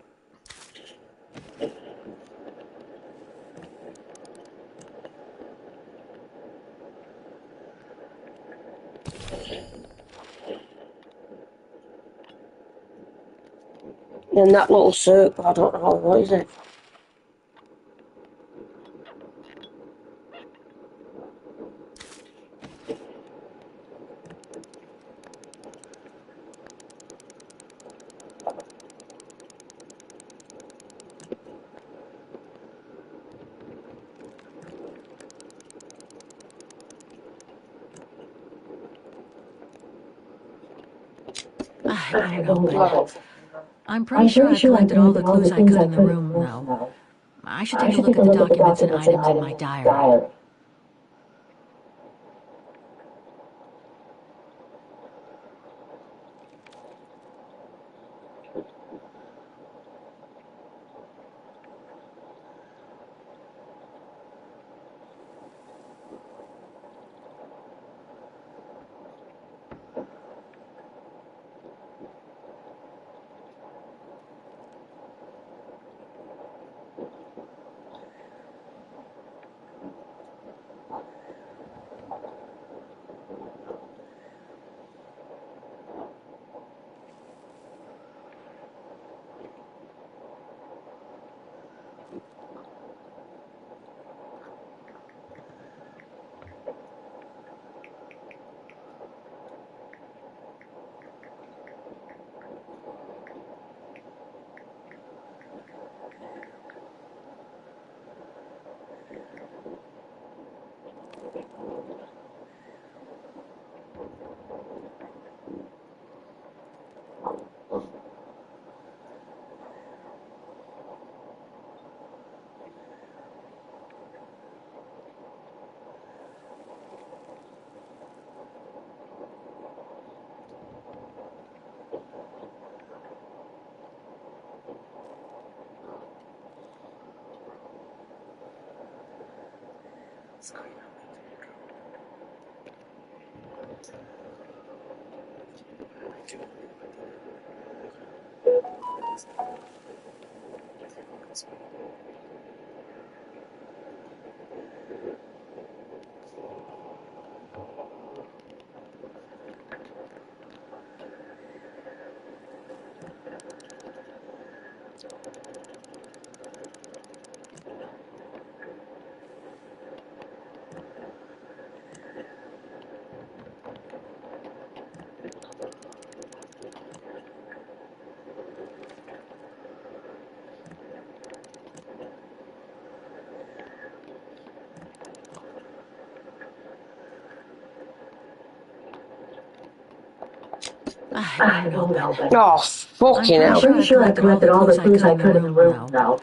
Speaker 1: Then that little circle. I don't know. What is it?
Speaker 8: I don't know, but I'm pretty sure I collected all the clues I could in the room now. I should take a look at the documents and items in my diary. I don't know, but
Speaker 1: Oh, fucking hell.
Speaker 8: I'm pretty sure I collected all the clues I could in the room now.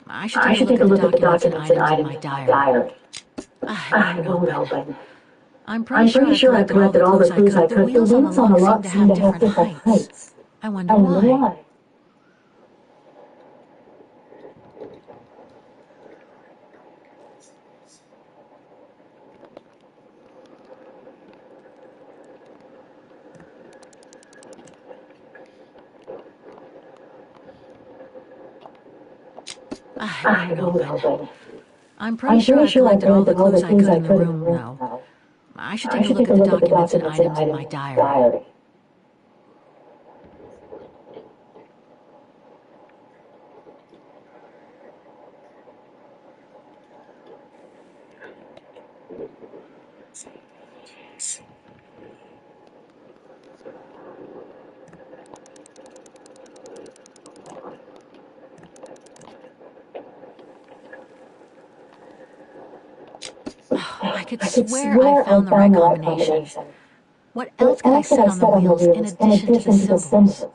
Speaker 8: I should take a look at the documents and items in my diary. I don't know, but I'm pretty sure I collected all the clues I could. The wheels on the lock seem to have different heights. I wonder why. It won't open. I'm pretty sure I collected all the clues I could in the room now. I should take a look at the documents and items in my diary. I could swear I found the right combination. What else could I set on the wheels in addition to the symbols?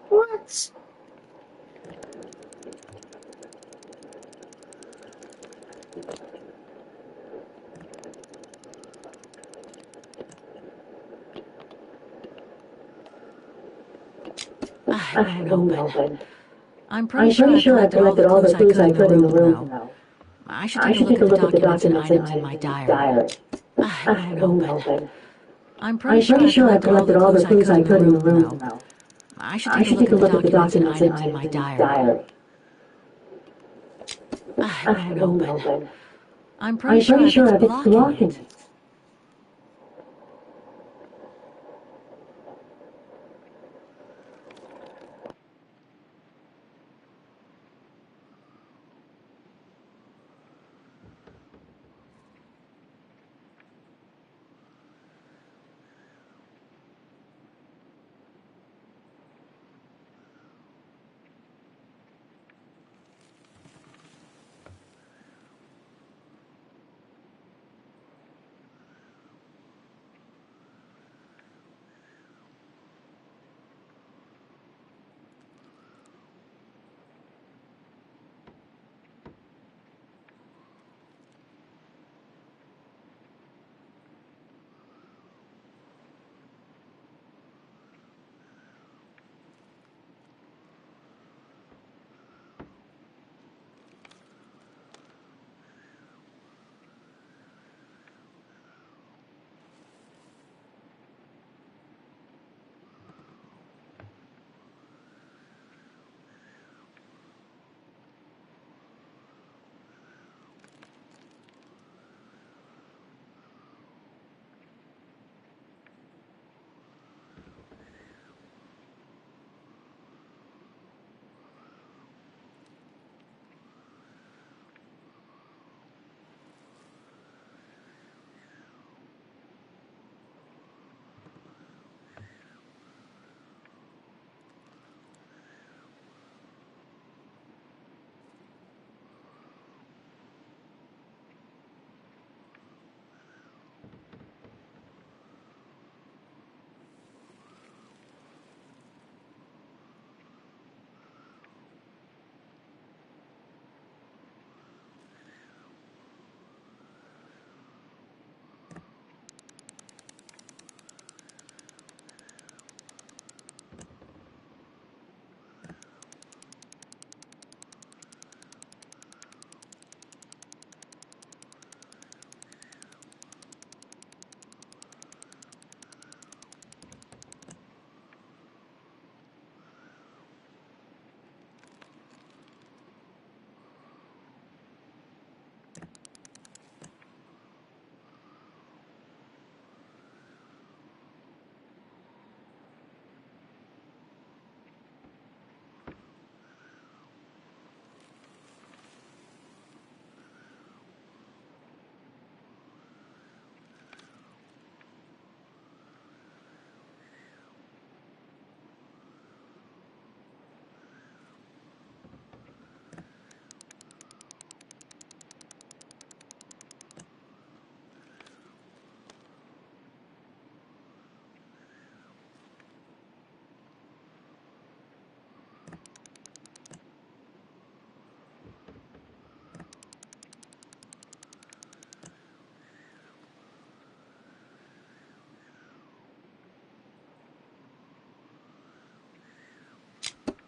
Speaker 1: What?
Speaker 8: It won't open. I'm pretty sure I collected all the clues I could in the room now. I should take a look at the documents and items in my diary. It won't open. I'm pretty sure I collected all the clues I could in the room now. I should take a look at the documents and items in my diary. It won't open. I'm pretty sure I picked blocking it.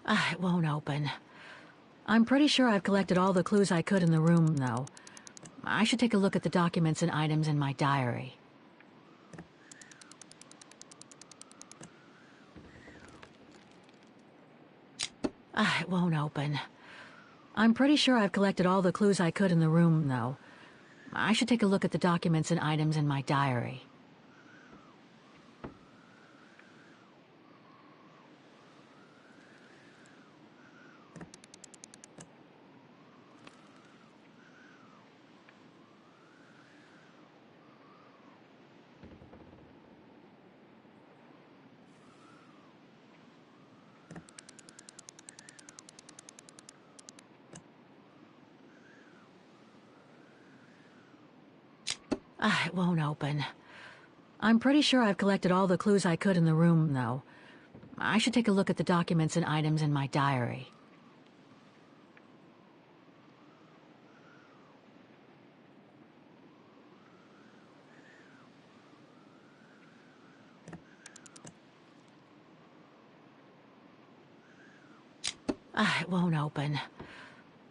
Speaker 8: It won't open. I'm pretty sure I've collected all the clues I could in the room, though. I should take a look at the documents and items in my diary. It won't open. I'm pretty sure I've collected all the clues I could in the room, though. I should take a look at the documents and items in my diary. It won't open. I'm pretty sure I've collected all the clues I could in the room, though. I should take a look at the documents and items in my diary. It won't open.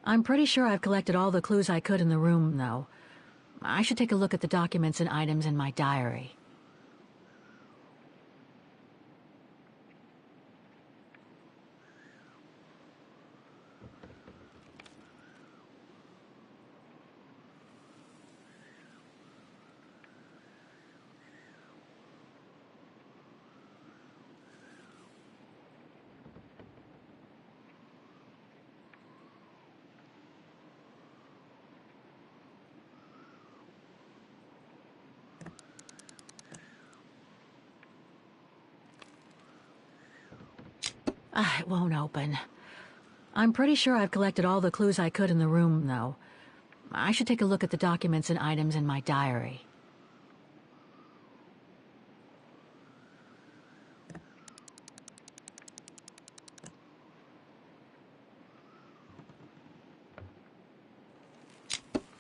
Speaker 8: I'm pretty sure I've collected all the clues I could in the room, though. I should take a look at the documents and items in my diary. It won't open. I'm pretty sure I've collected all the clues I could in the room, though. I should take a look at the documents and items in my diary.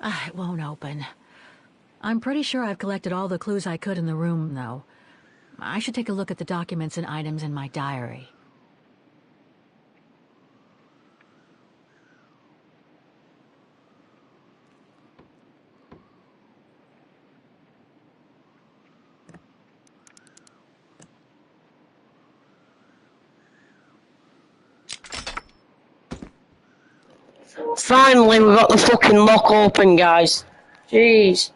Speaker 8: It won't open. I'm pretty sure I've collected all the clues I could in the room, though. I should take a look at the documents and items in my diary.
Speaker 1: Finally, we got the fucking lock open, guys. Jeez.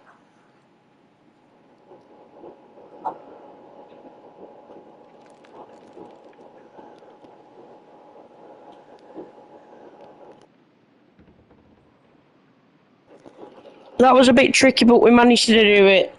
Speaker 1: That was a bit tricky, but we managed to do it.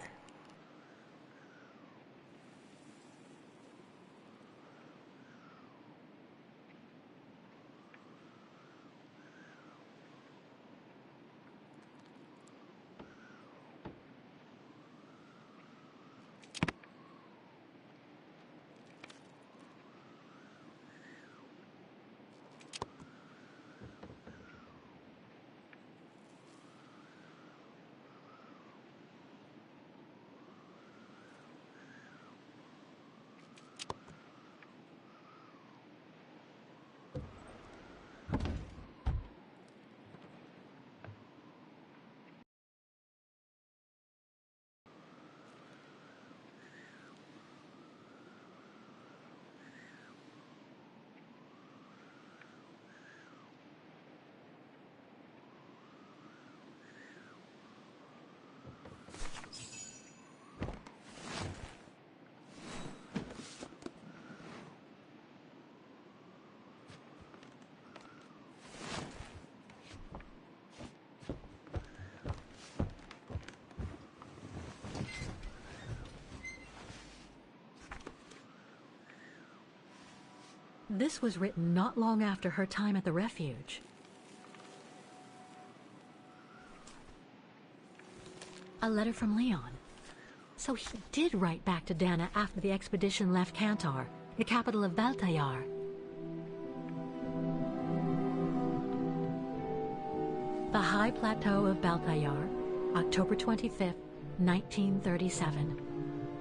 Speaker 8: This was written not long after her time at the refuge. A letter from Leon. So he did write back to Dana after the expedition left Kantar, the capital of Baltayar. The High Plateau of Baltayar, October 25th, 1937.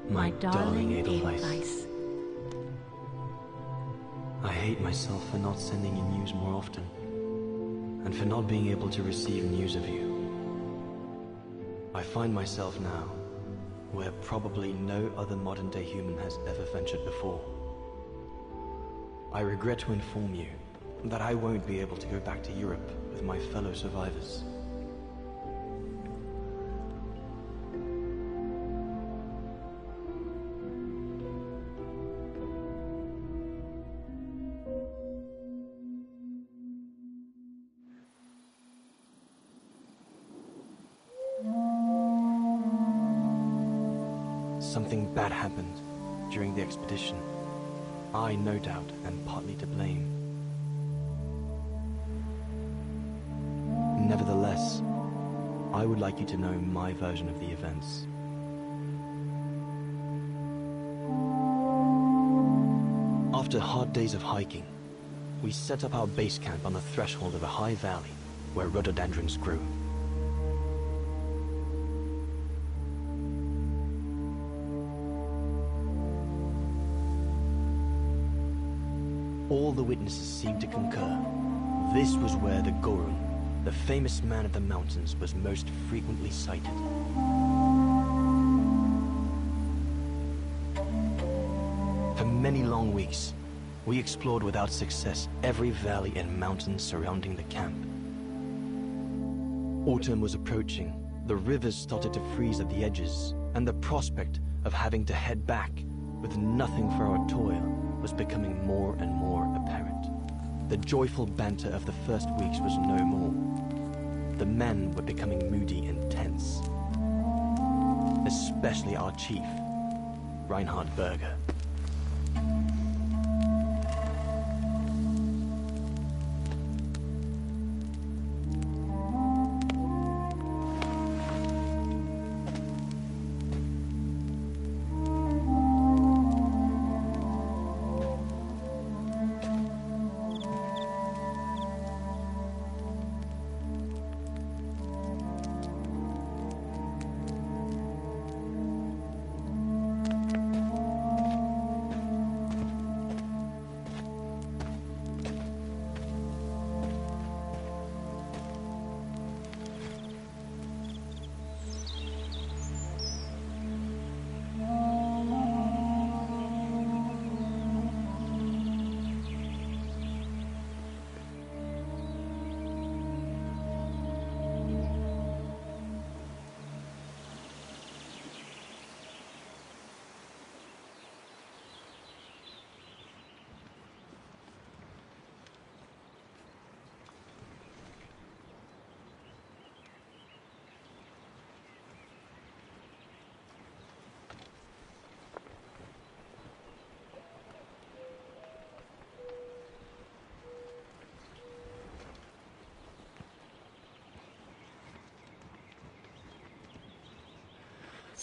Speaker 8: My darling Edelweiss. I
Speaker 10: hate myself for not sending you news more often, and for not being able to receive news of you. I find myself now where probably no other modern-day human has ever ventured before. I regret to inform you that I won't be able to go back to Europe with my fellow survivors. Something bad happened during the expedition. I, no doubt, am partly to blame. Nevertheless, I would like you to know my version of the events. After hard days of hiking, we set up our base camp on the threshold of a high valley where rhododendrons grew. All the witnesses seemed to concur. This was where the Gorun, the famous man of the mountains, was most frequently sighted. For many long weeks, we explored without success every valley and mountain surrounding the camp. Autumn was approaching, the rivers started to freeze at the edges, and the prospect of having to head back with nothing for our toil was becoming more and more apparent. The joyful banter of the first weeks was no more. The men were becoming moody and tense. Especially our chief, Reinhard Berger.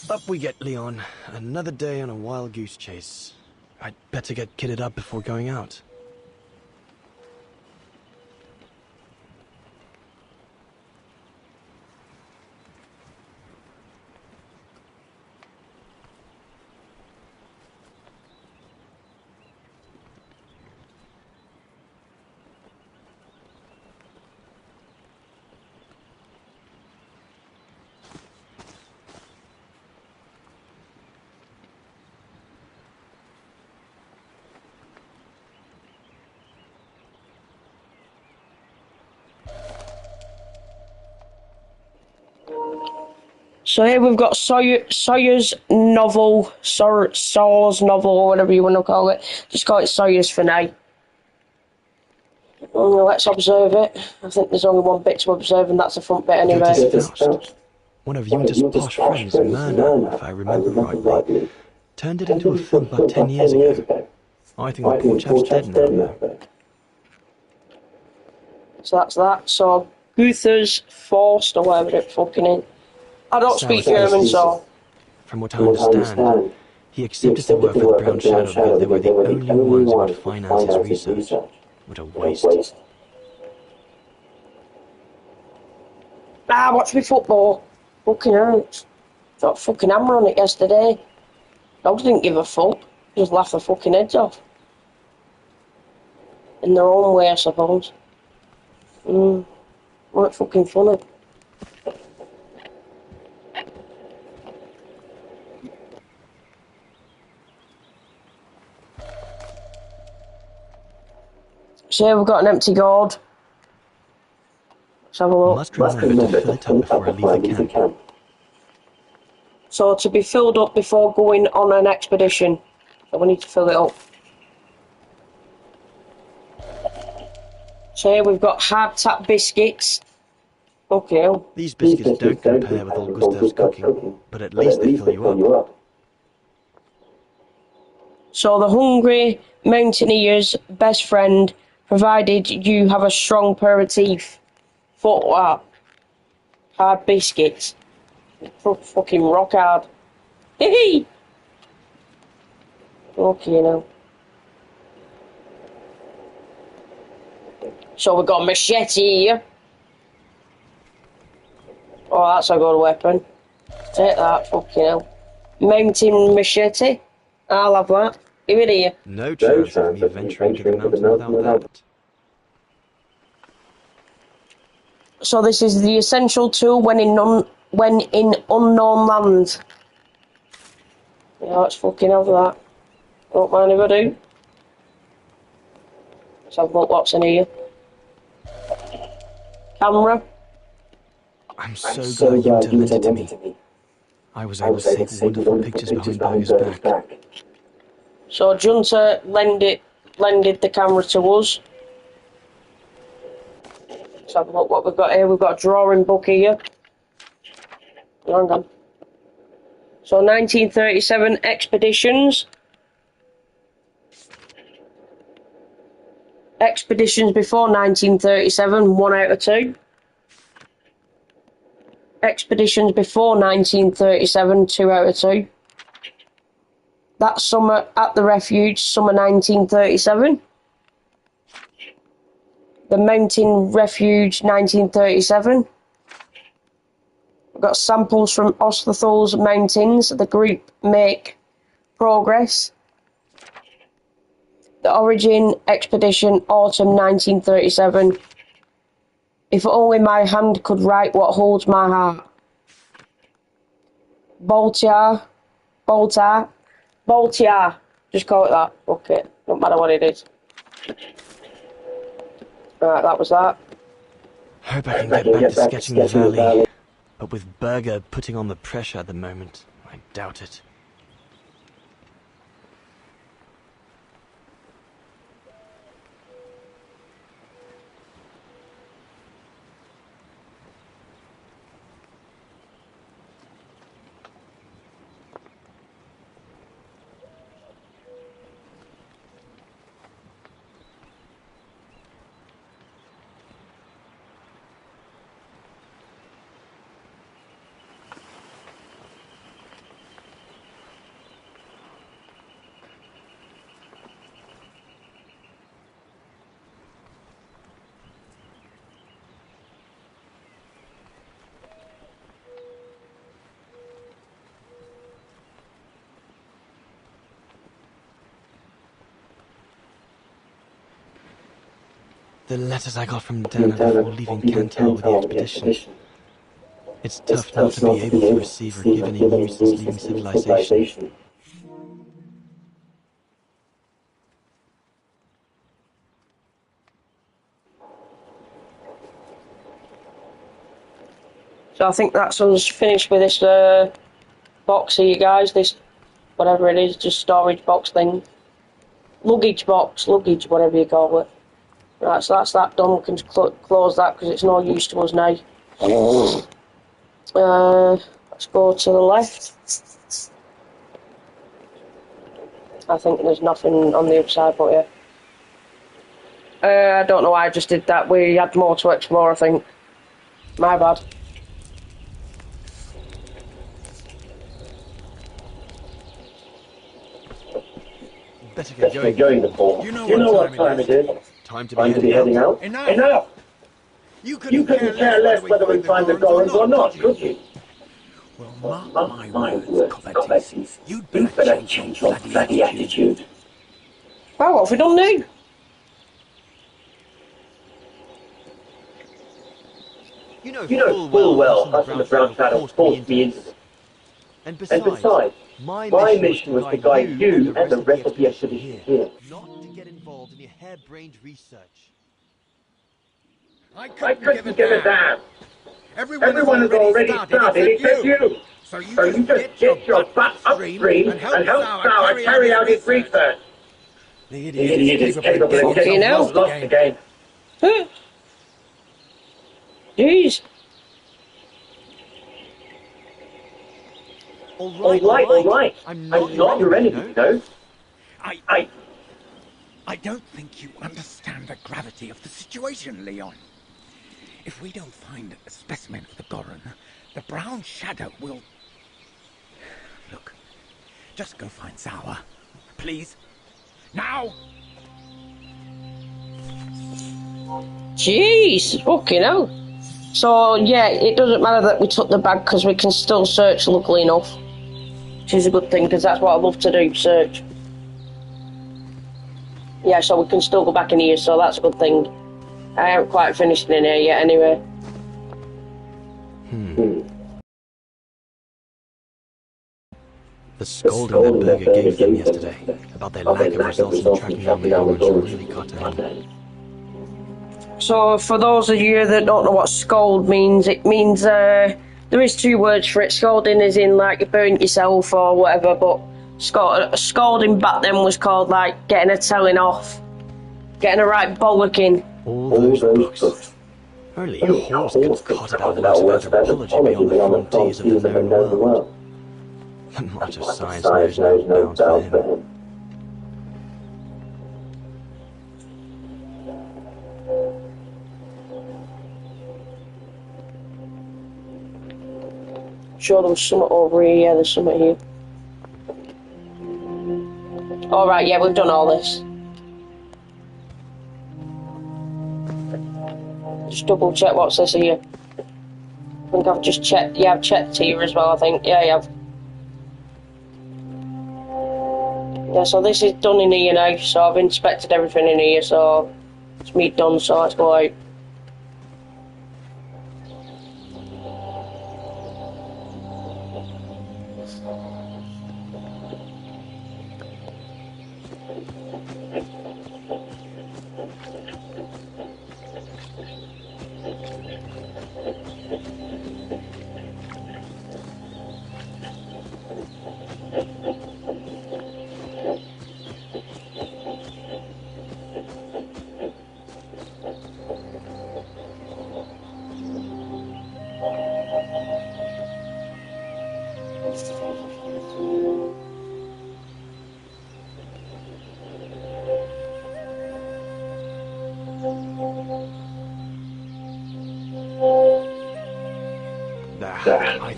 Speaker 10: Up we get, Leon. Another day on a wild goose chase. I'd better get kitted up before going out.
Speaker 1: So here we've got Sawyer's novel, Saw's novel, or whatever you want to call it. Just call it Sawyer's for now. Let's observe it. I think there's only one bit to observe, and that's the front bit anyway.
Speaker 10: Faust, one of Juta's posh friends, Myrna, if I remember rightly, turned it into a film about 10 years ago. I think the poor chap's dead now.
Speaker 1: So that's that. So Gunther's Faust, or whatever it fucking is. I don't speak German, so...
Speaker 10: From what I understand, he accepted to work for the Brown Shadow because they were the only ones who would finance his research. What a waste.
Speaker 1: Watch me football. Fucking hurts. Got a fucking hammer on it yesterday. Dogs didn't give a fuck. Just laughed their fucking heads off. In their own way, I suppose. Weren't fucking funny. So here we've got an empty gourd. Let's have a look.
Speaker 10: Must remember to fill it up before I leave the camp.
Speaker 1: So to be filled up before going on an expedition. So we need to fill it up. So here we've got hardtack biscuits. Okay.
Speaker 10: These biscuits don't compare with old Gustav's cooking, but at least they fill you up.
Speaker 1: So the hungry mountaineer's best friend, provided you have a strong pair of teeth. Fuck that. Hard biscuits. Fucking rock hard. Hee. Okay now. So we've got a machete here. Oh, that's a good weapon. Take that, fucking hell. Mountain machete. I'll have that. Give it here.
Speaker 10: No chance of me venturing to the mountain without that.
Speaker 1: So this is the essential tool when in unknown lands. Yeah, let's fucking have that. Don't mind if I do. Let's have a look what's in here. Camera.
Speaker 10: I'm so glad you lent it to me. I was able to take wonderful pictures behind Berger's back.
Speaker 1: So Junta lended the camera to us. Let's have a look what we've got here. We've got a drawing book here. Hang on. So 1937 expeditions. Expeditions before 1937, 1 out of 2. Expeditions before 1937, 2 out of 2. That summer at the refuge, summer 1937. The mountain refuge, 1937. We've got samples from Oslathal's mountains. The group make progress. The origin expedition, autumn 1937. If only my hand could write what holds my heart. Baltiar. Just call it that. Fuck it. Don't matter what it is. Right, that was that.
Speaker 10: Hope I can get back to sketching the valley. But with Berger putting on the pressure at the moment, I doubt it. The letters I got from Dana before leaving Cantal with the expedition. It's tough not to be able to receive or give any news since leaving civilization.
Speaker 1: So I think that's us finished with this box here, guys. This, whatever it is, just storage box thing. Luggage box, whatever you call it. Right, so that's that done. We can close that because it's no use to us now. Let's go to the left. I think there's nothing on the other side, but yeah. I don't know why I just did that. We had more to explore, I think. My bad.
Speaker 6: Better get going, Paul. You know what time it is.
Speaker 10: Time to
Speaker 6: be heading out. Enough! You couldn't care less whether we find the Gorons or not, could you?
Speaker 11: Well, mark my words, Coppetti. You'd better change your bloody attitude.
Speaker 1: Well, what have we done now?
Speaker 10: You know
Speaker 7: You know full well us and the Brown Shadow forced me into this.
Speaker 10: And
Speaker 7: And besides,
Speaker 10: my
Speaker 7: my
Speaker 10: mission
Speaker 7: mission was to guide you and the rest of the expedition here.
Speaker 10: not to get involved in your harebrained research.
Speaker 11: I
Speaker 7: I
Speaker 11: couldn't give a damn. Everyone has
Speaker 7: Everyone has already started except you.
Speaker 11: So you
Speaker 7: So you just get your butt upstream and help Sauer carry out his research.
Speaker 11: The
Speaker 7: The idiot is capable of
Speaker 1: Fucking
Speaker 7: getting
Speaker 1: hell.
Speaker 7: lost again.
Speaker 1: Huh. Jeez.
Speaker 10: All
Speaker 7: All right.
Speaker 10: I'm
Speaker 7: not your enemy, you know.
Speaker 11: I don't think you understand the gravity of the situation, Leon. If we don't find a specimen of the Goron, the Brown Shadow will... Look, just go find Sauer. Please. Now!
Speaker 1: Jeez. Fucking hell. So, yeah, it doesn't matter that we took the bag because we can still search, luckily enough. Which is a good thing because that's what I love to do, search. Yeah, so we can still go back in here, so that's a good thing. I haven't quite finished in here yet, anyway.
Speaker 10: The scolding that Berger gave them yesterday about their lack of results in tracking down the Gorons really got to him.
Speaker 1: So, for those of you that don't know what scold means, it means, there is two words for it. Scolding is in, like, you burnt yourself or whatever, but scolding back then was called, like, getting a telling off. Getting a right bollocking.
Speaker 10: All those books. Only a horse could cart about words of apology beyond the frontiers of the known world. The march of science knows no bounds for him.
Speaker 1: Sure, there was something over here. Yeah, there's something here. Alright, yeah, we've done all this. Just double check what's this here. I think I've just checked. Yeah, I've checked here as well, I think. Yeah, I have. Yeah, so this is done in here now. So I've inspected everything in here, so it's me done, so let's go out.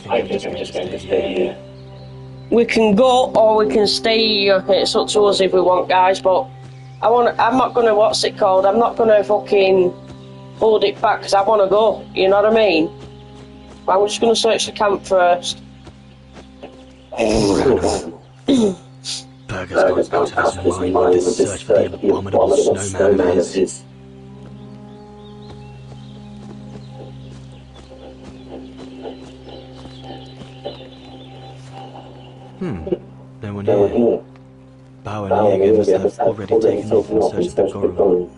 Speaker 10: I think I'm just going to stay here.
Speaker 1: We can go or we can stay here. It's up to us if we want, guys. But I'm not gonna. What's it called? I'm not gonna fucking hold it back because I want to go. You know what I mean? But I'm just gonna search the camp first.
Speaker 10: Burger's gone out of his mind with this search for the abominable snowman of his. No one here. Bao and Jäger must have already taken off in search of the Goron.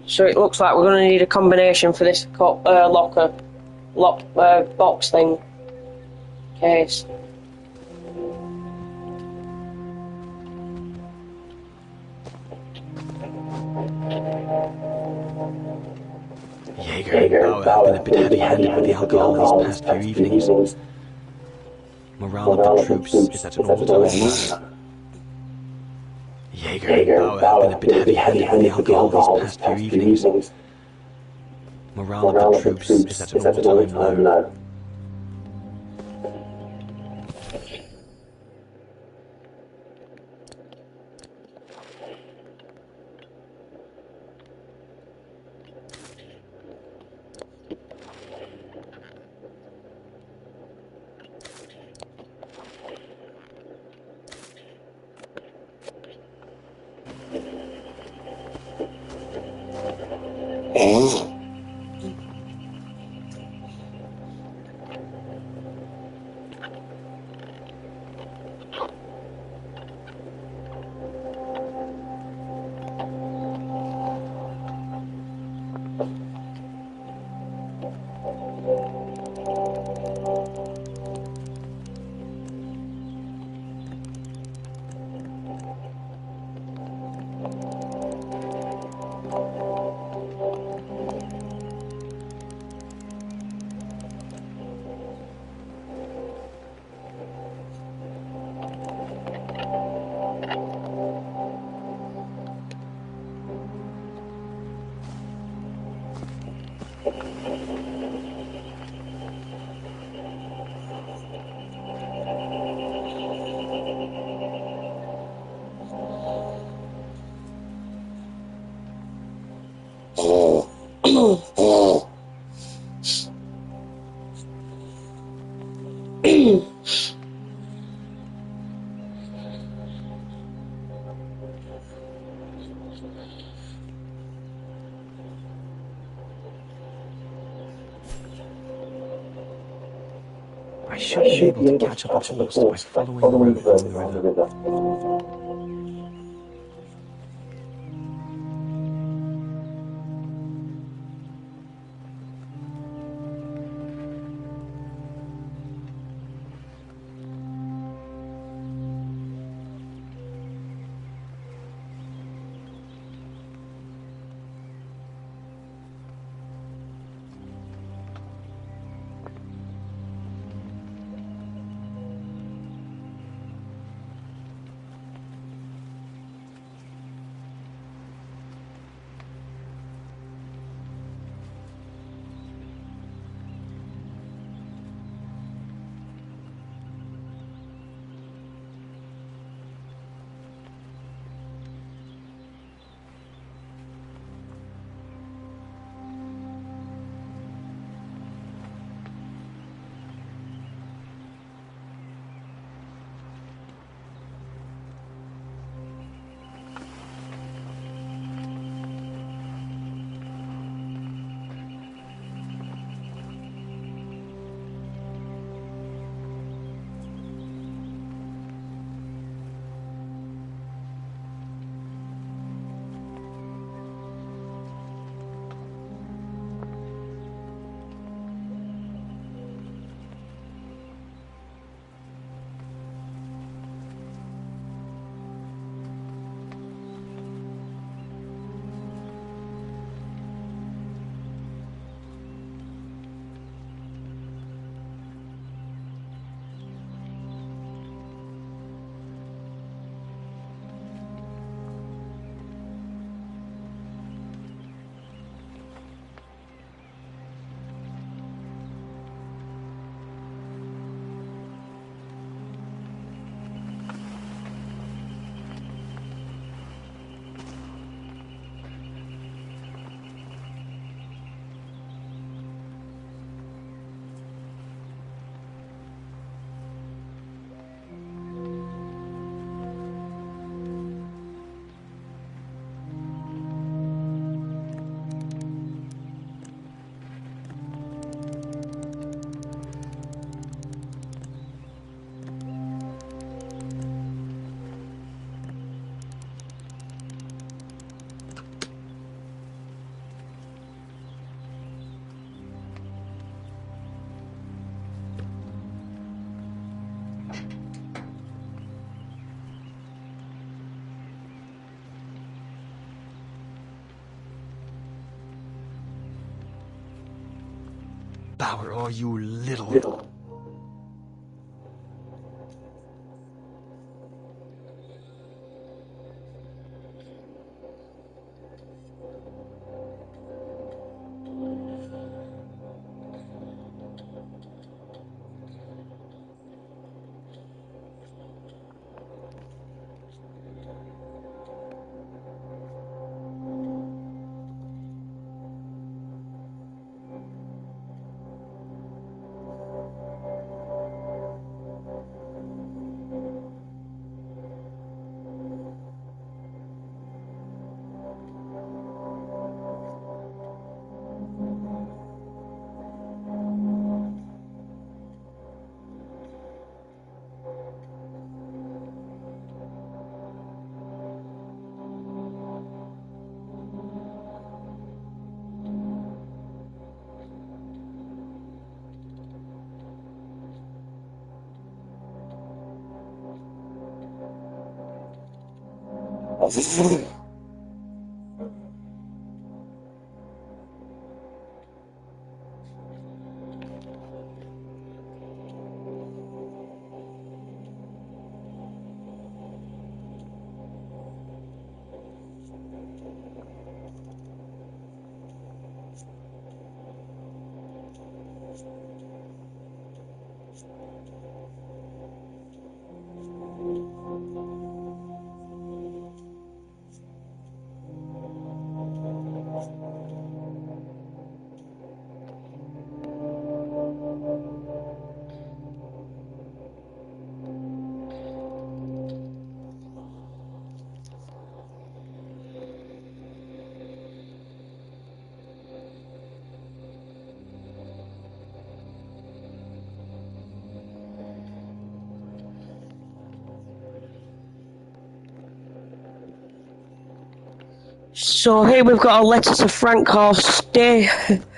Speaker 1: So it looks like we're going to need a combination for this box thing. Case.
Speaker 10: Jäger and Bauer have been a bit heavy-handed with the alcohol these past few evenings. Morale of the troops is at an all-time low. Jäger and Bauer have been a bit heavy-handed with the alcohol these past few evenings. Morale of the troops is at an all-time low. I should be able to catch up a horse by following the road along the river. Bauer, are you little?
Speaker 1: So here we've got a letter to Frank Horse. Dear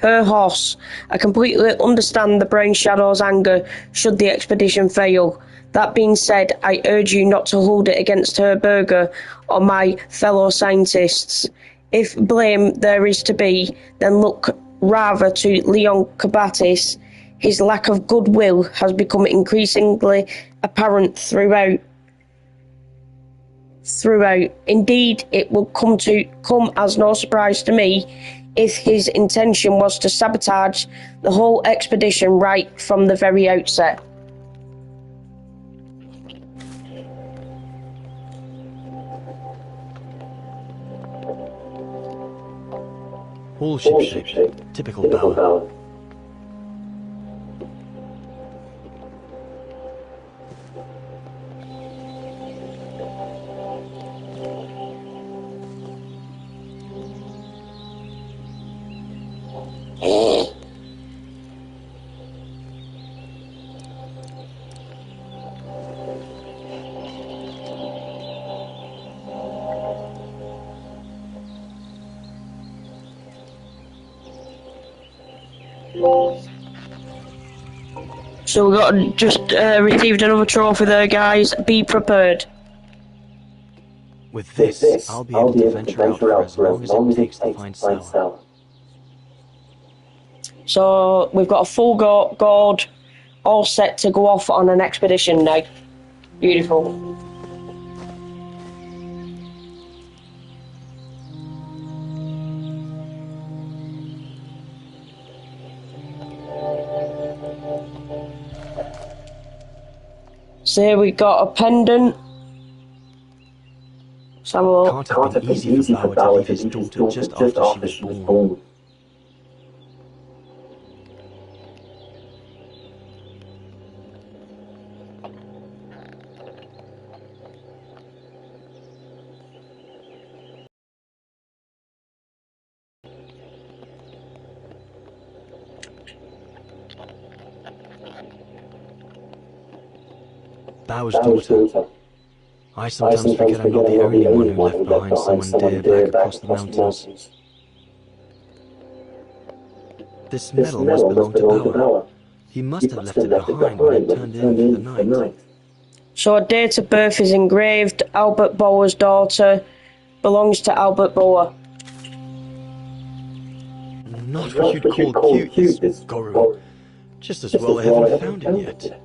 Speaker 1: Her Horse, I completely understand the Brain Shadow's anger should the expedition fail. That being said, I urge you not to hold it against Herberger or my fellow scientists. If blame there is to be, then look rather to Leon Kabatis. His lack of goodwill has become increasingly apparent throughout. Indeed, it will come as no surprise to me if his intention was to sabotage the whole expedition right from the very outset.
Speaker 10: All ship-shape, typical Bauer.
Speaker 1: So we got just received another trophy there, guys. Be prepared.
Speaker 10: With this, I'll be able to venture out for as long as it takes to find Sour.
Speaker 1: So we've got a full gourd all set to go off on an expedition now. Beautiful. So here we got a pendant. Can't
Speaker 10: have been easy for Bauer to leave his daughter just after she was born. Bauer's daughter. I sometimes forget I'm not the only one who left behind someone dear back across the mountains. This medal must belong to Bauer. He must have left it behind when he turned in for the night.
Speaker 1: So a date of birth is engraved. Albert Bauer's daughter belongs to Albert Bauer.
Speaker 10: Not what you'd call cute, this Goru. Just as well they haven't found it yet.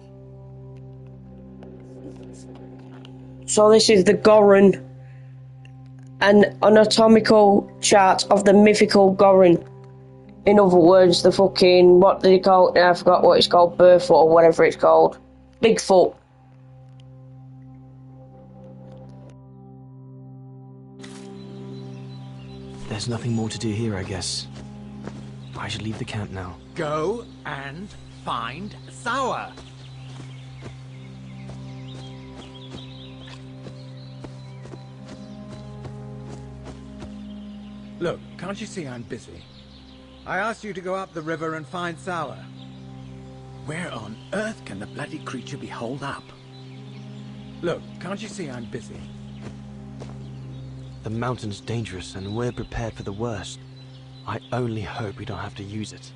Speaker 1: So this is the Goron, an anatomical chart of the mythical Goron. In other words, the fucking, what do they call it? I forgot what it's called, Burfoot or whatever it's called. Bigfoot.
Speaker 10: There's nothing more to do here, I guess. I should leave the camp now.
Speaker 11: Go and find Sour. Look, can't you see I'm busy? I asked you to go up the river and find Sour. Where on earth can the bloody creature be holed up? Look, can't you see I'm busy?
Speaker 10: The mountain's dangerous and we're prepared for the worst. I only hope we don't have to use it.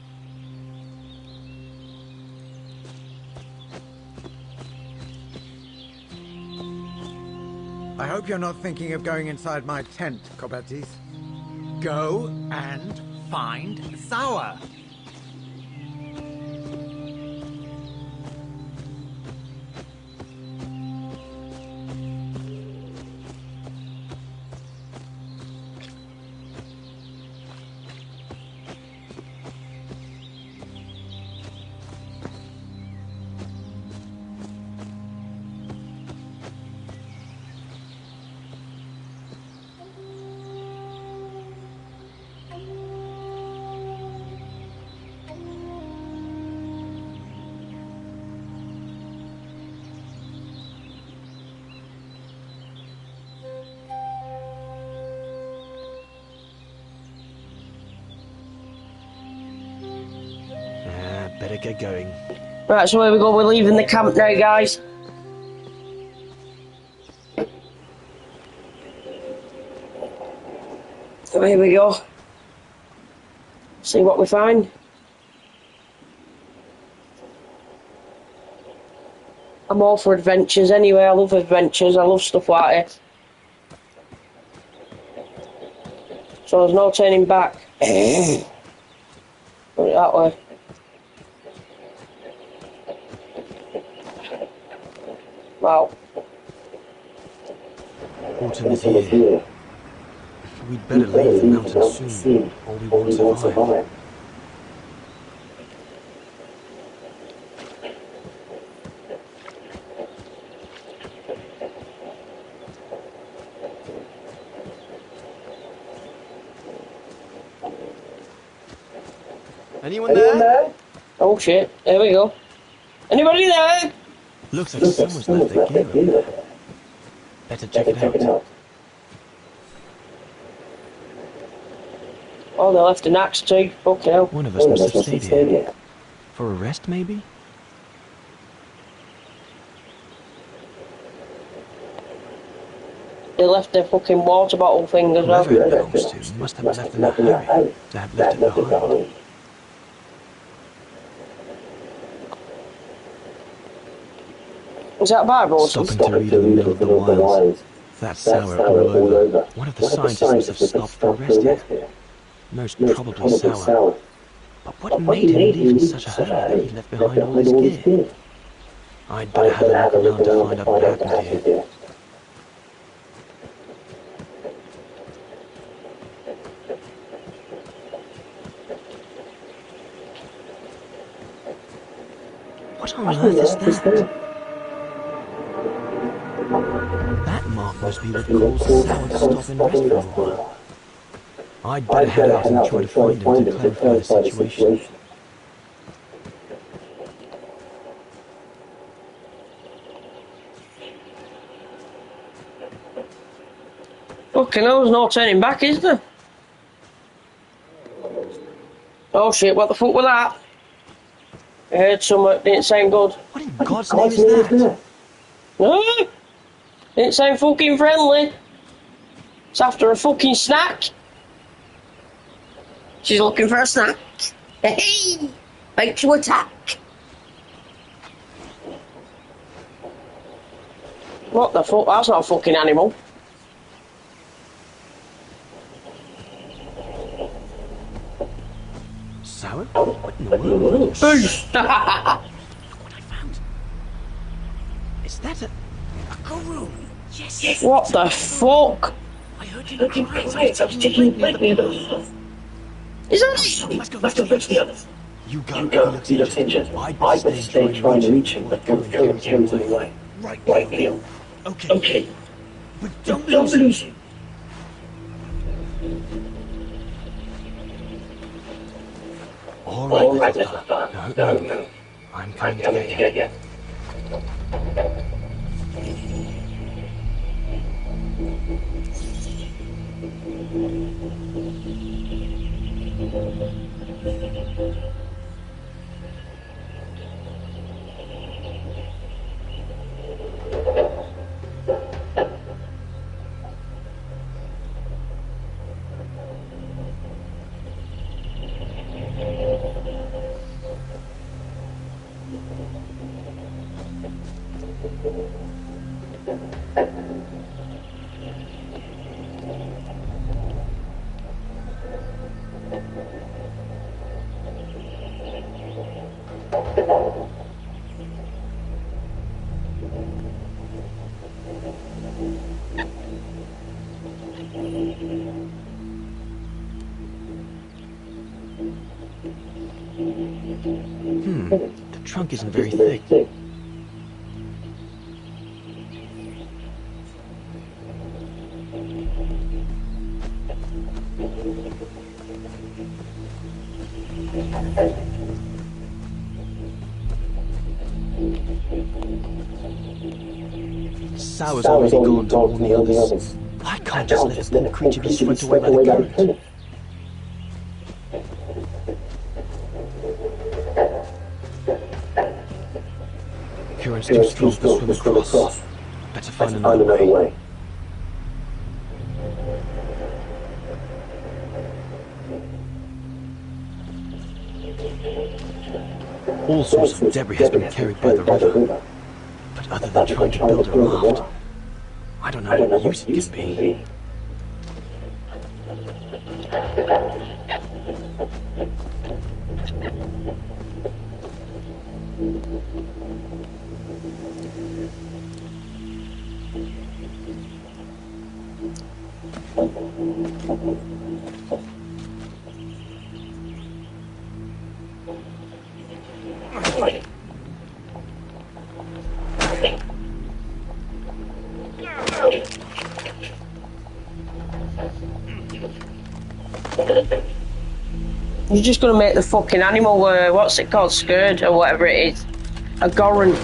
Speaker 11: I hope you're not thinking of going inside my tent, Kobetis. Go and find Sour.
Speaker 10: Better get going.
Speaker 1: Right, so here we go. We're leaving the camp now, guys. So here we go. See what we find. I'm all for adventures anyway. I love adventures. I love stuff like this. So there's no turning back. Put it that way. Wow.
Speaker 10: Autumn is here. We'd better leave the mountain soon, or we won't survive. Anyone there?
Speaker 1: Oh shit, there we go. Anybody there?
Speaker 10: Looks like someone's left their gear up. Better check it out.
Speaker 1: Oh, they left an axe too. Okay.
Speaker 10: One of us must have stayed here. For a rest, maybe?
Speaker 1: They left their fucking water bottle thing as well.
Speaker 10: Whoever it belongs to must have left in a hurry to have left it behind.
Speaker 1: Is that a Bible?
Speaker 10: Stopping to read in the middle of the wilds. That sour all over. One of the scientists must have stopped for a rest here. Most probably sour. But what made him leave in such a hurry that he left behind all his gear? I'd better have a look around to find out what happened here. What on earth is that? That mark must be what caused Sour to stop and rest for a while. I'd better head out and try to find him to clarify the situation.
Speaker 1: Fucking hell, there's no turning back, is there? Oh shit, what the fuck was that? I heard something, didn't sound good.
Speaker 10: What in God's name is that?
Speaker 1: No! Didn't sound fucking friendly. It's after a fucking snack. She's looking for a snack. Hey! Make to attack. What the fuck? That's not a fucking animal.
Speaker 10: Sour? What in the world?
Speaker 1: Boost!
Speaker 10: What I found. Is that a guru? Yes.
Speaker 1: What the fuck?
Speaker 10: I heard you cry. I was taking a break near the house.
Speaker 1: Is that it?
Speaker 10: Let's go fetch the others. You go. He looks injured. I'd better stay trying to reach him, but don't carry him away. Right, Leo. Okay. But don't lose him. All right, no. I'm coming to get you. The trunk isn't very thick. Sour's already gone to warn the others. I can't just let the poor creature be swept away by the current. Current's too strong to swim across. Better find another way. All sorts of debris has been carried by the river. But other than trying to build a raft, I don't know what use it can be.
Speaker 1: You're just gonna make the fucking animal, what's it called, scared or whatever it is, a goran.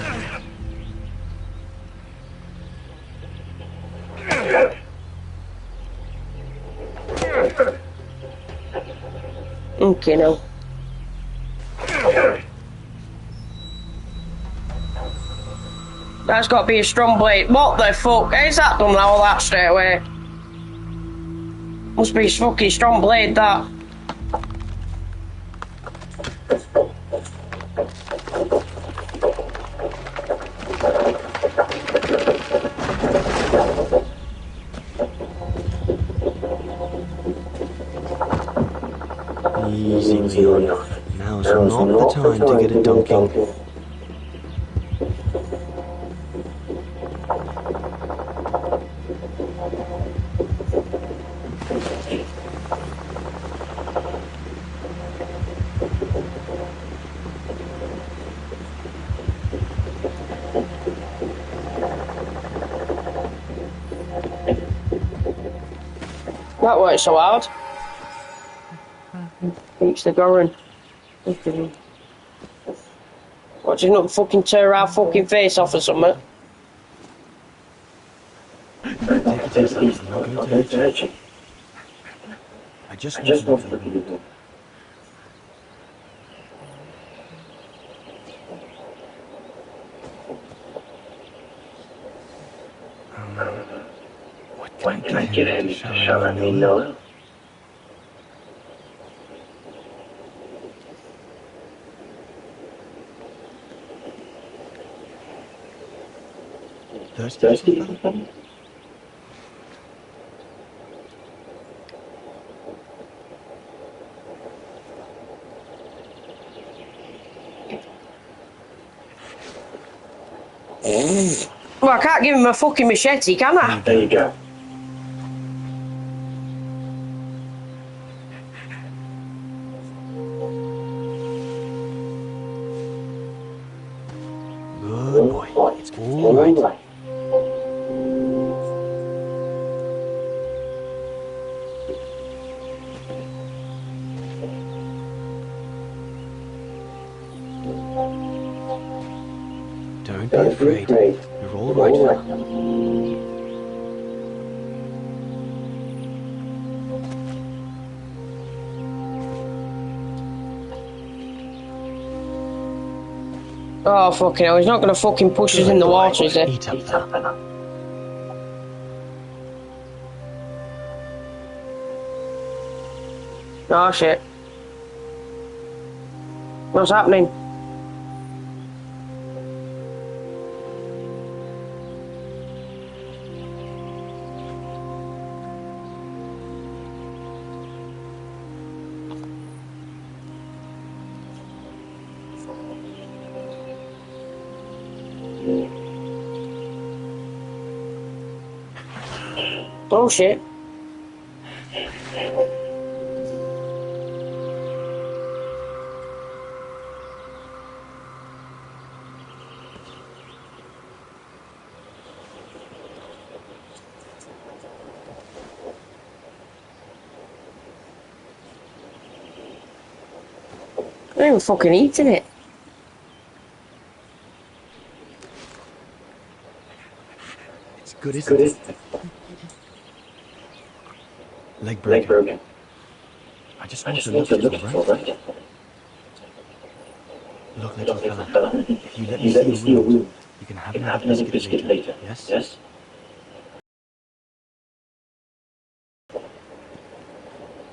Speaker 1: Okay, no. That's got to be a strong blade. What the fuck? Is that done all that straight away? Must be a fucking strong blade, that.
Speaker 10: Easy, Leon. Now's not the time to get a dunking.
Speaker 1: That weren't so hard. Reach the goran. What, did you not fucking tear our fucking face off or something?
Speaker 10: Take it easy, I'm not going to hurt you. I just want to know. What can I give him to show me no? Thirsty for something?
Speaker 1: Well, I can't give him a fucking machete, can I?
Speaker 10: There you go. Good boy. It's all right. Don't be afraid. You're all right now.
Speaker 1: Oh, fucking hell, he's not gonna fucking push us in the water, is he?
Speaker 10: Eat up that.
Speaker 1: Oh, shit. What's happening? Oh shit. I'm even fucking eating it.
Speaker 10: It's good, isn't it? Leg broken. I just want to look at it, alright? Look, little fella, if you let me see your wound, you can have another biscuit later, yes?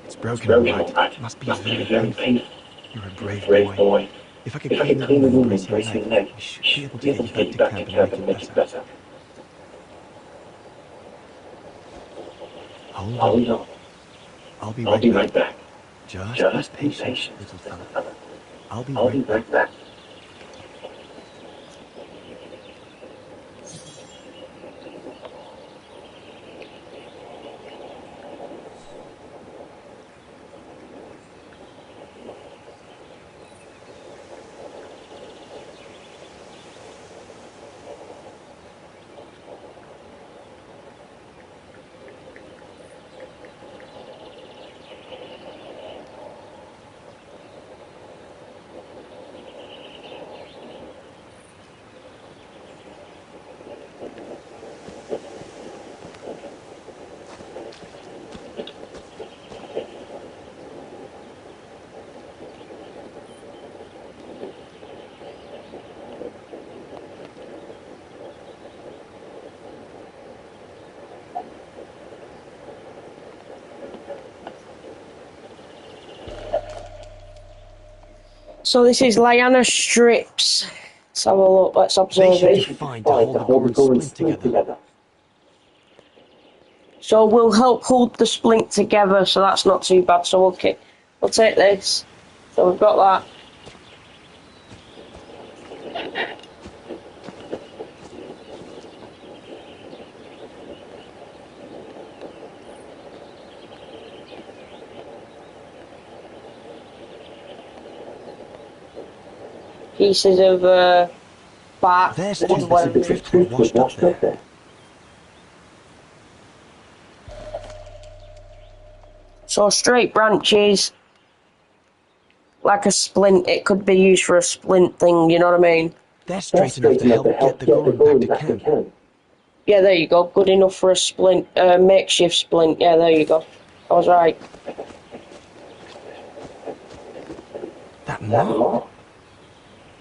Speaker 10: It's broken, alright. Must be very painful. You're a brave boy. If I could clean that wound and brace your leg, we should be able to get you back to camp and make it better. Hold on. I'll be right back. Just be patient, little fella. I'll be right back.
Speaker 1: So this is Lyanna Strips. Let's have a look, let's observe
Speaker 10: They
Speaker 1: it.
Speaker 10: should be fine to hold the gore and splint together.
Speaker 1: So we'll help hold the splint together, so that's not too bad. So we'll take this. So we've got that. Pieces of bark.
Speaker 10: There's still bits of driftwood washed up there.
Speaker 1: So straight branches, like a splint, it could be used for a splint thing, you know what I mean?
Speaker 10: They're straight enough to help get the Goron back to camp.
Speaker 1: Yeah, there you go. Good enough for a splint, makeshift splint. Yeah, there you go. I was right.
Speaker 10: That mark?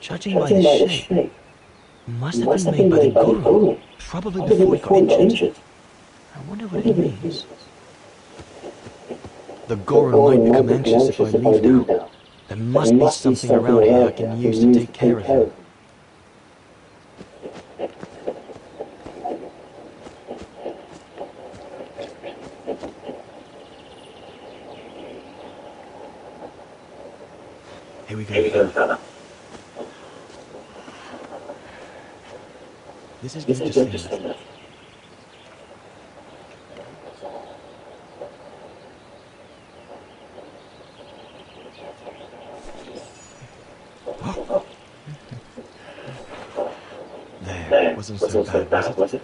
Speaker 10: Judging by the shape, must have been made by the Goron, probably before he got injured. I wonder what it means. The Goron might become anxious if I leave now. There must be something around here I can use to take care of him. Here we go, fella. This is good to see. There, wasn't so bad, was it?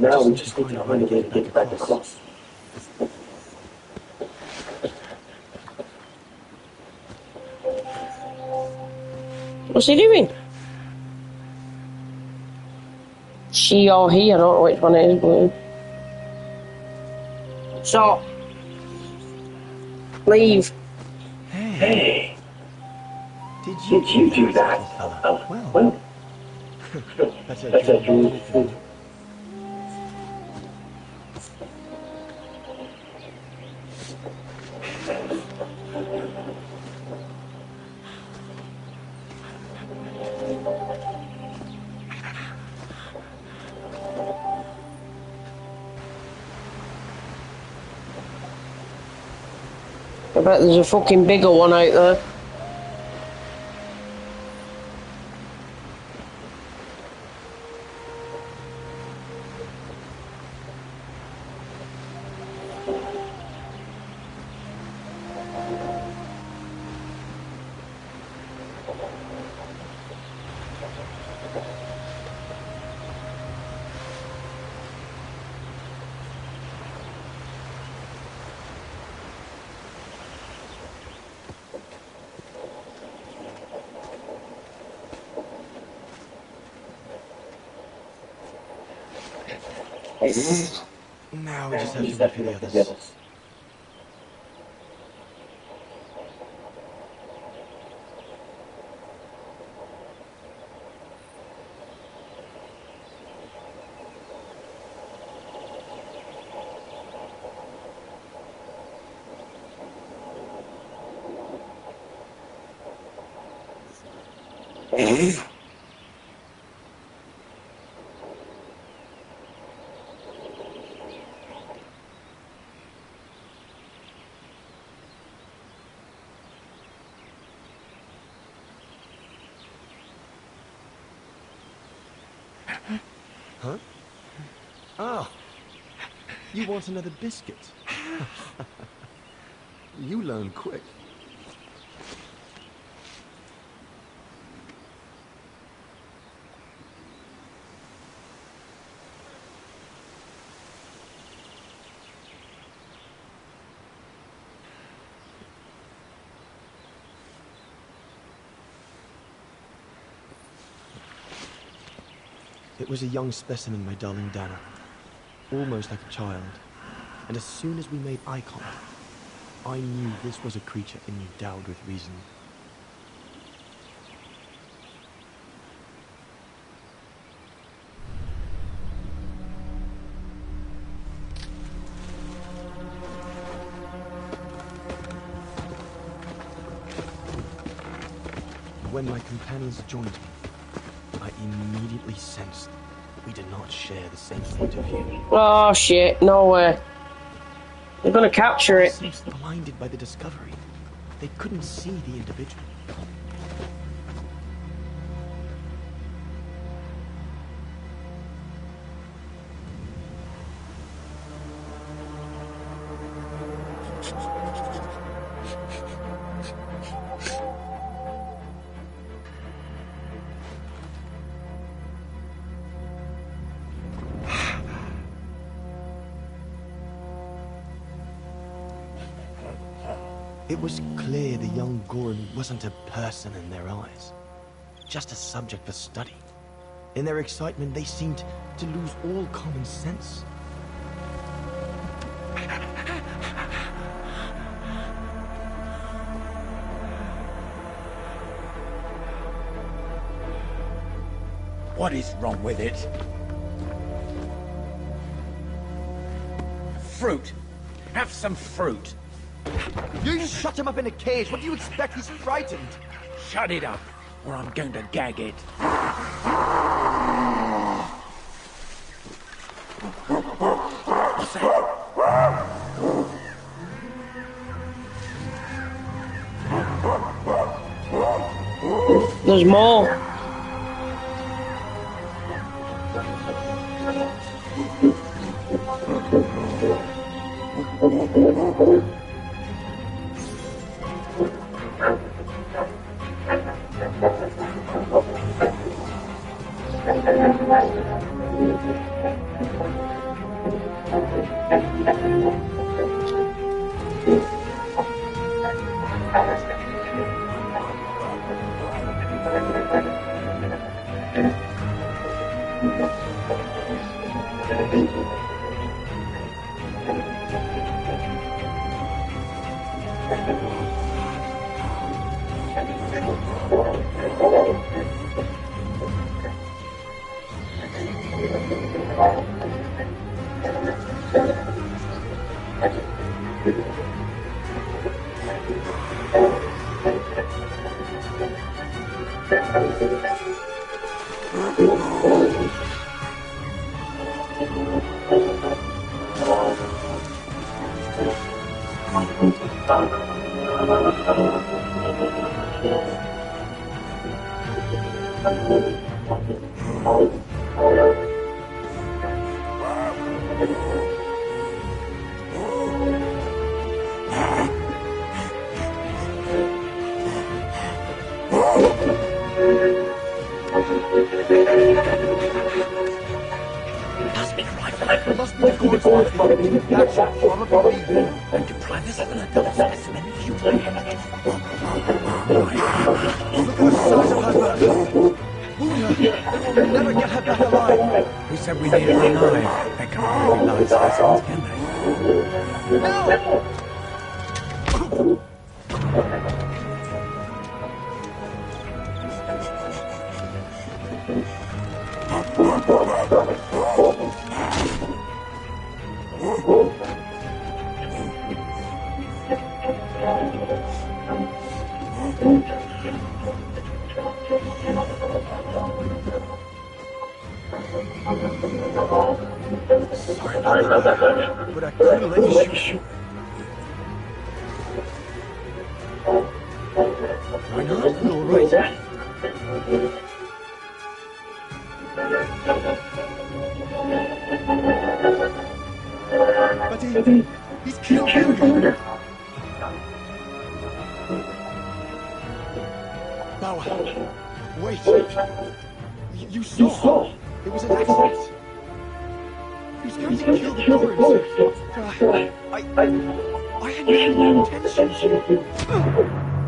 Speaker 10: Now we just need to find a way to get it back across.
Speaker 1: What's he doing? She or he, I don't know which one it is, but... So... Leave.
Speaker 10: Hey. Did you do that, fella? Well. That's a dream.
Speaker 1: I bet there's a fucking bigger one out there.
Speaker 10: Now we just have to wait for the others. Huh? Oh, you want another biscuit? You learn quick. It was a young specimen, my darling Dana. Almost like a child. And as soon as we made eye contact, I knew this was a creature endowed with reason. When my companions joined me, I immediately sensed that we did not share the same point of view.
Speaker 1: Oh shit, no way. They're gonna capture it.
Speaker 10: They seemed blinded by the discovery. They couldn't see the individual. It was clear the young Goran wasn't a person in their eyes, just a subject for study. In their excitement, they seemed to lose all common sense.
Speaker 11: What is wrong with it? Fruit. Have some fruit.
Speaker 10: You shut him up in a cage. What do you expect? He's frightened.
Speaker 11: Shut it up, or I'm going to gag it. What's that?
Speaker 1: There's more.
Speaker 11: Must be right. Must be the Gorn's marking. That should probably be. And deprive us of another specimen if you can.
Speaker 12: Look at the size of her bird. They will never get her back alive.
Speaker 11: Who said we needed her alive? They can't all be live specimens, can they?
Speaker 12: No!
Speaker 11: Sorry about that, but I couldn't let you shoot. Why not? You're all right.
Speaker 12: But he's killed him. Bauer, wait. You saw. It was an accident. He was going to kill the Gorons. I had no intention.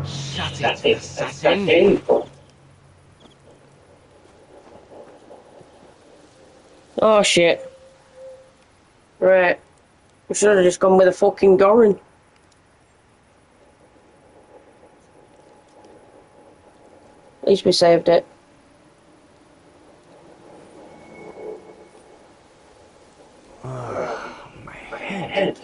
Speaker 13: Shut it, assassin!
Speaker 1: Oh shit. Right. We should have just gone with a fucking Gorin. At least we saved it.
Speaker 11: My head.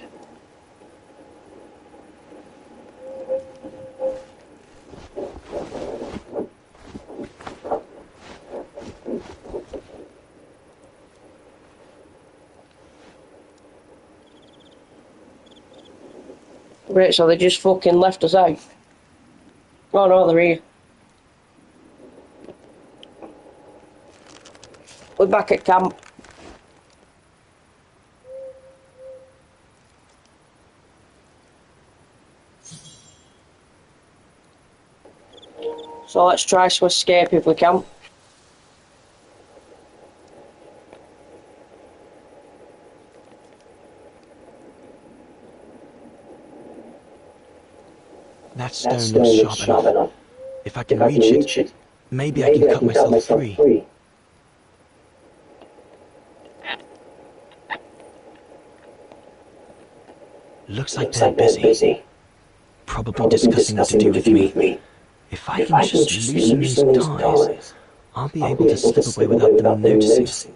Speaker 1: Right, so they just fucking left us out. Oh no, they're here. We're back at camp. So let's try to escape if we can.
Speaker 10: That stone looks sharp enough. If I can reach it, maybe I can cut myself free. Looks like they're busy. Probably discussing what to do with me. If I can just loosen these ties, I'll be able to slip away without them noticing.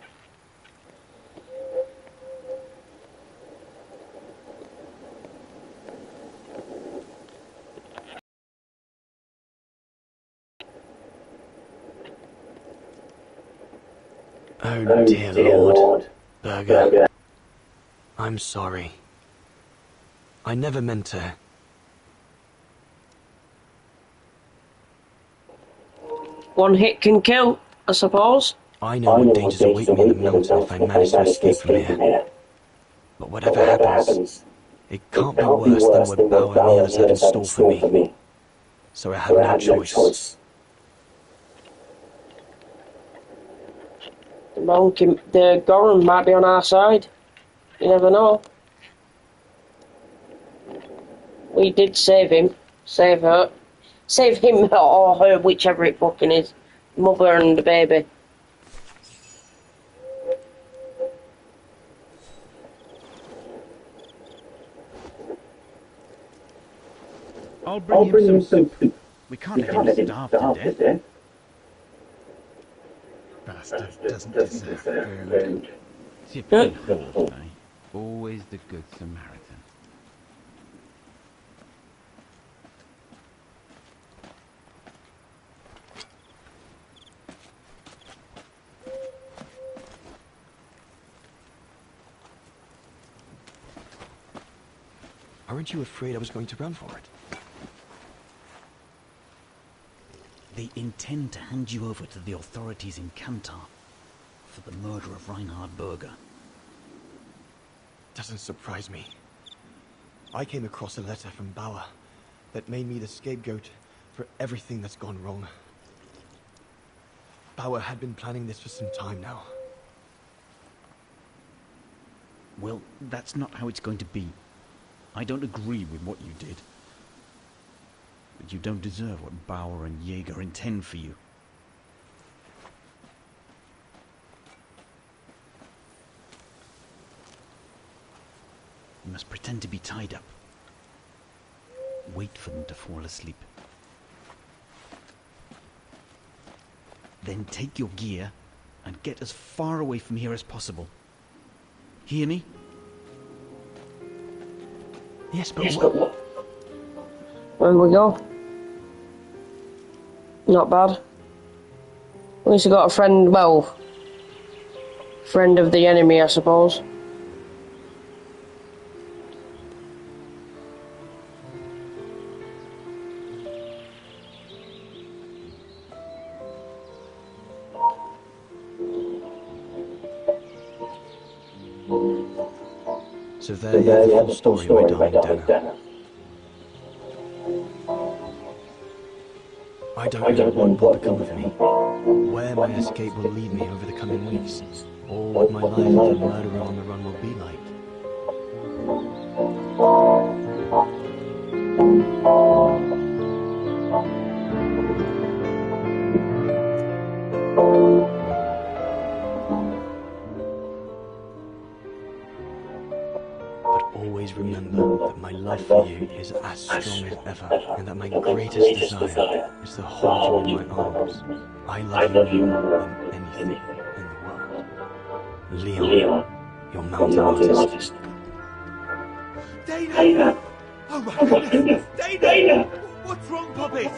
Speaker 10: Oh dear Lord, Burger. I'm sorry. I never meant to.
Speaker 1: One hit can kill, I suppose.
Speaker 10: I know what dangers await me in the mountain if I manage to escape from here. But whatever happens, it can't be worse than what Bauer and the others have in store for me. So I have no choice.
Speaker 1: The Goron might be on our side. You never know. We did save him. Save her. Save him or her, whichever it fucking is. Mother and the baby.
Speaker 11: I'll bring him some soup. We can't let him starve to death.
Speaker 12: Bastard doesn't deserve food.
Speaker 3: Typical, eh? Always the good Samaritan.
Speaker 10: Aren't you afraid I was going to run for it?
Speaker 14: They intend to hand you over to the authorities in Kantar for the murder of Reinhard Berger.
Speaker 10: Doesn't surprise me. I came across a letter from Bauer that made me the scapegoat for everything that's gone wrong. Bauer had been planning this for some time now.
Speaker 14: Well, that's not how it's going to be. I don't agree with what you did. But you don't deserve what Bauer and Jaeger intend for you. You must pretend to be tied up. Wait for them to fall asleep. Then take your gear and get as far away from here as possible. Hear me?
Speaker 10: Yes, but
Speaker 1: what? Where we go? Not bad. At least I got a friend, well, friend of the enemy, I suppose.
Speaker 10: So there you have the full story, my darling Dana. I don't know what will become of me, where my escape will lead me over the coming weeks, or what my life as a murderer on the run will be like. Always remember that my love for you is as strong as ever, and that my greatest desire is to hold you in my arms. I love you more than anything in the world. Leon, your mountain artist.
Speaker 6: Dana! Oh my goodness! Dana! What's wrong, Poppy?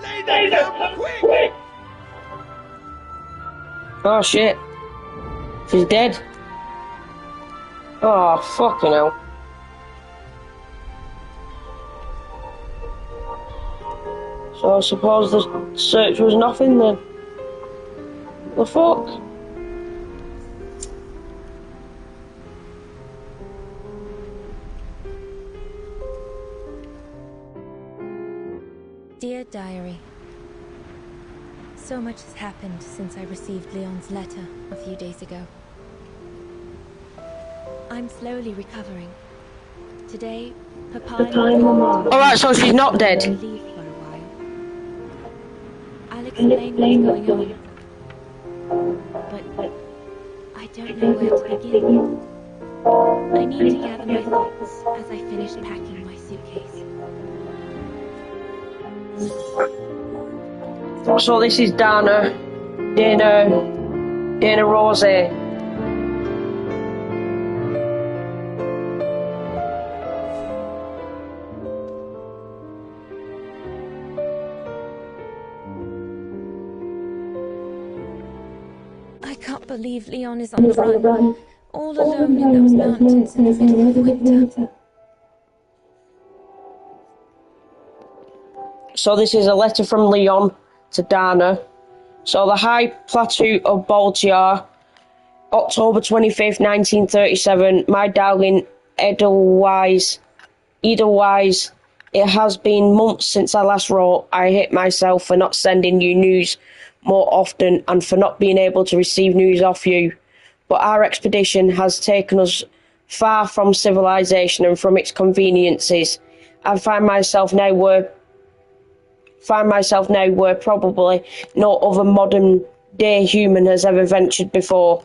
Speaker 6: Lay down, quick!
Speaker 1: Oh shit. She's dead. Oh, fucking hell. So I suppose the search was nothing then. The fuck?
Speaker 2: Dear Diary, so much has happened since I received Leon's letter a few days ago. I'm slowly recovering. Today, Papa and Mama...
Speaker 1: Alright, so she's not dead.
Speaker 2: ...leave for a while. I'll explain what's going on. But I don't know where to begin. I need to gather my thoughts as I finish packing my suitcase.
Speaker 1: So this is Dana Rose.
Speaker 2: I can't believe Leon is on the run, all alone in those mountains in the middle of winter.
Speaker 1: So this is a letter from Leon to Dana. So the High Plateau of Baltiar, October 25th, 1937. My darling Edelweiss, it has been months since I last wrote. I hate myself for not sending you news more often and for not being able to receive news off you. But our expedition has taken us far from civilization and from its conveniences. I find myself now where probably no other modern day human has ever ventured before.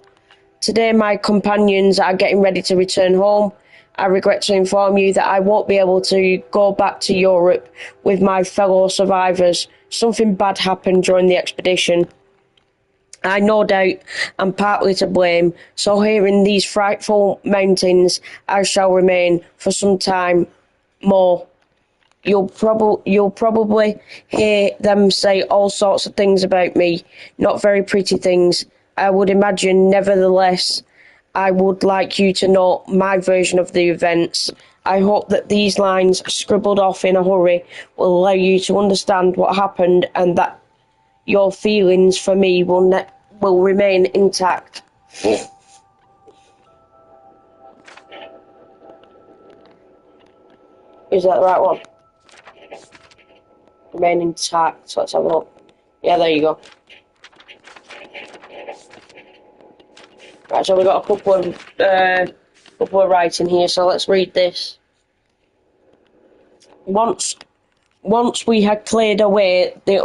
Speaker 1: Today my companions are getting ready to return home. I regret to inform you that I won't be able to go back to Europe with my fellow survivors. Something bad happened during the expedition. I no doubt am partly to blame, so here in these frightful mountains I shall remain for some time more. You'll probably hear them say all sorts of things about me, not very pretty things. I would imagine, nevertheless, I would like you to know my version of the events. I hope that these lines, scribbled off in a hurry, will allow you to understand what happened and that your feelings for me will remain intact. Is that the right one? Remain intact. Let's have a look. Yeah, there you go. Right, so we've got a couple of writing here, so let's read this. Once we had cleared away the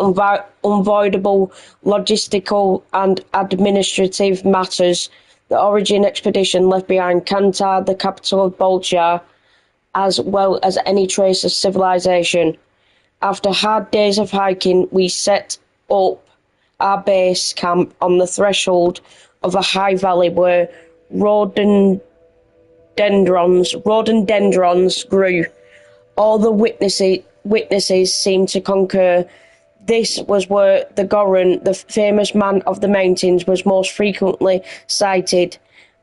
Speaker 1: unavoidable logistical and administrative matters, the Origin expedition left behind Kantar, the capital of Bolchar, as well as any trace of civilization. After hard days of hiking, we set up our base camp on the threshold of a high valley where rhododendrons grew. All the witnesses seemed to concur. This was where the Goron, the famous man of the mountains, was most frequently sighted.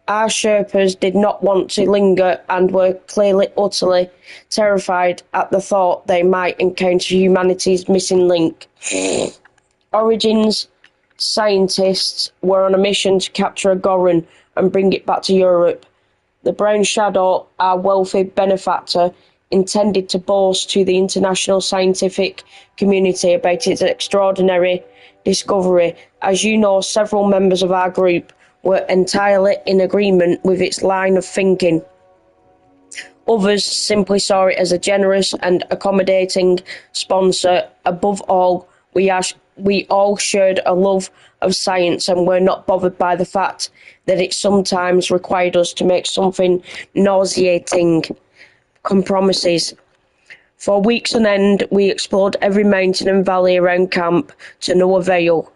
Speaker 1: Our Sherpas did not want to linger and were clearly utterly terrified at the thought they might encounter humanity's missing link. Origins scientists were on a mission to capture a Goron and bring it back to Europe. The Brown Shadow, our wealthy benefactor, intended to boast to the international scientific community about its extraordinary discovery. As you know, several members of our group were entirely in agreement with its line of thinking. Others simply saw it as a generous and accommodating sponsor. Above all, we all shared a love of science and were not bothered by the fact that it sometimes required us to make something nauseating compromises. For weeks on end, we explored every mountain and valley around camp to no avail.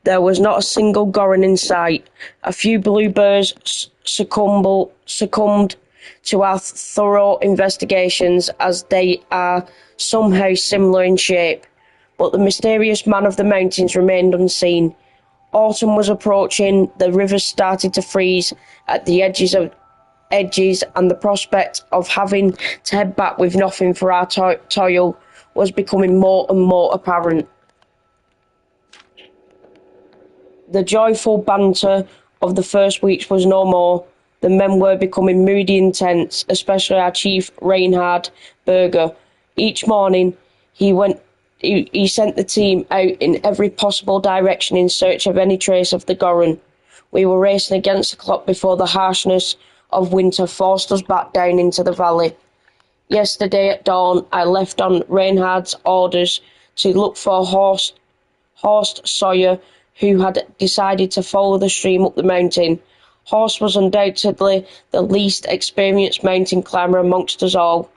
Speaker 1: There was not a single Goron in sight. A few bluebirds succumbed to our thorough investigations, as they are somehow similar in shape, but the mysterious man of the mountains remained unseen. Autumn was approaching, the rivers started to freeze at the edges, and the prospect of having to head back with nothing for our toil was becoming more and more apparent. The joyful banter of the first weeks was no more. The men were becoming moody and tense, especially our chief, Reinhard Berger. Each morning, he sent the team out in every possible direction in search of any trace of the Goron. We were racing against the clock before the harshness of winter forced us back down into the valley. Yesterday at dawn, I left on Reinhard's orders to look for Horst Sawyer, who had decided to follow the stream up the mountain. Horst was undoubtedly the least experienced mountain climber amongst us all,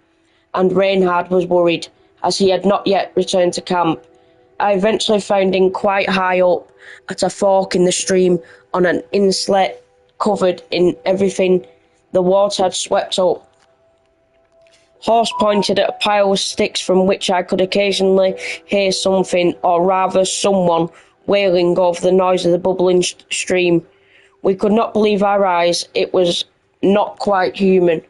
Speaker 1: and Reinhard was worried, as he had not yet returned to camp. I eventually found him quite high up, at a fork in the stream, on an inlet covered in everything the water had swept up. Horst pointed at a pile of sticks from which I could occasionally hear something, or rather someone, wailing over the noise of the bubbling stream. We could not believe our eyes. It was not quite human.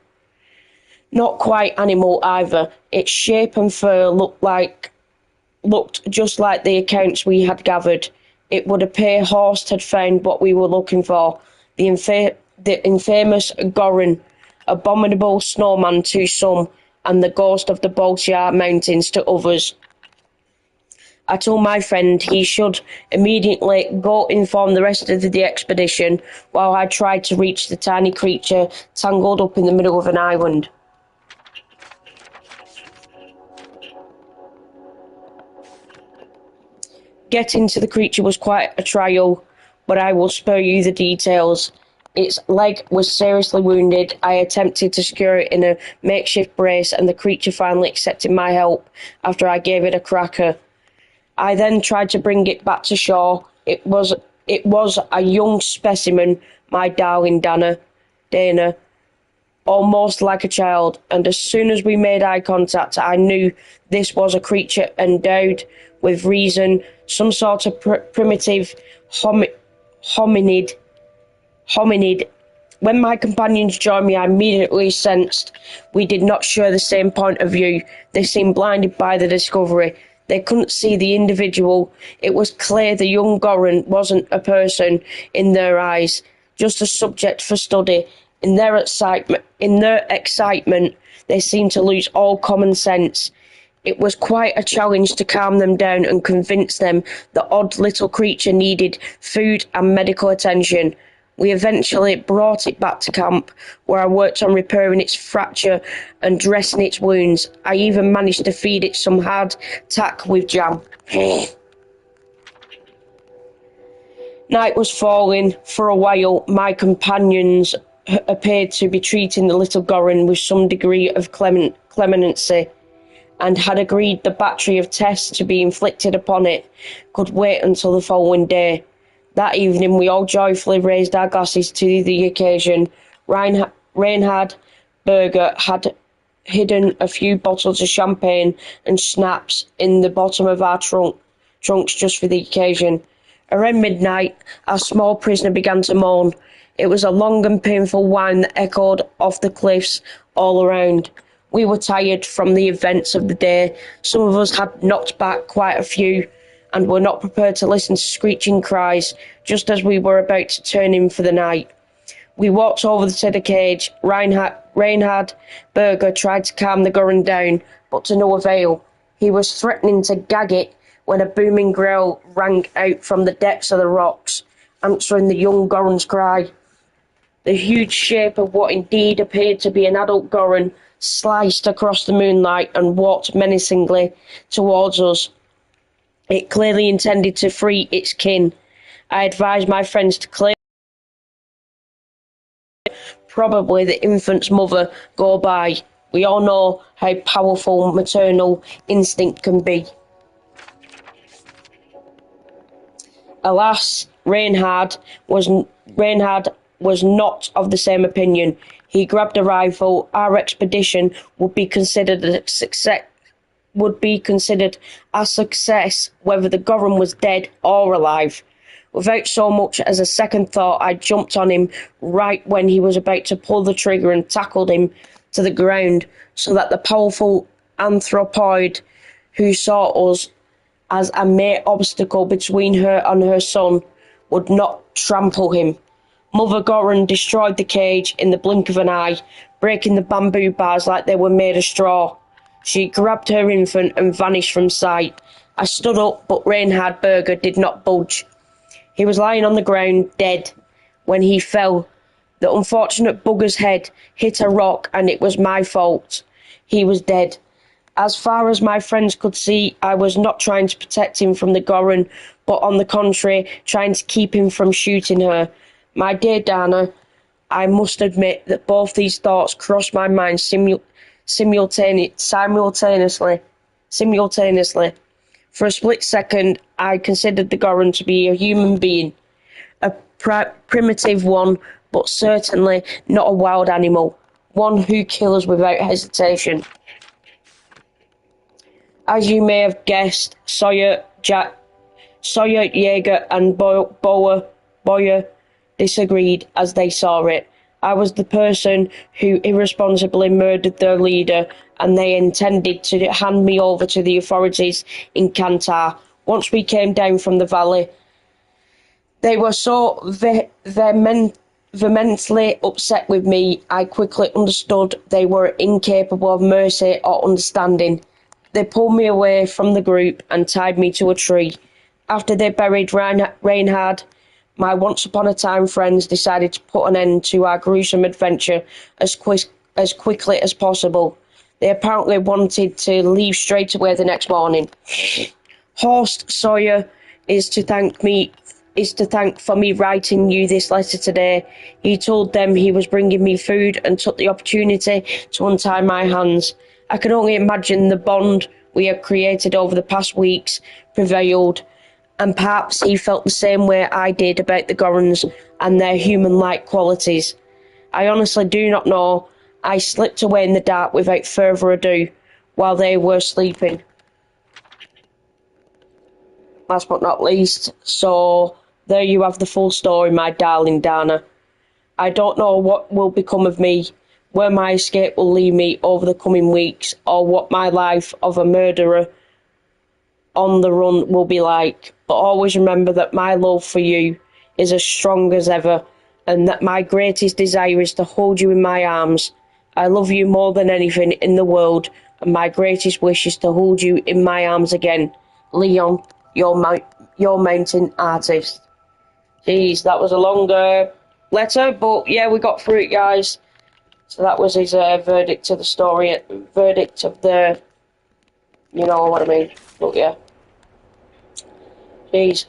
Speaker 1: Not quite animal either. Its shape and fur looked just like the accounts we had gathered. It would appear Horst had found what we were looking for, the infamous Goron, abominable snowman to some, and the ghost of the Bolchar Mountains to others. I told my friend he should immediately go inform the rest of the expedition, while I tried to reach the tiny creature tangled up in the middle of an island. Getting to the creature was quite a trial, but I will spare you the details. Its leg was seriously wounded. I attempted to secure it in a makeshift brace, and the creature finally accepted my help after I gave it a cracker. I then tried to bring it back to shore. It was a young specimen, my darling Dana, almost like a child, and as soon as we made eye contact, I knew this was a creature endowed with reason, some sort of primitive hominid. When my companions joined me, I immediately sensed we did not share the same point of view. They seemed blinded by the discovery. They couldn't see the individual. It was clear the young Goran wasn't a person in their eyes, just a subject for study. In their excitement, they seemed to lose all common sense. It was quite a challenge to calm them down and convince them the odd little creature needed food and medical attention. We eventually brought it back to camp, where I worked on repairing its fracture and dressing its wounds. I even managed to feed it some hard tack with jam. Night was falling. For a while, my companions appeared to be treating the little Goran with some degree of clemency, and had agreed the battery of tests to be inflicted upon it could wait until the following day. That evening we all joyfully raised our glasses to the occasion. Reinhard Berger had hidden a few bottles of champagne and schnapps in the bottom of our trunks just for the occasion. Around midnight, our small prisoner began to moan. It was a long and painful whine that echoed off the cliffs all around. We were tired from the events of the day. Some of us had knocked back quite a few and were not prepared to listen to screeching cries just as we were about to turn in for the night. We walked over to the cage. Reinhard Berger tried to calm the Goran down, but to no avail. He was threatening to gag it when a booming growl rang out from the depths of the rocks, answering the young Goran's cry. The huge shape of what indeed appeared to be an adult Goran sliced across the moonlight and walked menacingly towards us. It clearly intended to free its kin. I advised my friends to clear probably the infant's mother go by. We all know how powerful maternal instinct can be. Alas, Reinhard was not of the same opinion. He grabbed a rifle. Our expedition would be considered a success. Whether the Goran was dead or alive. Without so much as a second thought, I jumped on him right when he was about to pull the trigger and tackled him to the ground, so that the powerful anthropoid who saw us as a mere obstacle between her and her son would not trample him. Mother Goran destroyed the cage in the blink of an eye, breaking the bamboo bars like they were made of straw. She grabbed her infant and vanished from sight. I stood up, but Reinhard Berger did not budge. He was lying on the ground, dead. When he fell, the unfortunate bugger's head hit a rock, and it was my fault. He was dead. As far as my friends could see, I was not trying to protect him from the Goran, but on the contrary, trying to keep him from shooting her. My dear Dana, I must admit that both these thoughts crossed my mind simultaneously. For a split second, I considered the Goran to be a human being, a primitive one, but certainly not a wild animal, one who kills without hesitation. As you may have guessed, Sawyer, Jaeger, and Boyer disagreed as they saw it. I was the person who irresponsibly murdered their leader, and they intended to hand me over to the authorities in Kantar. Once we came down from the valley, they were so vehemently upset with me, I quickly understood they were incapable of mercy or understanding. They pulled me away from the group and tied me to a tree. After they buried Reinhard, my once-upon-a-time friends decided to put an end to our gruesome adventure as quickly as possible. They apparently wanted to leave straight away the next morning. Horst Sawyer is to thank for me writing you this letter today. He told them he was bringing me food and took the opportunity to untie my hands. I can only imagine the bond we have created over the past weeks prevailed, and perhaps he felt the same way I did about the Gorans and their human-like qualities. I honestly do not know. I slipped away in the dark without further ado while they were sleeping. Last but not least, so there you have the full story, my darling Dana. I don't know what will become of me, where my escape will lead me over the coming weeks, or what my life of a murderer on the run will be like. But always remember that my love for you is as strong as ever, and that my greatest desire is to hold you in my arms. I love you more than anything in the world, and my greatest wish is to hold you in my arms again. Leon, your mountain artist. Jeez, that was a longer letter, but yeah, we got through it, guys. So that was his verdict to the story, verdict of the, you know what I mean. But yeah, jeez,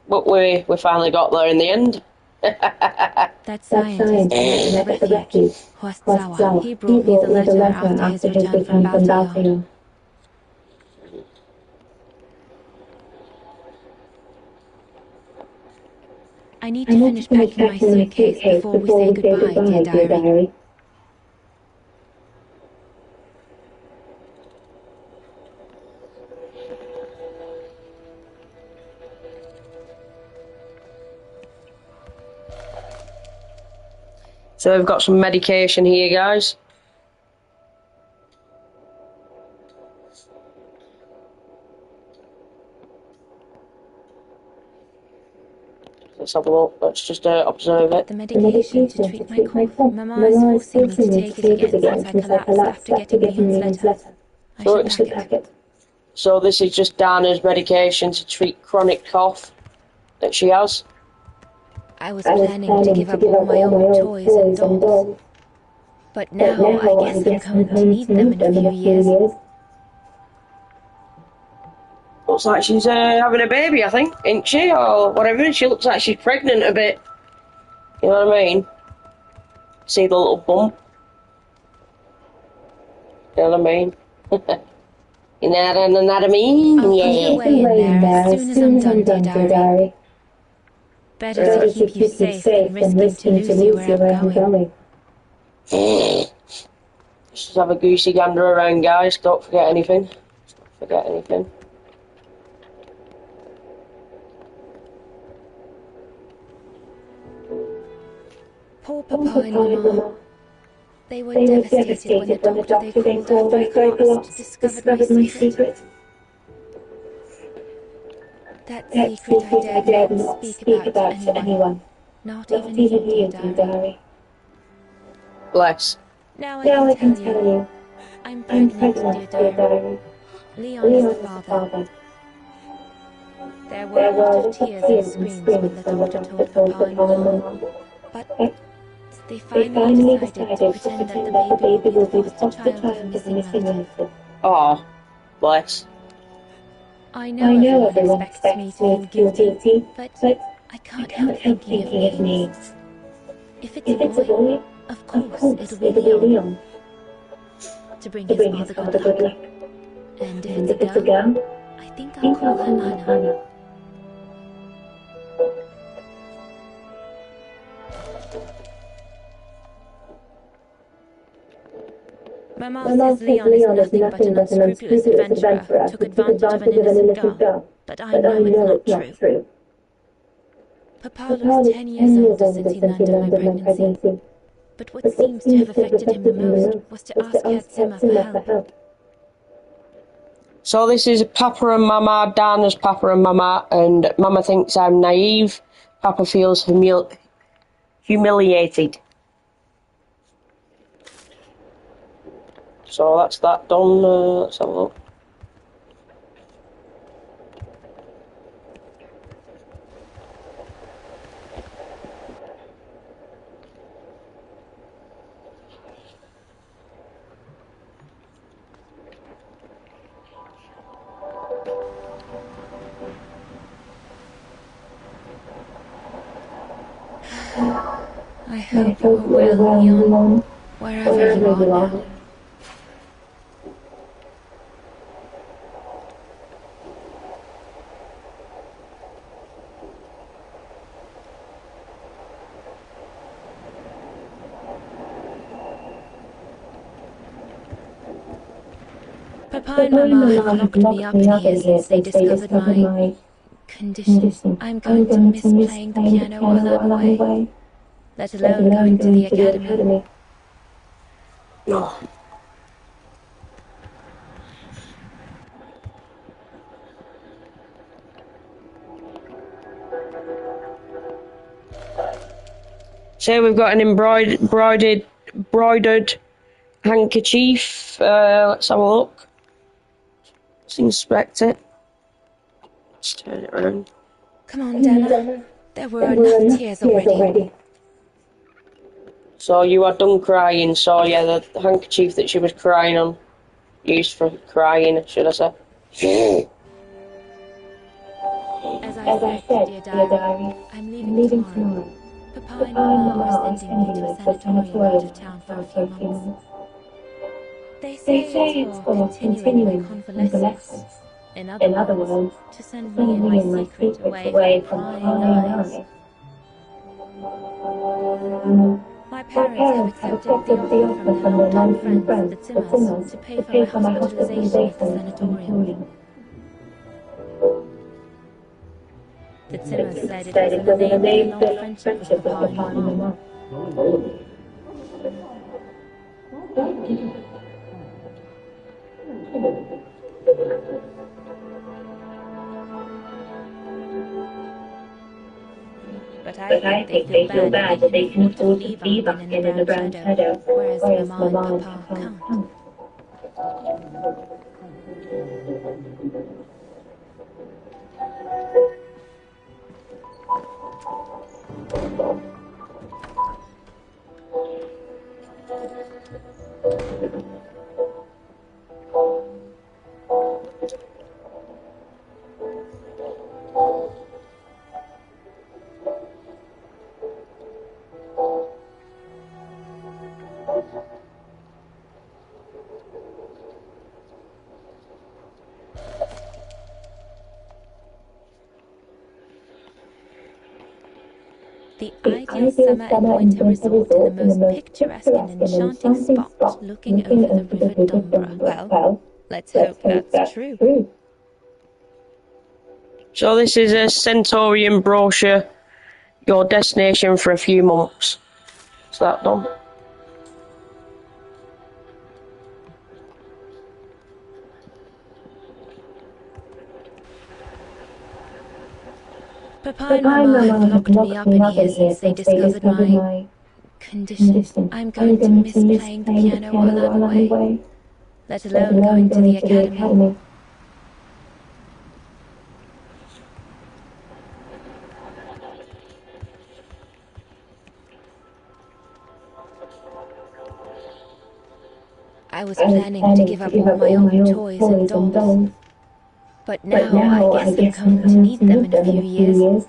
Speaker 1: but we finally got there in the end.
Speaker 2: That scientist at the refuge, Huasawa, he brought me the letter after his return from Baltayon. I need to finish packing my suitcase before we say goodbye, dear diary.
Speaker 1: So we've got some medication here, guys. Let's have a look. Let's just observe it.
Speaker 2: The medication to treat my cough. Mama is forcing me to take it again since I collapsed after getting Leon's letter. I should pack it.
Speaker 1: So this is just Dana's medication to treat chronic cough that she has.
Speaker 2: I was planning to give up all my old toys and dolls. But now I guess I'm going to need them in a few years.
Speaker 1: Looks like she's having a baby, I think, ain't she? Or whatever. She looks like she's pregnant a bit. You know what I mean? See the little bump? You know what I mean? You know what I mean?
Speaker 2: I'll put it away in there as soon as I'm done, dear diary. Better to keep you safe than risking to lose you where I'm going.
Speaker 1: Just have a goosey gander around, guys. Don't forget anything. Don't forget anything.
Speaker 2: Poor Papa and Mama. They were devastated when the doctor they called after I collapsed discovered my secret. That secret I dared not speak about to anyone. Not even you, dear diary.
Speaker 1: Bless.
Speaker 2: Now I can tell you. I'm pregnant, dear diary. Leon is the father. There were a lot of tears and screams when the doctor told Papa and Mama. But they finally decided to pretend that the baby would be the foster child of a missing relative.
Speaker 1: Aw, bless.
Speaker 2: I know everyone expects me to feel guilty, but I can't help thinking of me. If it's a boy, of course it'll be Leon. To bring his father good luck. And if it's a girl, I think I'll call her Anna. Mama says Leon is nothing but an unscrupulous adventurer, took advantage of an innocent girl, but I know it's not true. Papa looks 10 years older since he learned of my pregnancy, but what seems to have affected him the most was to ask Yatsima for help.
Speaker 1: So this is Papa and Mama, Dana's Papa and Mama, and Mama thinks I'm naive. Papa feels humiliated. So that's that done. Let's have a look.
Speaker 2: I hope you're well, Leon, wherever you are now. Papa and Mama have locked me up here since they discovered my condition. I'm going to miss playing the piano while I'm away. let alone going to the academy.
Speaker 1: No. So we've got an embroidered handkerchief. Let's have a look. Let's inspect it. Let's turn it around.
Speaker 2: Come on, Della. There were enough tears already.
Speaker 1: So you are done crying. So yeah, the handkerchief that she was crying on, used for crying, should I say?
Speaker 2: As I said, dear diary, I'm leaving tomorrow. Papa and Mama are sending me to a sanatorium out of town for a few months. They say it's for continuing my convalescence. In other words, to send me and my secret away from prying eyes. My parents have accepted the offer from their longtime friends, the Zimmers, to pay for my hospitalization at the sanatorium. The Zimmers said it was in the name of their long friendship with Papa and Mama. But I think they feel bad that they can afford to leave us in a brown shadow, whereas Mama and Papa can't. The ideal summer and winter resort in the most picturesque and enchanting spot looking over the River Dumbra. Well, let's hope that's true.
Speaker 1: So this is a Centaurian brochure. Your destination for a few months. Is that done?
Speaker 2: Papa and Mama have locked me up in here since they discovered my condition. I'm going to miss playing the piano while I'm away, let alone going to the academy. I was planning to give up all my old toys and dolls, but now I guess I'm going to need them in a few years.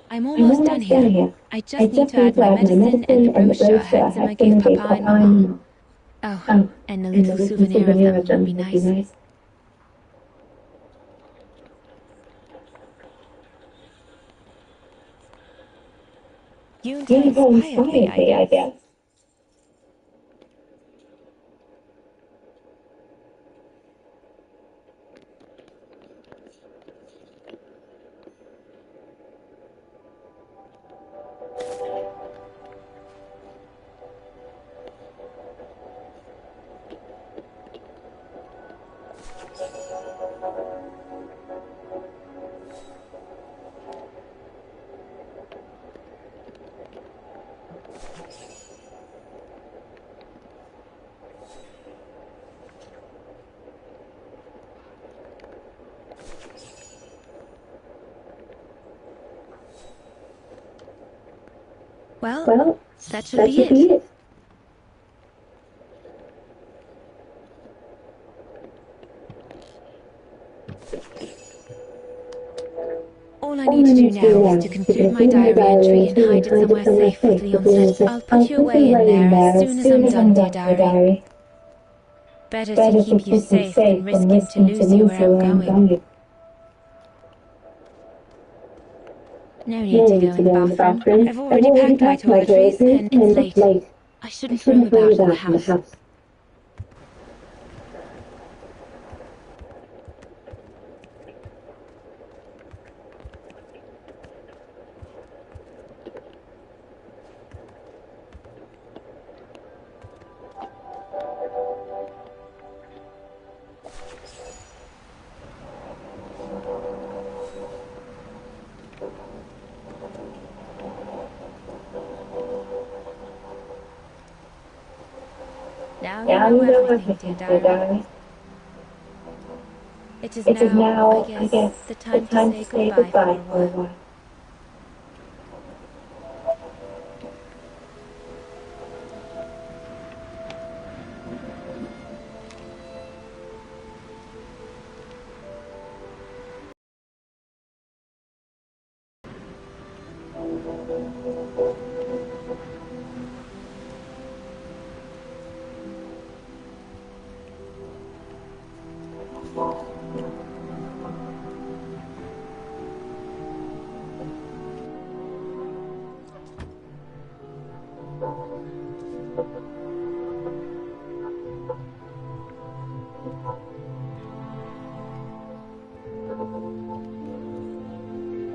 Speaker 2: I'm almost done here. I just need to add my medicine and the brochure Handsome gave Papa and Mama. Oh, and a little souvenir of them would be nice. You inspired me, I guess. Well, that should be it. All I need to do now is to conclude my diary entry and hide it somewhere safe with Leon's letter. I'll put you away in there as soon as I'm done, dear diary. Better to keep you safe than risking to lose you where I'm going. No need to go in the bathroom. I've already packed my toiletries, and it's late. I shouldn't roam about in the house. Now you know everything, dear darling. It is now, I guess, the time to say goodbye for a while.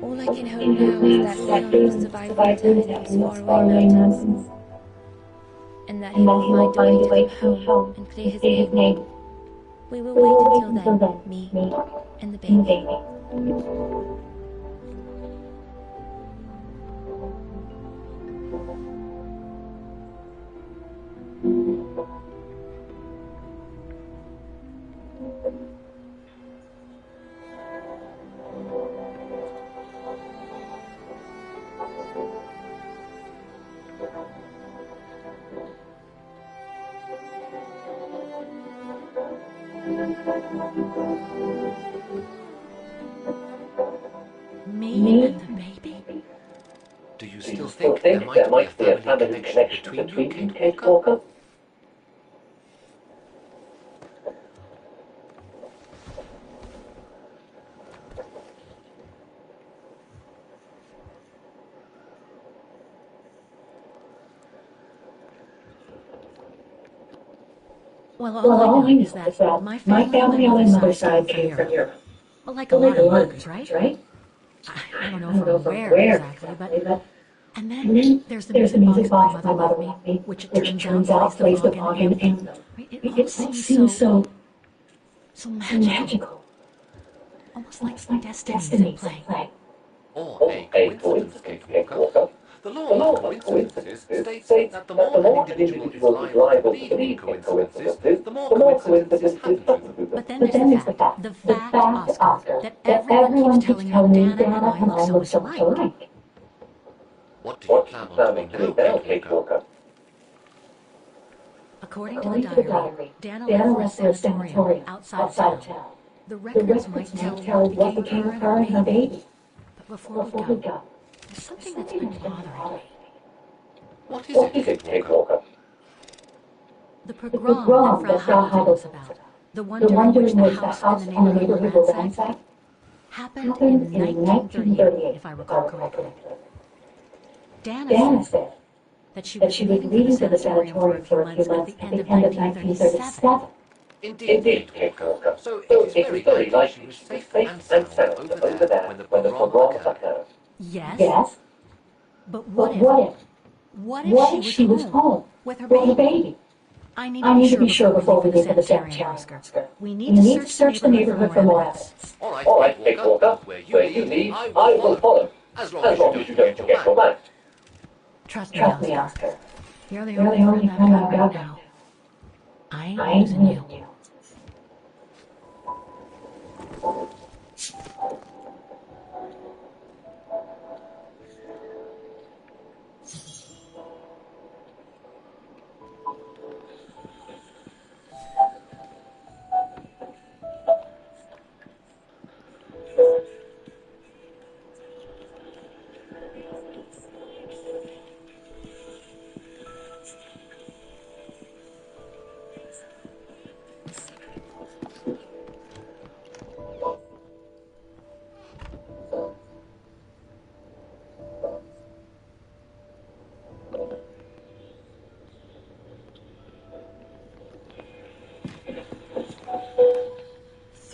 Speaker 2: All I can hope now is that Leon will survive winter in those faraway mountains, and that he will find a way to come home and clear his name. We will wait until then, me and the baby.
Speaker 8: Me and the baby?
Speaker 7: Do you still think there might be a family connection between you, Kate Walker?
Speaker 8: Well, all I know is that my family on my mother's side came from Europe. Well, like a lot of mothers, right? I don't know from where exactly, but... And then there's the music box my mother left me, which it turns out plays the Vaughan anthem. It all seems so magical. Almost like destiny's in play.
Speaker 7: Or a coincidence, Kate Walker. The law of coincidences states that the more an individual is liable to believe in coincidences, the more coincidences happen to them.
Speaker 8: But then there's the fact, Oscar, that everyone keeps telling you Dana and I look so much alike.
Speaker 7: What do you plan on doing now, Kate Walker?
Speaker 8: According to the diary, Dana left for a sanatorium outside of town. The records might tell what became of her and her baby. But before we go, there's something that's been bothering me.
Speaker 7: What is it, Kate Walker?
Speaker 8: The pogrom that Frau Heidel told us about, the one during which the house and the neighborhood were ransacked, happened in 1938, if I recall correctly. Dana said that she was leaving for the sanatorium for a few months at the end of 1937.
Speaker 7: Indeed, Kate Walker. So it is very likely she was safe and sound over there when the pogrom occurred.
Speaker 8: Yes. But what if she was home with her baby? I need to be sure before we leave for the sanitarium, Oscar. We need to search the neighborhood for more evidence.
Speaker 7: All right, Kate Walker. Where you leave, I will follow. As long as you don't forget your back.
Speaker 8: Trust me, Oscar. You're the only friend I've got now. I ain't losing you.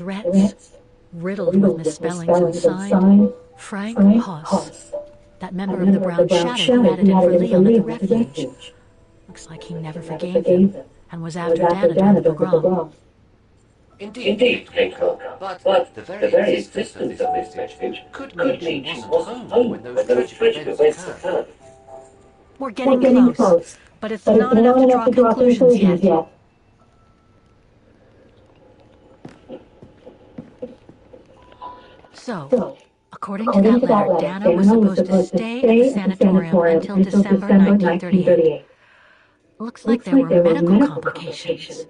Speaker 8: threats, riddled with misspellings and signed Frank Hoss, that member of the Brown Shadow who had it in for Leon at the refuge. Looks like he never forgave him and was after Dana during the pogrom.
Speaker 7: Indeed, Kate, but the very existence of this refuge could mean she wasn't home when those tragic events occurred.
Speaker 8: We're getting close, but it's not enough to draw conclusions yet. So, according to that letter, Dana was supposed to stay at the sanatorium until December 1938. Looks like there were medical complications.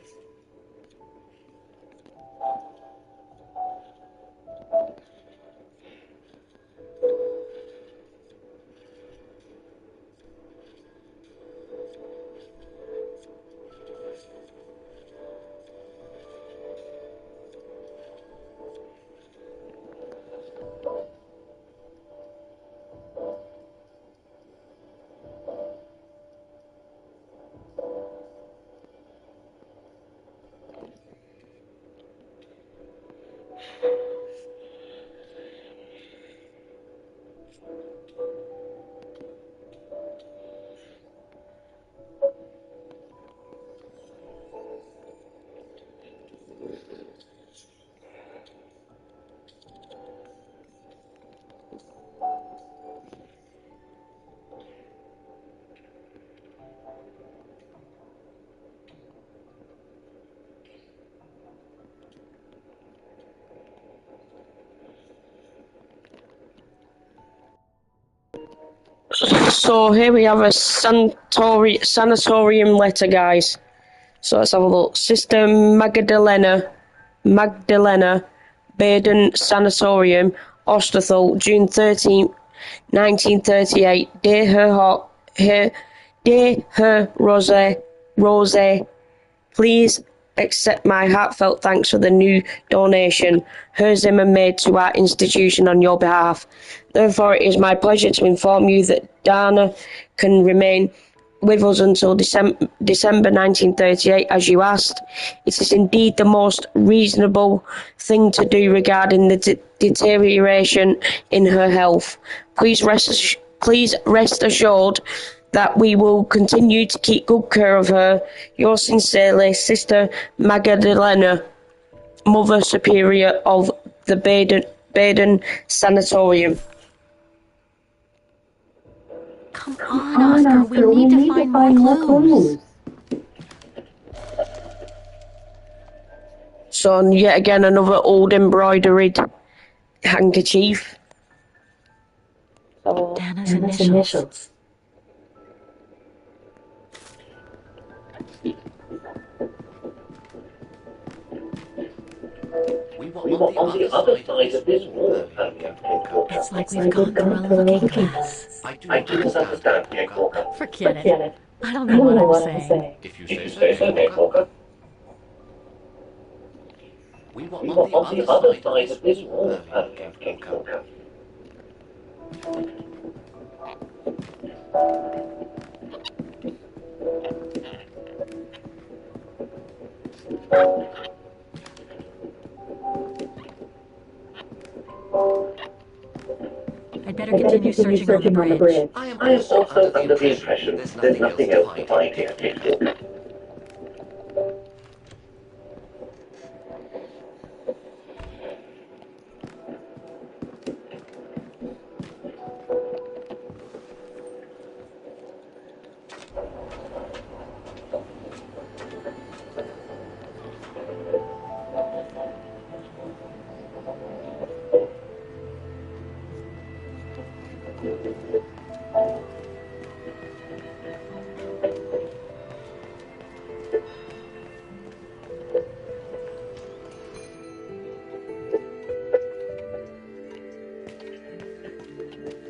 Speaker 1: So here we have a sanatorium letter, guys. So let's have a look. Sister Magdalena, Baden Sanatorium, Osterthal, June 13th, 1938. Dear her Rose, please accept my heartfelt thanks for the new donation her Zimmer made to our institution on your behalf. Therefore, it is my pleasure to inform you that Dana can remain with us until December 1938, as you asked. It is indeed the most reasonable thing to do regarding the deterioration in her health. Please rest assured that we will continue to keep good care of her. Yours sincerely, Sister Magdalena, Mother Superior of the Baden Sanatorium.
Speaker 8: Come on, Oscar, we need to find more clues.
Speaker 1: So, yet again, another old embroidered handkerchief.
Speaker 8: Dana's initials.
Speaker 7: We were on the other side of this wall,
Speaker 8: It's like we've gone through a looking glass.
Speaker 7: I do not understand, Walker.
Speaker 8: Forget it. I don't know what I'm saying.
Speaker 7: If you say so, Walker. We were on the other side of this wall, Walker.
Speaker 8: I'd better continue searching on the bridge.
Speaker 7: I am also under the impression there's nothing else to find here.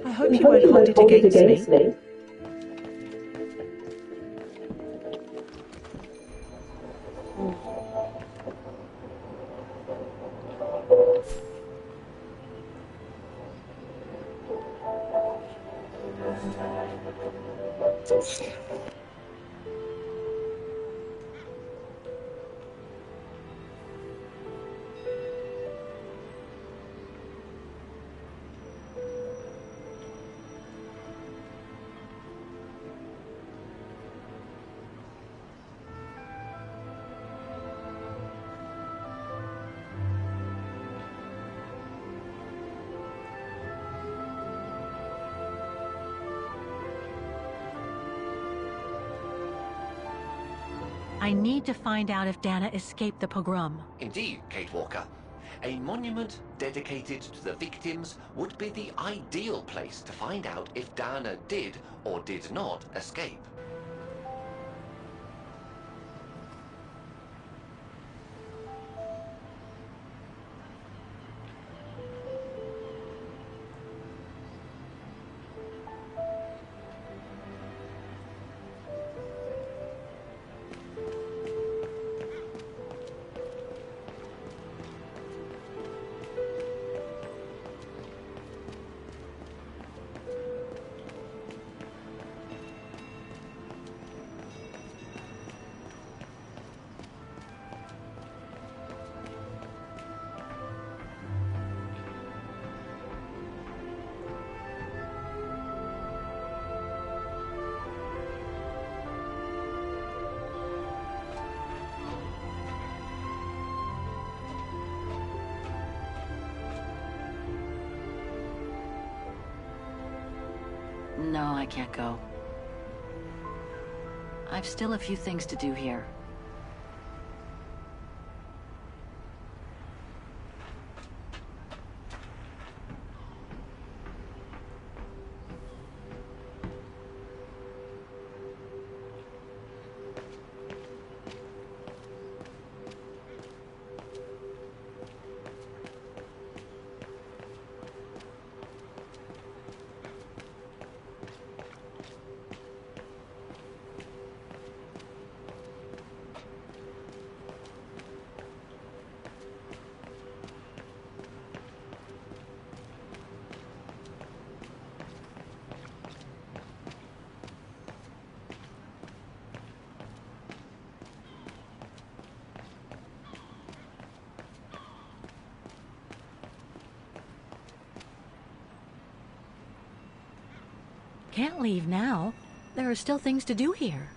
Speaker 9: I hope you won't hold it against me.
Speaker 8: I need to find out if Dana escaped the pogrom.
Speaker 7: Indeed, Kate Walker. A monument dedicated to the victims would be the ideal place to find out if Dana did or did not escape.
Speaker 15: No, I can't go. I've still a few things to do here.
Speaker 8: Can't leave now. There are still things to do here.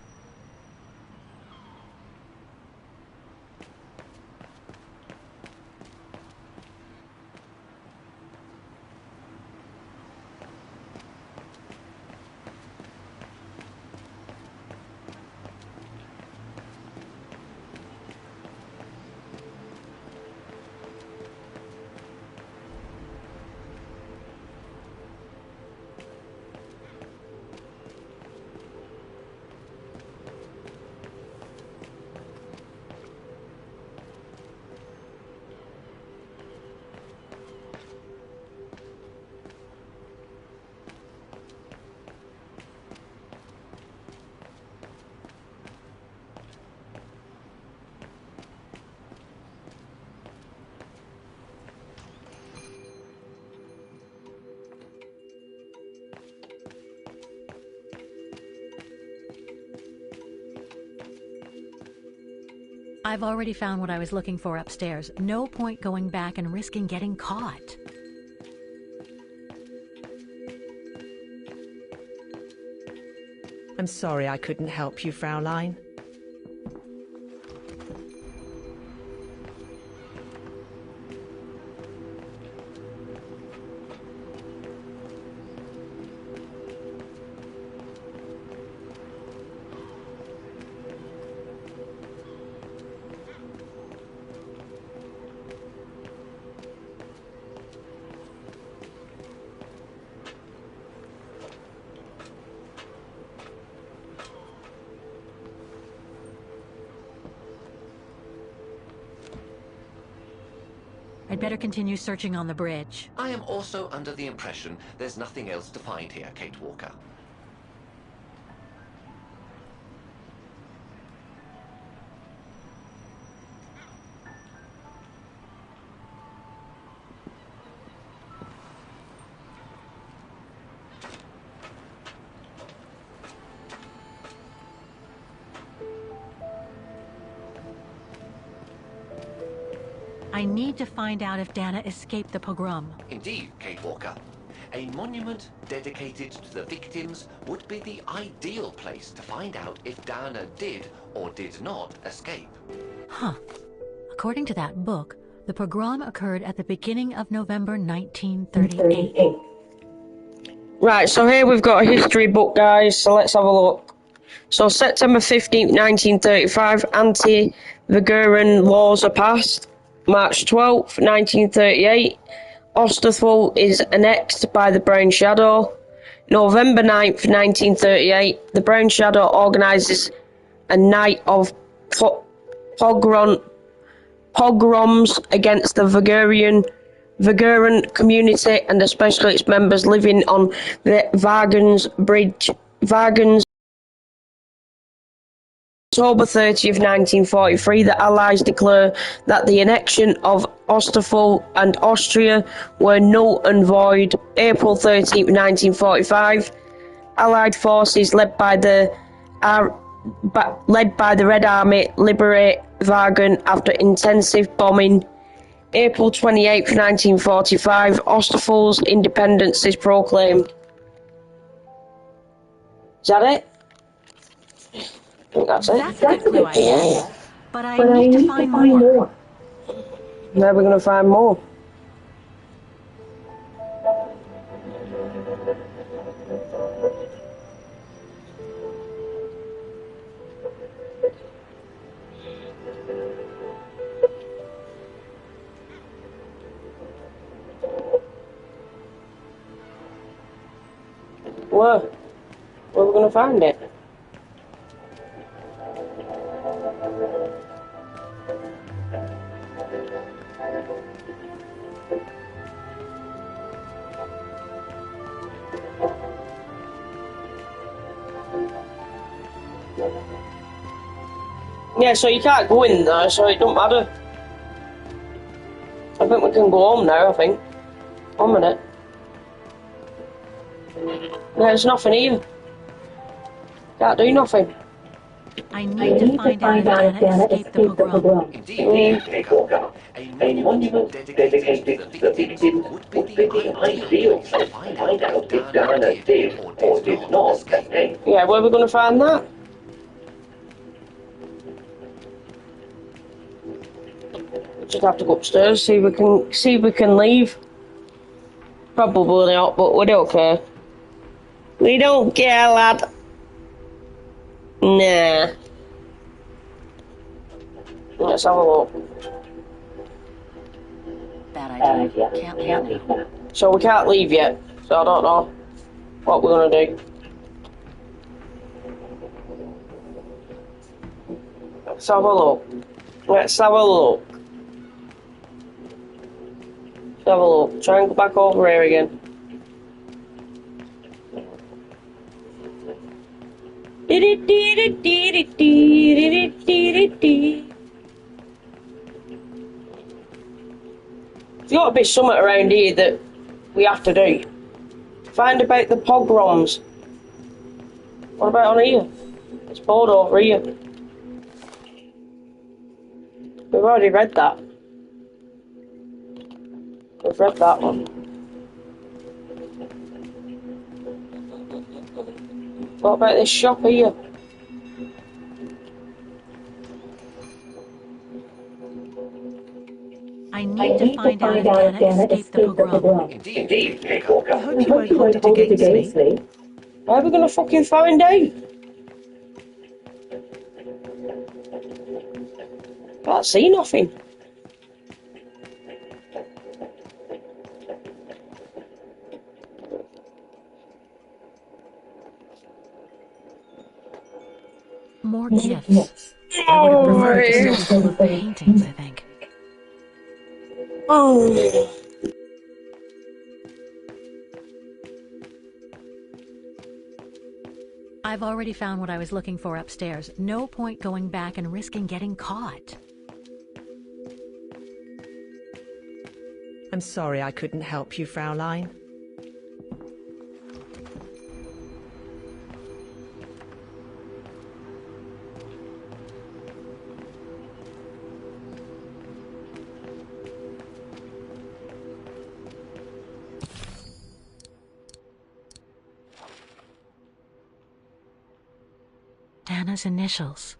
Speaker 8: I've already found what I was looking for upstairs. No point going back and risking getting caught.
Speaker 9: I'm sorry I couldn't help you, Fraulein.
Speaker 8: I'd better continue searching on the bridge.
Speaker 7: I am also under the impression there's nothing else to find here, Kate Walker.
Speaker 8: I need to find out if Dana escaped the pogrom.
Speaker 7: Indeed, Kate Walker. A monument dedicated to the victims would be the ideal place to find out if Dana did or did not escape.
Speaker 8: Huh. According to that book, the pogrom occurred at the beginning of November 1938.
Speaker 1: Right, so here we've got a history book, guys, so let's have a look. So September 15th, 1935, anti-Vigorian laws are passed. March 12th, 1938, Osterthal is annexed by the Brown Shadow. November 9th, 1938, the Brown Shadow organises a night of pogroms against the Vigorian community and especially its members living on the Vargens Bridge. October 30th, 1943, the Allies declare that the annexion of Ostafol and Austria were null and void. April 13th, 1945, Allied forces led by the Red Army liberate Vargen after intensive bombing. April 28th, 1945, Ostafol's independence is proclaimed. Is that it? I think that's it.
Speaker 8: That's a good clue, I guess. But I need to find more.
Speaker 1: Where are we going to find more? Where? Where are we going to find it? Yeah, so you can't go in there, so it don't matter. I think we can go home now, I think. 1 minute. There's nothing here. Can't do nothing.
Speaker 8: I need to find out if Janet escaped the pogrom.
Speaker 7: Indeed, a monument dedicated to the victims would be the ideal place to find out if Diana did or did not escape.
Speaker 1: Yeah, where are we going to find that? Just have to go upstairs, see if we can leave. Probably not, but we don't care. We don't care, lad. Nah. Let's have a look.
Speaker 15: Bad idea. Can't leave now.
Speaker 1: So we can't leave yet, so I don't know what we're gonna do. Let's have a look. Let's have a look. Let's have a look. Try and go back over here again. There's got to be something around here that we have to do. Find about the pogroms. What about on here? It's board over here. We've already read that. We've read that one. What about this shop here?
Speaker 8: I need to find out if Janet escaped the pogrom.
Speaker 7: Indeed,
Speaker 9: I hope you won't hold it against me.
Speaker 1: How are we gonna fucking find out? Can't see nothing.
Speaker 8: More gifts. I would have preferred to see full of paintings, I think.
Speaker 1: Oh.
Speaker 8: I've already found what I was looking for upstairs. No point going back and risking getting caught.
Speaker 9: I'm sorry I couldn't help you, Fraulein.
Speaker 8: Anna's initials.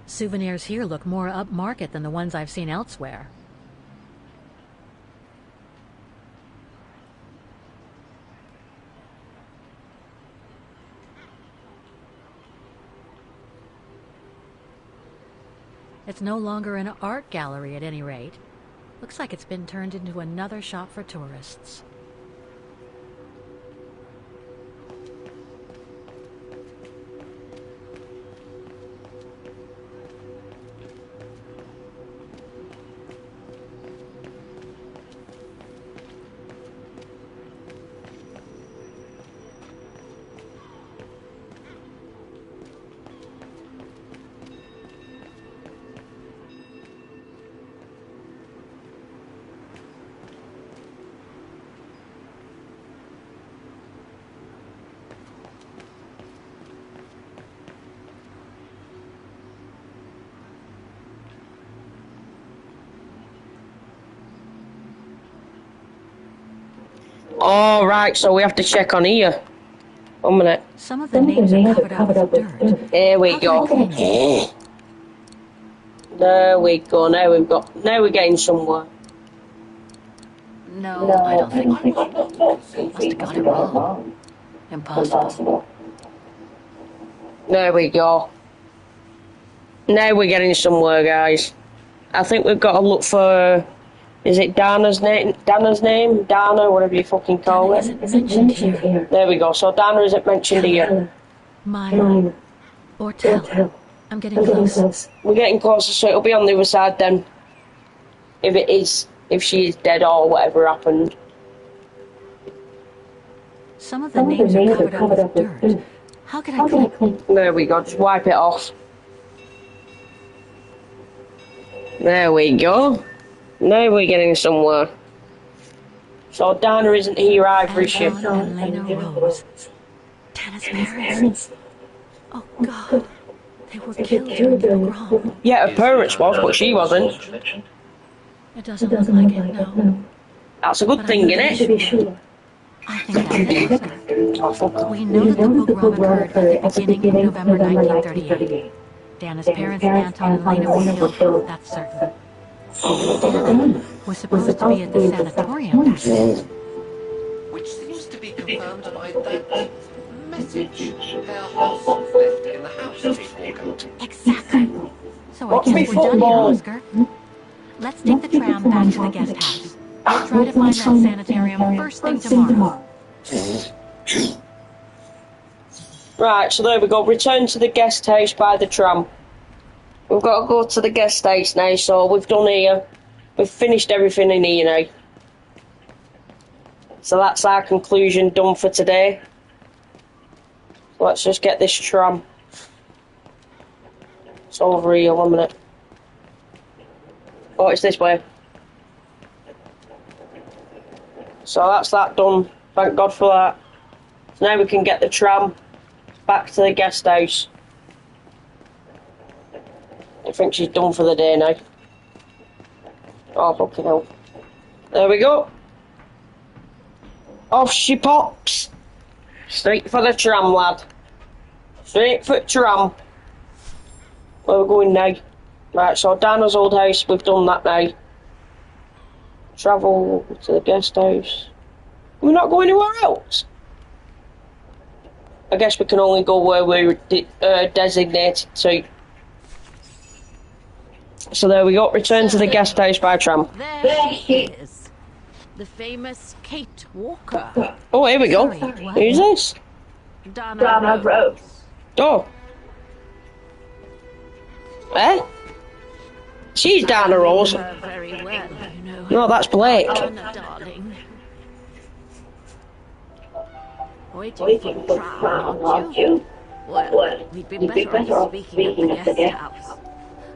Speaker 8: Souvenirs here look more upmarket than the ones I've seen elsewhere. It's no longer an art gallery at any rate. Looks like it's been turned into another shop for tourists.
Speaker 1: Oh, right, so we have to check on here. 1 minute.
Speaker 8: Some of the names are covered up with dirt.
Speaker 1: Here we go. There we go. Now we're getting somewhere.
Speaker 15: No, I don't think so. Must have got it wrong. Impossible.
Speaker 1: There we go. Now we're getting somewhere, guys. I think we've got to look for... Is it Dana's name? Dana, whatever you fucking call it. There we go. So Dana isn't mentioned here.
Speaker 8: Mine. Or tell. I'm getting close.
Speaker 1: We're getting closer, so it'll be on the other side then. If she is dead or whatever happened.
Speaker 8: Some of the names are covered up with dirt. How can I click?
Speaker 1: There we go. Just wipe it off. There we go. Now we're getting somewhere. So Dana isn't here either, is she?
Speaker 8: And Lena Rose. Dana's parents. Oh God. They were killed during the pogrom.
Speaker 1: Yeah, her parents was, but she wasn't.
Speaker 8: It doesn't look like it, no.
Speaker 1: That's a good thing, isn't it?
Speaker 8: I think that's it. We know that the pogrom occurred at the beginning of November 1938. Dana's parents, Anton and Lena, were killed, that's certain. Dana was supposed to be at the sanatorium that day.
Speaker 7: Which seems to be confirmed by that message Herr Hoss left in the house, Chief Walker.
Speaker 8: Exactly. So I guess we're done here, Oscar. Let's take the tram back to the guest house. We'll try to find that sanitarium first thing tomorrow.
Speaker 1: Right, so there we go. Return to the guest house by the tram. We've got to go to the guest house now, so we've done here. We've finished everything in here now. So that's our conclusion done for today. So let's just get this tram. It's over here, 1 minute. Oh, it's this way. So that's that done. Thank God for that. So now we can get the tram back to the guest house. I think she's done for the day now. Oh, fucking hell. There we go. Off she pops. Straight for the tram, lad. Straight for the tram. Where we're going now. Right, so Dana's old house, we've done that now. Travel to the guest house. We're not going anywhere else? I guess we can only go where we're designated to. So there we go, return to the guest house by tram.
Speaker 16: There she is. The famous Kate Walker.
Speaker 1: Oh, here we go. Who's this?
Speaker 16: Dana Rose.
Speaker 1: Oh. Eh? She's Dana Rose.
Speaker 16: Very well, you know.
Speaker 1: No, that's Blake.
Speaker 16: Dana, darling. Waiting for the tram, aren't you? Well, we'd be better off speaking at the guest house.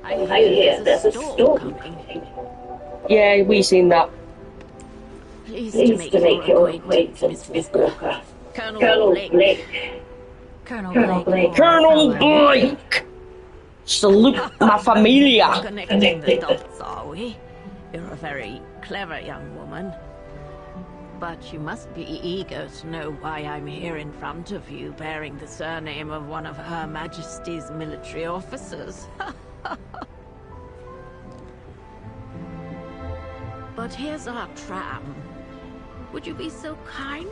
Speaker 16: I hear there's a storm coming.
Speaker 1: Yeah, we seen that.
Speaker 16: Pleased to make your acquaintance, Miss Walker. Colonel Blake.
Speaker 8: Colonel Blake.
Speaker 1: Colonel Blake! Salute my familia!
Speaker 16: Connecting the dots, are we? You're a very clever young woman. But you must be eager to know why I'm here in front of you, bearing the surname of one of Her Majesty's military officers. But here's our tram. Would you be so kind?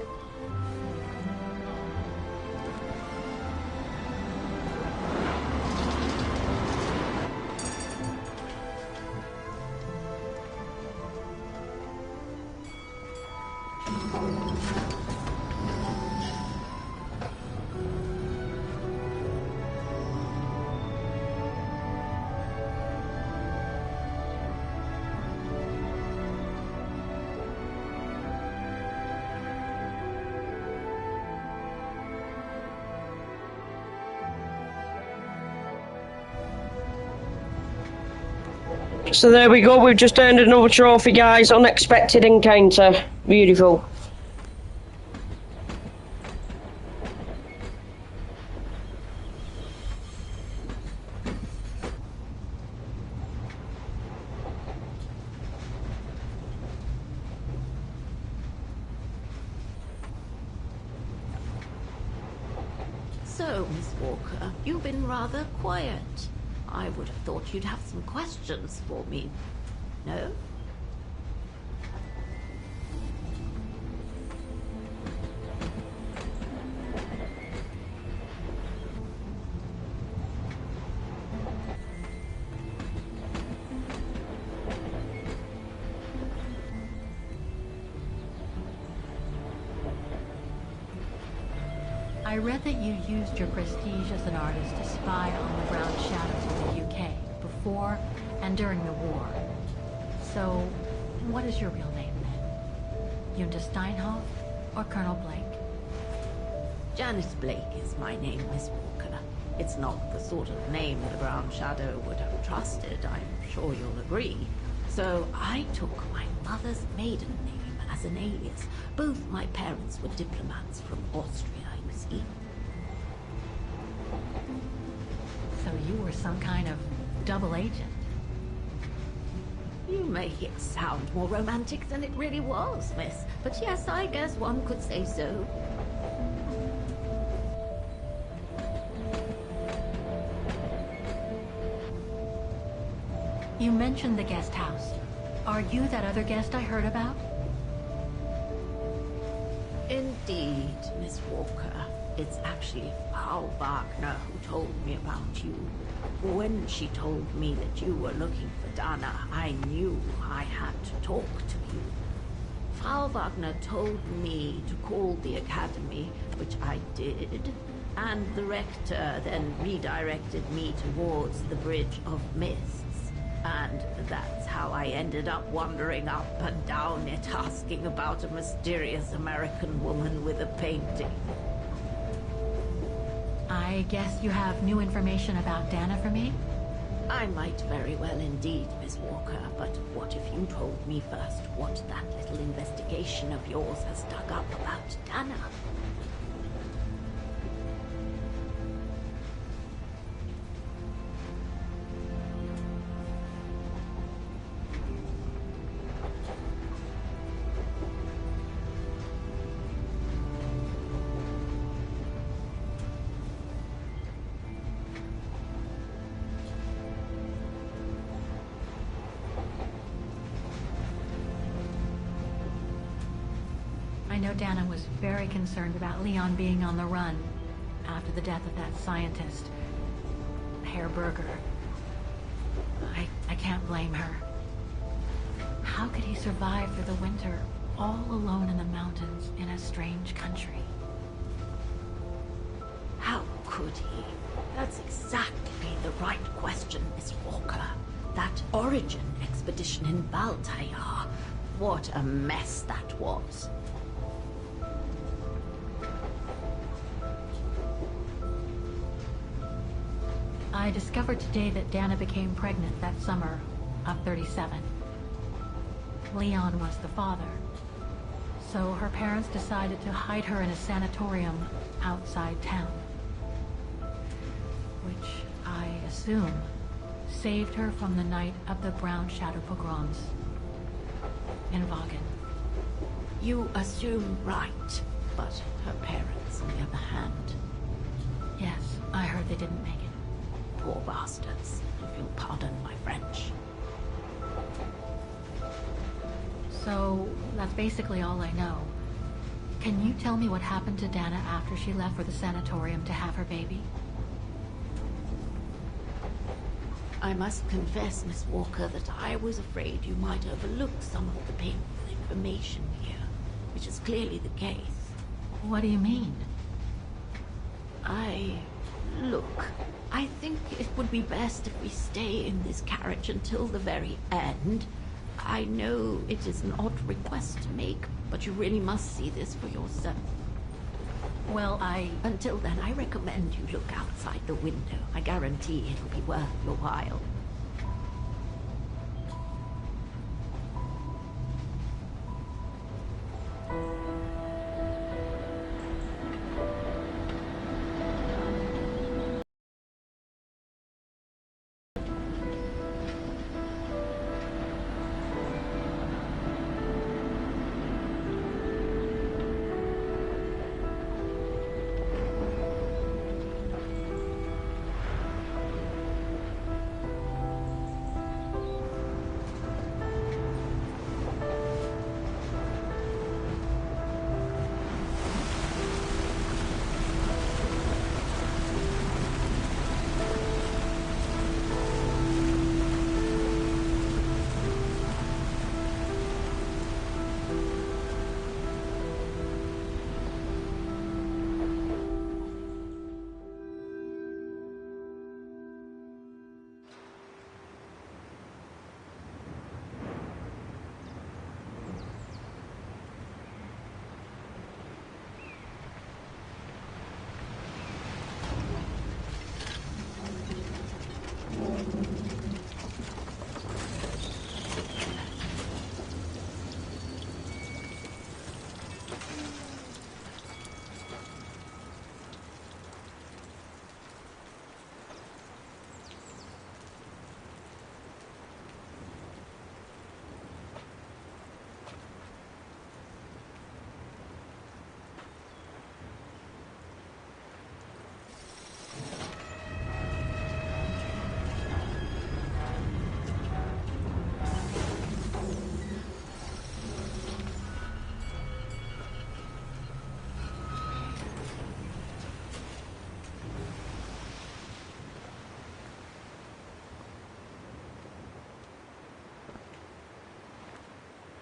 Speaker 1: So there we go, we've just earned another trophy, guys. Unexpected encounter. Beautiful.
Speaker 16: So, Miss Walker, you've been rather quiet. I would have thought you'd have some questions for me. No?
Speaker 8: I read that you used your prestige as an artist to spy on the ground shadows of the UK before and during the war. So, what is your real name then? Yunda Steinhoff or Colonel Blake?
Speaker 16: Janice Blake is my name, Miss Walker. It's not the sort of name the Ground Shadow would have trusted, I'm sure you'll agree. So I took my mother's maiden name as an alias. Both my parents were diplomats from Austria, you see.
Speaker 8: So you were some kind of double agent?
Speaker 16: You make it sound more romantic than it really was, miss. But yes, I guess one could say so.
Speaker 8: You mentioned the guest house. Are you that other guest I heard about?
Speaker 16: Indeed, Miss Walker. It's actually Frau Wagner who told me about you. When she told me that you were looking for Dana, I knew I had to talk to you. Frau Wagner told me to call the academy, which I did, and the rector then redirected me towards the Bridge of Mists. And that's how I ended up wandering up and down it, asking about a mysterious American woman with a painting.
Speaker 8: I guess you have new information about Dana for me?
Speaker 16: I might very well indeed, Miss Walker, but what if you told me first what that little investigation of yours has dug up about Dana?
Speaker 8: I know Dana was very concerned about Leon being on the run after the death of that scientist, Herr Berger. I can't blame her. How could he survive through the winter all alone in the mountains in a strange country?
Speaker 16: How could he? That's exactly the right question, Miss Walker. That origin expedition in Baltayar. What a mess that was.
Speaker 4: I discovered today that Dana became pregnant that summer of 37. Leon was the father. So her parents decided to hide her in a sanatorium outside town. Which, I assume, saved her from the night of the Brown Shadow pogroms in Vagen.
Speaker 16: You assume right, but her parents, on the other hand...
Speaker 4: Yes, I heard they didn't make it.
Speaker 16: Poor bastards, if you'll pardon my French.
Speaker 4: So, that's basically all I know. Can you tell me what happened to Dana after she left for the sanatorium to have her baby?
Speaker 16: I must confess, Miss Walker, that I was afraid you might overlook some of the painful information here, which is clearly the case.
Speaker 4: What do you mean?
Speaker 16: Look, I think it would be best if we stay in this carriage until the very end. I know it is an odd request to make, but you really must see this for yourself.
Speaker 4: Well,
Speaker 16: Until then, I recommend you look outside the window. I guarantee it'll be worth your while.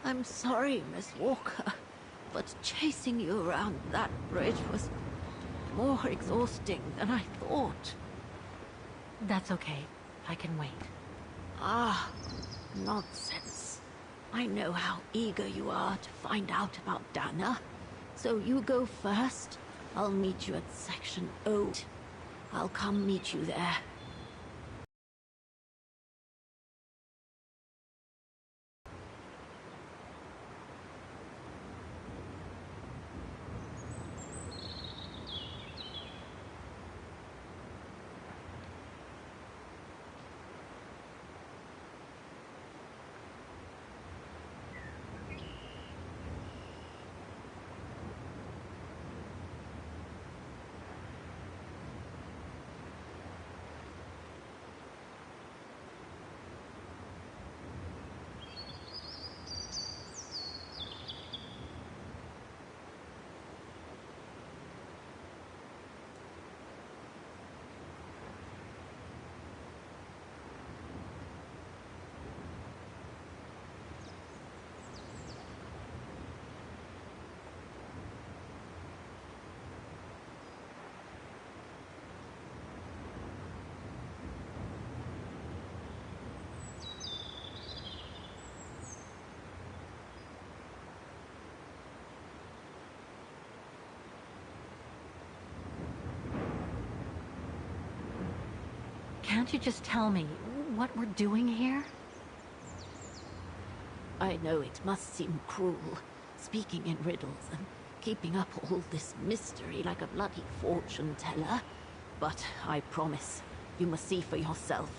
Speaker 16: I'm sorry, Miss Walker, but chasing you around that bridge was more exhausting than I thought.
Speaker 4: That's okay. I can wait.
Speaker 16: Ah, nonsense. I know how eager you are to find out about Dana. So you go first. I'll meet you at Section 8. I'll come meet you there.
Speaker 8: Can't you just tell me what we're doing here?
Speaker 16: I know it must seem cruel, speaking in riddles and keeping up all this mystery like a bloody fortune teller, but I promise you must see for yourself.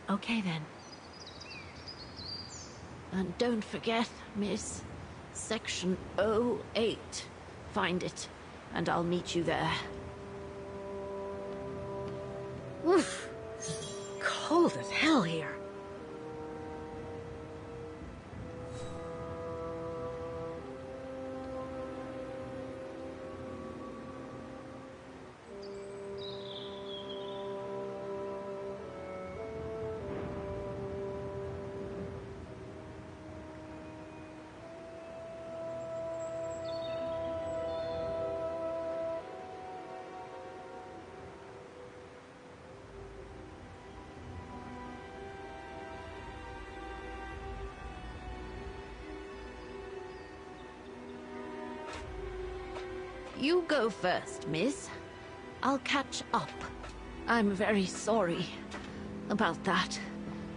Speaker 8: Okay then.
Speaker 16: And don't forget, miss, Section 08. Find it, and I'll meet you there.
Speaker 8: Oof. Cold as hell here.
Speaker 16: You go first, miss. I'll catch up. I'm very sorry about that,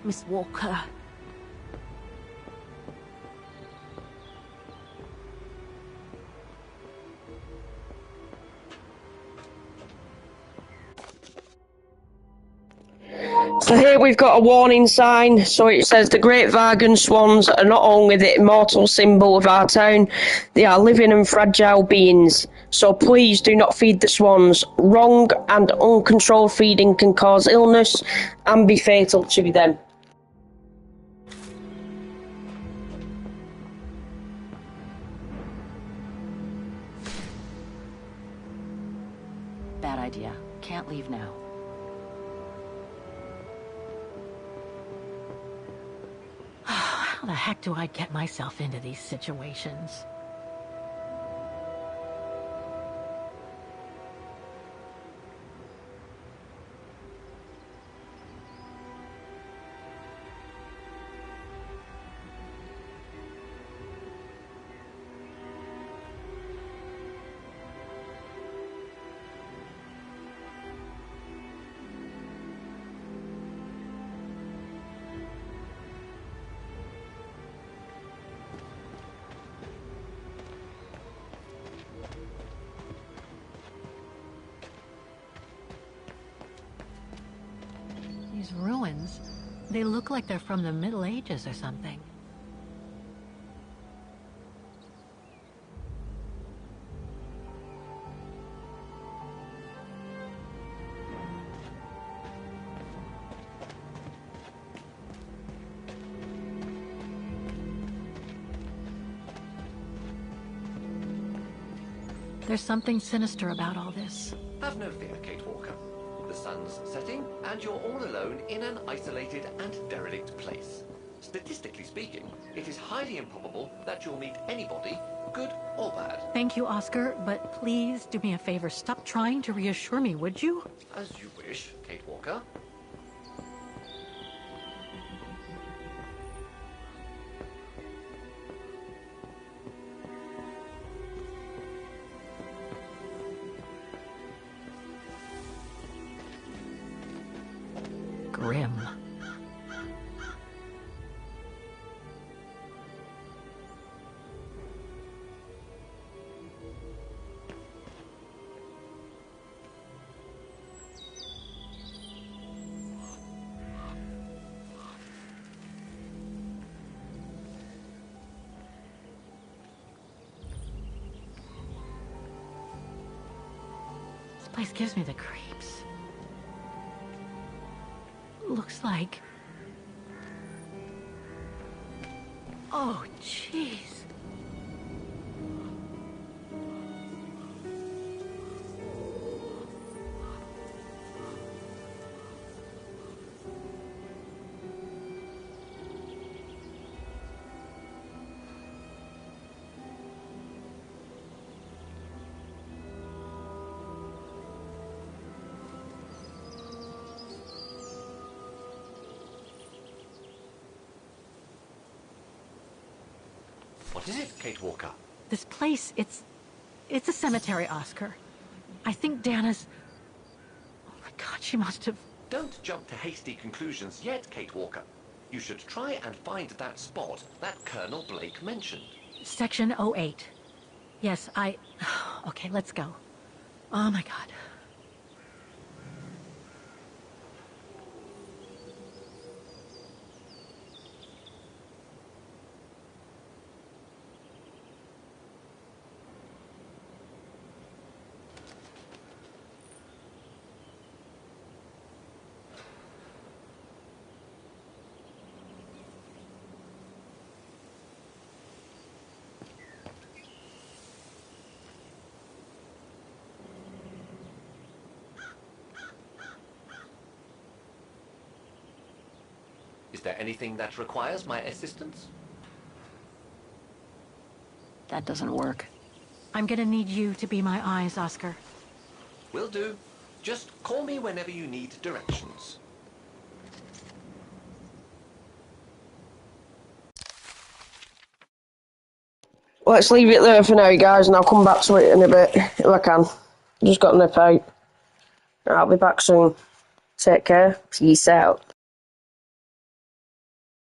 Speaker 16: Miss Walker.
Speaker 1: So here we've got a warning sign. So it says the great Vargan swans are not only the immortal symbol of our town, they are living and fragile beings. So please do not feed the swans. Wrong and uncontrolled feeding can cause illness and be fatal to them.
Speaker 15: Bad idea. Can't leave now.
Speaker 8: How the heck do I get myself into these situations? These ruins, they look like they're from the Middle Ages or something. There's something sinister about all this.
Speaker 7: Have no fear, Kate Walker. The sun's setting, and you're all alone in an isolated and derelict place. Statistically speaking, it is highly improbable that you'll meet anybody, good or bad.
Speaker 8: Thank you, Oscar, but please do me a favor. Stop trying to reassure me, would you?
Speaker 7: As you wish, Kate Walker.
Speaker 8: Grim. This place gives me the creeps. Looks like... Oh, jeez.
Speaker 7: What is it, Kate Walker?
Speaker 8: This place, it's a cemetery, Oscar.
Speaker 4: I think Dana's... Oh my God, she must have...
Speaker 7: Don't jump to hasty conclusions yet, Kate Walker. You should try and find that spot that Colonel Blake mentioned.
Speaker 4: Section 08. Yes, Okay, let's go. Oh my God.
Speaker 7: Is there anything that requires my assistance?
Speaker 15: That doesn't work.
Speaker 4: I'm gonna need you to be my eyes, Oscar.
Speaker 7: Will do. Just call me whenever you need directions.
Speaker 1: Let's leave it there for now, guys, and I'll come back to it in a bit if I can. Just got to nip out. I'll be back soon. Take care. Peace out.